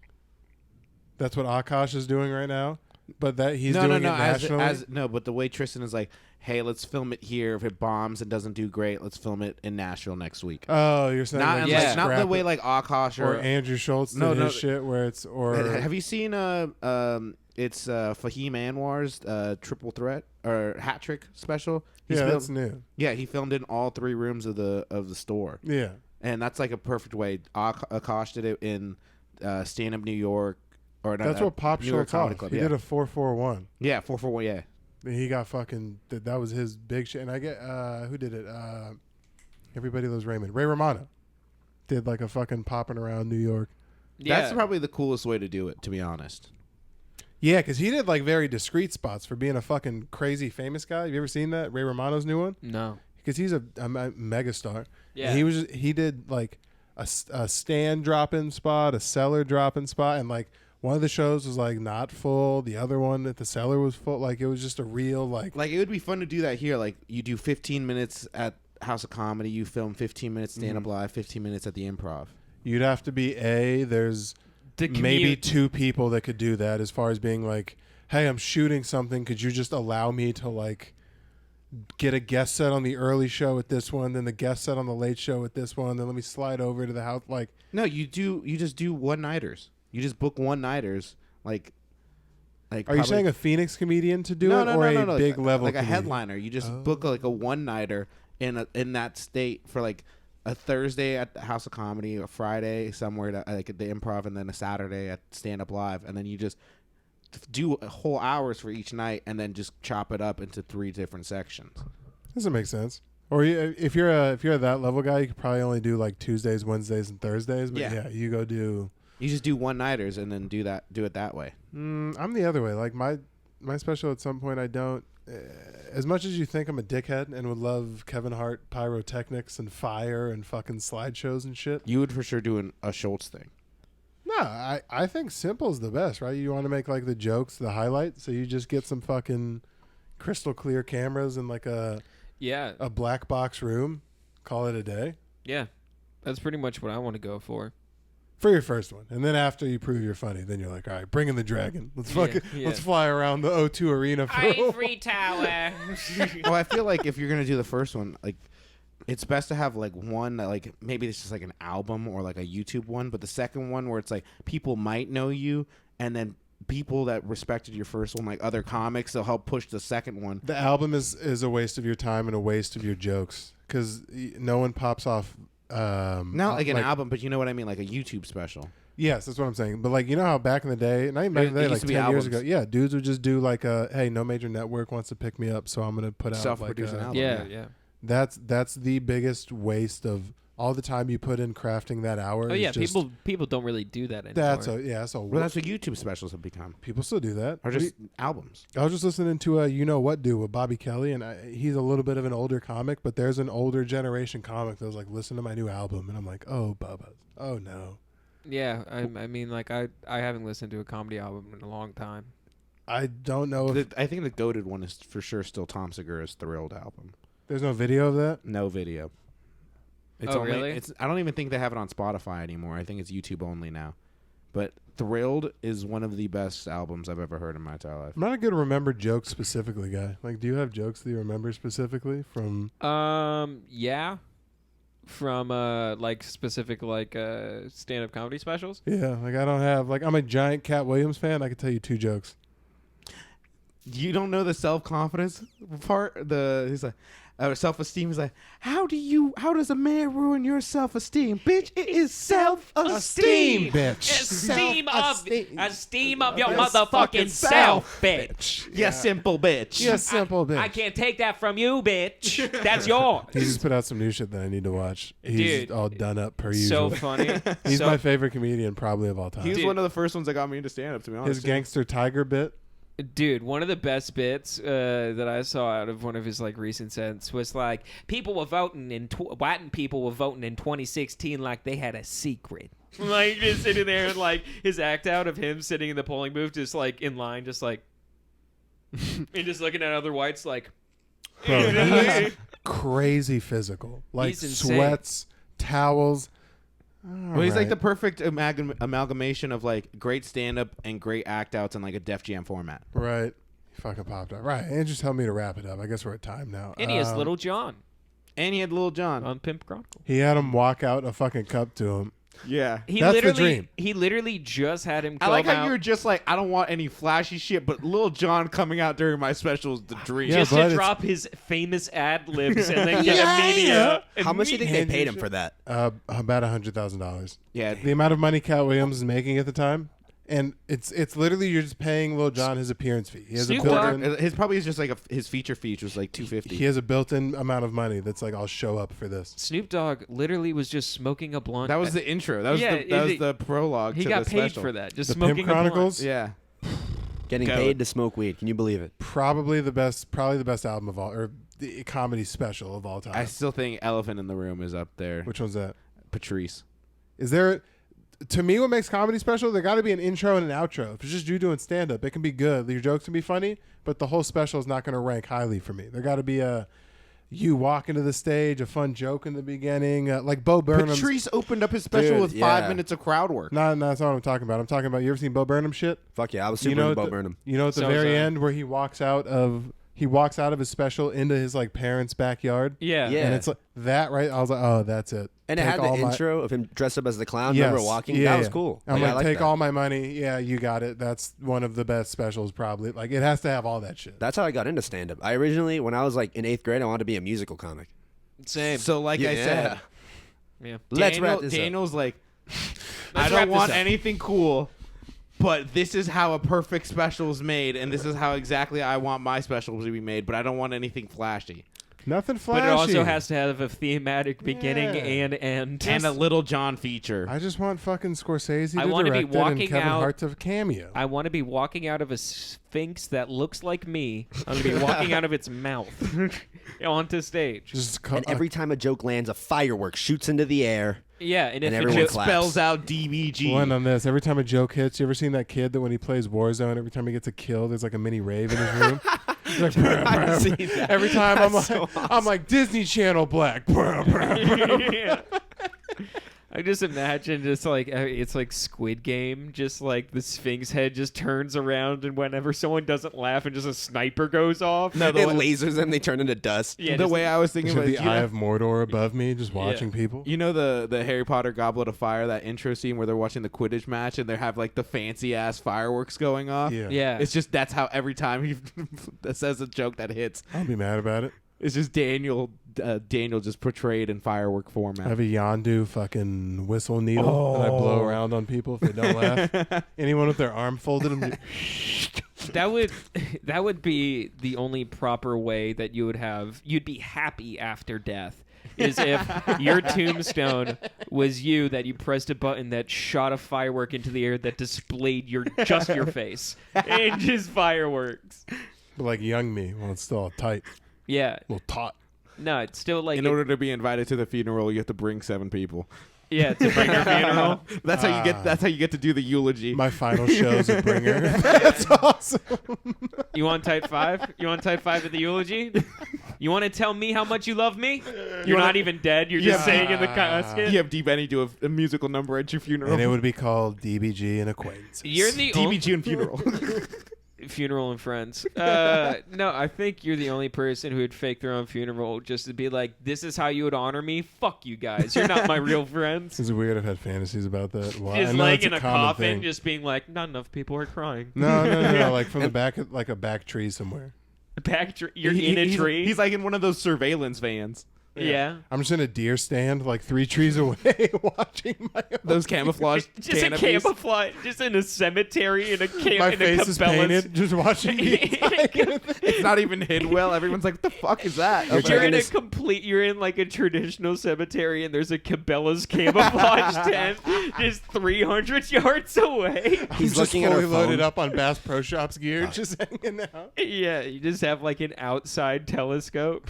Speaker 1: That's what Akash is doing right now. But that he's doing it nationally.
Speaker 3: No, but the way Tristan is like, hey, let's film it here. If it bombs and doesn't do great, let's film it in Nashville next week.
Speaker 1: Oh, you're saying
Speaker 3: Not,
Speaker 1: like
Speaker 2: yeah.
Speaker 1: just
Speaker 3: not the
Speaker 1: scrap
Speaker 3: way
Speaker 1: it?
Speaker 3: like Akash
Speaker 1: or
Speaker 3: or
Speaker 1: Andrew Schultz
Speaker 3: No,
Speaker 1: did
Speaker 3: no.
Speaker 1: his shit where it's or
Speaker 3: Have you seen it's Fahim Anwar's triple threat or hat trick special? He's
Speaker 1: yeah,
Speaker 3: filmed-
Speaker 1: that's new.
Speaker 3: yeah, he filmed in all 3 rooms of the store,
Speaker 1: Yeah.
Speaker 3: and that's like a perfect way. Akash did it in Stand Up New York, or
Speaker 1: That's what Pop
Speaker 3: New York
Speaker 1: Schultz
Speaker 3: Comedy
Speaker 1: off.
Speaker 3: Club.
Speaker 1: He
Speaker 3: Yeah,
Speaker 1: did a 441.
Speaker 3: yeah, 441. Yeah,
Speaker 1: He got fucking that was his big shit. And I get who did it? Everybody loves Raymond. Ray Romano did like a fucking popping around New York.
Speaker 2: Yeah.
Speaker 3: that's probably the coolest way to do it. To be honest,
Speaker 1: Yeah, because he did like very discreet spots for being a fucking crazy famous guy. Have you ever seen that Ray Romano's new one?
Speaker 2: No.
Speaker 1: Because he's a mega star.
Speaker 2: Yeah.
Speaker 1: And he did like a stand drop-in spot, a cellar drop-in spot, and like one of the shows was like not full. The other one at the cellar was full. Like it was just a real like.
Speaker 3: like it would be fun to do that here. Like you do 15 minutes at House of Comedy, you film 15 minutes Stand Up Live, 15 minutes at the Improv.
Speaker 1: You'd have to be there's maybe 2 people that could do that as far as being like, hey, I'm shooting something. Could you just allow me to like get a guest set on the early show at this one, then the guest set on the late show at this one, then let me slide over to the house. Like,
Speaker 3: No, you just do one-nighters. You just book one-nighters. Like
Speaker 1: are you saying a Phoenix comedian to do it or a big level
Speaker 3: like a
Speaker 1: comedian?
Speaker 3: headliner? You just book like a one-nighter in that state for like a Thursday at the House of Comedy, a Friday somewhere like at the Improv, and then a Saturday at Stand Up Live, and then you just do whole hours for each night, and then just chop it up into 3 different sections.
Speaker 1: Doesn't make sense. Or if you're that level guy, you could probably only do like Tuesdays, Wednesdays, and Thursdays. But
Speaker 3: Yeah.
Speaker 1: yeah you go do.
Speaker 3: You just do one-nighters and then do it that way.
Speaker 1: I'm the other way. Like my special at some point, I don't. As much as you think I'm a dickhead and would love Kevin Hart pyrotechnics and fire and fucking slideshows and shit.
Speaker 3: You would for sure do a Schultz thing.
Speaker 1: No, I think simple's the best, right? You want to make like the jokes, the highlight, so you just get some fucking crystal clear cameras in like a
Speaker 2: Yeah.
Speaker 1: black box room, call it a day
Speaker 2: Yeah. That's pretty much what I want to go for.
Speaker 1: for your first one, and then after you prove you're funny, then you're like, all right, bring in the dragon. Let's fucking
Speaker 2: yeah.
Speaker 1: let's fly around the O2 arena for a while.
Speaker 2: Tower.
Speaker 3: Well, I feel like if you're gonna do the first one, like it's best to have like one that like maybe it's just like an album or like a YouTube one, but the second one where it's like people might know you, and then people that respected your first one, like other comics, they'll help push the second one.
Speaker 1: The album is a waste of your time and a waste of your jokes because no one pops off.
Speaker 3: Not like an album, but you know what I mean, like a YouTube special.
Speaker 1: Yes, that's what I'm saying. But like you know how back in the day, not even back in the
Speaker 3: It
Speaker 1: day, like
Speaker 3: used to be
Speaker 1: 10 years
Speaker 3: albums.
Speaker 1: ago, yeah, dudes would just do like a hey, no major network wants to pick me up, so I'm gonna put out like
Speaker 3: Self-produced
Speaker 1: a,
Speaker 3: album.
Speaker 2: Yeah, yeah.
Speaker 1: That's the biggest waste of all the time you put in crafting that hour.
Speaker 2: Oh
Speaker 1: is
Speaker 2: yeah,
Speaker 1: just,
Speaker 2: people don't really do that anymore.
Speaker 1: that's a
Speaker 3: Well, that's what YouTube specials have become,
Speaker 1: people still do that.
Speaker 3: or just albums.
Speaker 1: I was just listening to You Know What Do with Bobby Kelly, and he's a little bit of an older comic, but there's an older generation comic that was like, listen to my new album, and I'm like, oh, Bubba, oh no.
Speaker 2: Yeah, I mean, like I haven't listened to a comedy album in a long time.
Speaker 1: I don't know if
Speaker 3: I think the goated one is for sure still Tom Segura's Thrilled album.
Speaker 1: there's no video of that.
Speaker 3: No video. It's
Speaker 2: Oh,
Speaker 3: only,
Speaker 2: really?
Speaker 3: I don't even think they have it on Spotify anymore. I think it's YouTube only now. But Thrilled is one of the best albums I've ever heard in my entire life.
Speaker 1: I'm not a good remember jokes specifically guy. Like, do you have jokes that you remember specifically from?
Speaker 2: Yeah, from like specific like stand-up comedy specials.
Speaker 1: Yeah, like I don't have like I'm a giant Cat Williams fan. I could tell you 2 jokes.
Speaker 3: You don't know the self-confidence part? He's like, self-esteem is like, how does a man ruin your self-esteem? Bitch, it is self-esteem.
Speaker 1: bitch.
Speaker 2: Esteem of your motherfucking self, bitch.
Speaker 3: You simple bitch.
Speaker 1: You simple bitch.
Speaker 2: I can't take that from you, bitch. That's yours.
Speaker 1: He just put out some new shit that I need to watch. He's
Speaker 2: Dude.
Speaker 1: all done up per
Speaker 2: So
Speaker 1: usual.
Speaker 2: funny.
Speaker 1: He's
Speaker 2: So-
Speaker 1: my favorite comedian probably of all time.
Speaker 3: He was
Speaker 2: Dude.
Speaker 3: one of the first ones that got me into stand-up, to be honest.
Speaker 1: His gangster tiger bit.
Speaker 2: Dude, one of the best bits that I saw out of one of his like recent sets was like people were voting in white people were voting in 2016 like they had a secret. Like just sitting there and like his act out of him sitting in the polling booth, just like in line, just like and just looking at other whites like.
Speaker 1: Bro, he's crazy physical. Like
Speaker 2: He's insane.
Speaker 1: sweats, towels.
Speaker 3: Well, he's like the perfect amalgamation of like great stand-up and great act-outs in like a Def Jam format.
Speaker 1: Right. He fucking popped out. Right. Andrew just helped me to wrap it up. I guess we're at time now.
Speaker 2: And he has Little John
Speaker 3: And he had Lil Jon.
Speaker 2: on Pimp Chronicle.
Speaker 1: He had him walk out a fucking cup to him.
Speaker 3: Yeah.
Speaker 1: That's the dream.
Speaker 2: He literally just had him
Speaker 3: I
Speaker 2: come
Speaker 3: like how
Speaker 2: out.
Speaker 3: you were just like, I don't want any flashy shit, but Lil Jon coming out during my special is the dream.
Speaker 1: Yeah,
Speaker 2: just
Speaker 1: but
Speaker 2: to
Speaker 1: it's-
Speaker 2: drop his famous ad libs and then get media.
Speaker 4: How much do you think they paid him for that?
Speaker 1: About $100,000.
Speaker 3: Yeah.
Speaker 1: The amount of money Cat Williams is making at the time, and it's literally you're just paying Lil Jon his appearance fee. He has
Speaker 2: Snoop
Speaker 1: a
Speaker 2: Dogg-
Speaker 1: built-in.
Speaker 3: His probably is just like his feature was like $250.
Speaker 1: He has a built-in amount of money that's like I'll show up for this.
Speaker 2: Snoop Dogg literally was just smoking a blunt.
Speaker 3: That was the intro. That was
Speaker 2: Yeah,
Speaker 3: that was
Speaker 2: it-
Speaker 3: the prologue.
Speaker 2: he
Speaker 3: to
Speaker 2: got
Speaker 3: the
Speaker 2: paid
Speaker 3: special.
Speaker 2: for that. Just
Speaker 1: The
Speaker 2: smoking
Speaker 1: Pimp
Speaker 2: a blunt.
Speaker 1: Chronicles,
Speaker 3: Yeah.
Speaker 4: Getting
Speaker 3: Go.
Speaker 4: paid to smoke weed. Can you believe it?
Speaker 1: probably the best album of all, or the comedy special of all time.
Speaker 3: I still think Elephant in the Room is up there.
Speaker 1: Which one's that?
Speaker 3: Patrice.
Speaker 1: Is there? To me, what makes comedy special? There got to be an intro and an outro. If it's just you doing stand up, it can be good. Your jokes can be funny, but the whole special is not going to rank highly for me. There got to be you walk into the stage, a fun joke in the beginning, like Bo Burnham.
Speaker 3: Patrice opened up his special
Speaker 4: Dude,
Speaker 3: with 5
Speaker 4: yeah.
Speaker 3: minutes of crowd work.
Speaker 1: No, that's not what I'm talking about. I'm talking about, you ever seen Bo Burnham shit?
Speaker 4: Fuck yeah, I was super
Speaker 1: You know,
Speaker 4: into Bo
Speaker 1: the-
Speaker 4: Burnham.
Speaker 1: You know, at the
Speaker 2: So
Speaker 1: very
Speaker 2: was I.
Speaker 1: end where he walks out of his special into his like parents' backyard.
Speaker 2: Yeah.
Speaker 4: Yeah.
Speaker 1: And it's like that, right? I was like, oh, that's it.
Speaker 4: And it
Speaker 1: Take
Speaker 4: had the
Speaker 1: all my-
Speaker 4: intro of him dressed up as the clown.
Speaker 1: Yes.
Speaker 4: Remember walking?
Speaker 1: Yeah,
Speaker 4: that was
Speaker 1: yeah.
Speaker 4: cool.
Speaker 1: I'm
Speaker 4: I
Speaker 1: like, take
Speaker 4: that.
Speaker 1: all my money. Yeah, you got it. That's one of the best specials, probably. Like, it has to have all that shit.
Speaker 4: That's how I got into stand up. I originally, when I was like in 8th grade, I wanted to be a musical comic.
Speaker 2: Same.
Speaker 3: So like I said,
Speaker 2: yeah.
Speaker 4: Let's wrap this up.
Speaker 3: Daniel's like, I
Speaker 2: Let's
Speaker 3: don't
Speaker 2: wrap this
Speaker 3: want
Speaker 2: up.
Speaker 3: anything cool, but this is how a perfect special is made, and this is how exactly I want my special to be made, but I don't want anything flashy.
Speaker 1: Nothing flashy.
Speaker 2: But it also has to have a thematic beginning
Speaker 1: Yeah.
Speaker 2: and end.
Speaker 3: And a Little John feature.
Speaker 1: I just want fucking Scorsese
Speaker 2: I
Speaker 1: to
Speaker 2: wanna be
Speaker 1: direct it
Speaker 2: walking
Speaker 1: and Kevin
Speaker 2: out-
Speaker 1: Hart to cameo.
Speaker 2: I want to be walking out of a sphinx that looks like me. I'm going to be walking out of its mouth onto stage.
Speaker 1: just
Speaker 4: And every time a joke lands, a firework shoots into the air.
Speaker 2: Yeah, and if
Speaker 4: And
Speaker 2: it
Speaker 4: everyone
Speaker 2: just
Speaker 4: claps.
Speaker 3: Spells out DBG.
Speaker 1: one on this. Every time a joke hits, you ever seen that kid that when he plays Warzone, every time he gets a kill, there's like a mini rave in his room. He's like, "Brr, brr,
Speaker 4: seen
Speaker 1: brr."
Speaker 4: that.
Speaker 1: Every time I'm like,
Speaker 4: That's so
Speaker 1: I'm like Disney Channel black. Brr, brr, brr.
Speaker 2: Yeah. I just imagine just like it's like Squid Game, just like the Sphinx head just turns around, and whenever someone doesn't laugh, and just a sniper goes off.
Speaker 3: No,
Speaker 4: It
Speaker 3: the way,
Speaker 4: lasers them, they turn into dust.
Speaker 2: Yeah,
Speaker 3: the
Speaker 2: just-
Speaker 3: way I was thinking
Speaker 1: Just
Speaker 3: about
Speaker 1: the
Speaker 3: it, you
Speaker 1: Eye
Speaker 3: know,
Speaker 1: of Mordor above me, just watching people.
Speaker 3: you know the Harry Potter Goblet of Fire, that intro scene where they're watching the Quidditch match and they have like the fancy ass fireworks going off.
Speaker 1: Yeah.
Speaker 2: yeah,
Speaker 3: It's just that's how every time he says a joke that hits,
Speaker 1: I'll be mad about it.
Speaker 3: it's just Daniel just portrayed in firework
Speaker 1: I
Speaker 3: format.
Speaker 1: have a Yondu fucking whistle needle that I blow around on people if they don't laugh. Anyone with their arm folded, I'm
Speaker 2: that would be the only proper way that you'd be happy after death. Is if your tombstone was you, that you pressed a button that shot a firework into the air that displayed just your face and just fireworks.
Speaker 1: like young me. Well, it's still all tight,
Speaker 2: Yeah,
Speaker 1: a little taut.
Speaker 2: no, it's still like
Speaker 3: In order to be invited to the funeral, you have to bring 7 people.
Speaker 2: yeah, to bring your funeral.
Speaker 3: That's how you get. That's how you get to do the eulogy.
Speaker 1: My final show's a bringer. That's awesome.
Speaker 2: You want type 5? You want type 5 at the eulogy? You want to tell me how much you love me? You're
Speaker 3: wanna-
Speaker 2: not even dead. You're just
Speaker 3: Yeah.
Speaker 2: saying in the casket.
Speaker 3: You have D. Benny do a musical number at your funeral.
Speaker 1: And it would be called DBG and Acquaintances.
Speaker 2: You're the only
Speaker 3: DBG and funeral.
Speaker 2: funeral and friends. No, I think you're the only person who would fake their own funeral just to be like, "This is how you would honor me." Fuck you guys. You're not my real friends.
Speaker 1: Is it weird? I've had fantasies about that. Wow. I
Speaker 2: Just
Speaker 1: know
Speaker 2: laying
Speaker 1: it's
Speaker 2: in a
Speaker 1: common
Speaker 2: coffin,
Speaker 1: thing.
Speaker 2: just being like, "Not enough people are crying."
Speaker 1: No, like from the back, like a back tree somewhere.
Speaker 2: You're in a tree.
Speaker 3: He's like in one of those surveillance vans.
Speaker 2: yeah.
Speaker 1: I'm just in a deer stand like 3 trees away watching my
Speaker 3: Those camouflage
Speaker 2: Just a
Speaker 3: canopies.
Speaker 2: camouflage, just in a cemetery in a
Speaker 1: my
Speaker 2: in
Speaker 1: face
Speaker 2: a
Speaker 1: is
Speaker 2: Cabela's.
Speaker 1: painted just watching the entire thing.
Speaker 3: It's not even hidden well. Everyone's like, "What the fuck is that?"
Speaker 4: You're
Speaker 2: You're
Speaker 4: checking
Speaker 2: in a
Speaker 4: this-
Speaker 2: complete. You're in like a traditional cemetery, and there's a Cabela's camouflage tent just 300 yards away.
Speaker 4: He's
Speaker 1: just
Speaker 4: looking at
Speaker 1: fully
Speaker 4: her
Speaker 1: loaded
Speaker 4: phone.
Speaker 1: up on Bass Pro Shops gear, just hanging out.
Speaker 2: Yeah, you just have like an outside telescope.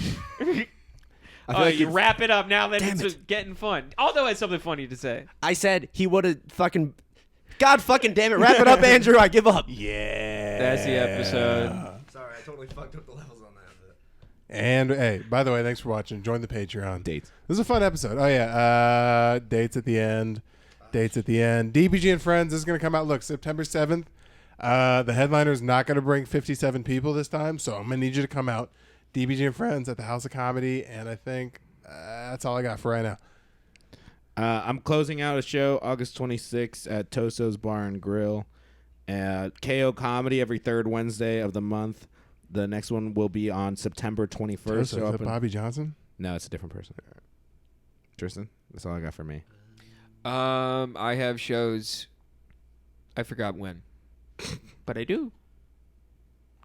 Speaker 4: I feel like
Speaker 2: you
Speaker 4: it's-
Speaker 2: wrap it up now that
Speaker 4: Damn
Speaker 2: it's getting fun. Although it's something funny to say.
Speaker 4: I said he would have fucking. God fucking damn it! Wrap it up, Andrew. I give up.
Speaker 1: Yeah.
Speaker 2: That's the episode.
Speaker 4: Sorry, I totally fucked up the levels on that.
Speaker 1: And hey, by the way, thanks for watching. Join the Patreon.
Speaker 3: Dates.
Speaker 1: This is a fun episode. Oh yeah, dates at the end. Dates at the end. DBG and Friends is going to come out. Look, September 7th. The headliner is not going to bring 57 people this time, so I'm going to need you to come out. DBG and Friends at the House of Comedy, and I think that's all I got for right now.
Speaker 3: I'm closing out a show August 26th at Toso's Bar and Grill. KO Comedy every third Wednesday of the month. The next one will be on September 21st.
Speaker 1: So is it Bobby Johnson?
Speaker 3: No, it's a different person. Tristan, that's all I got for me.
Speaker 2: I have shows. I forgot when, but I do.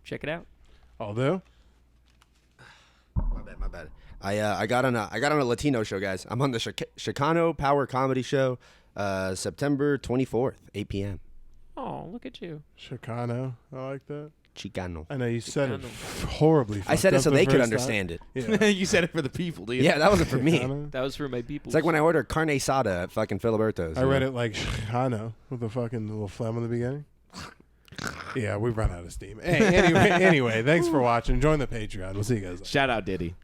Speaker 2: Check it out.
Speaker 1: Although,
Speaker 4: My bad. I got on a Latino show, guys. I'm on the Chicano Power Comedy Show, September 24th, 8 p.m.
Speaker 2: Oh, look at you.
Speaker 1: Chicano. I like that.
Speaker 4: Chicano.
Speaker 1: I know you said it
Speaker 2: Chicano.
Speaker 1: horribly.
Speaker 4: I said
Speaker 1: fucked
Speaker 4: it
Speaker 1: up
Speaker 4: so
Speaker 1: the
Speaker 4: they could
Speaker 1: first
Speaker 4: understand it.
Speaker 1: time. Yeah.
Speaker 3: You said it for the people, dude.
Speaker 4: Yeah, that wasn't for me.
Speaker 1: Chicano.
Speaker 2: That was for my people.
Speaker 4: It's like when I order carne asada at fucking Filiberto's.
Speaker 1: I read it like Chicano with the fucking little phlegm in the beginning. Yeah, we've run out of steam. Anyway, thanks for watching. Join the Patreon. We'll see you guys later.
Speaker 3: Shout out Diddy.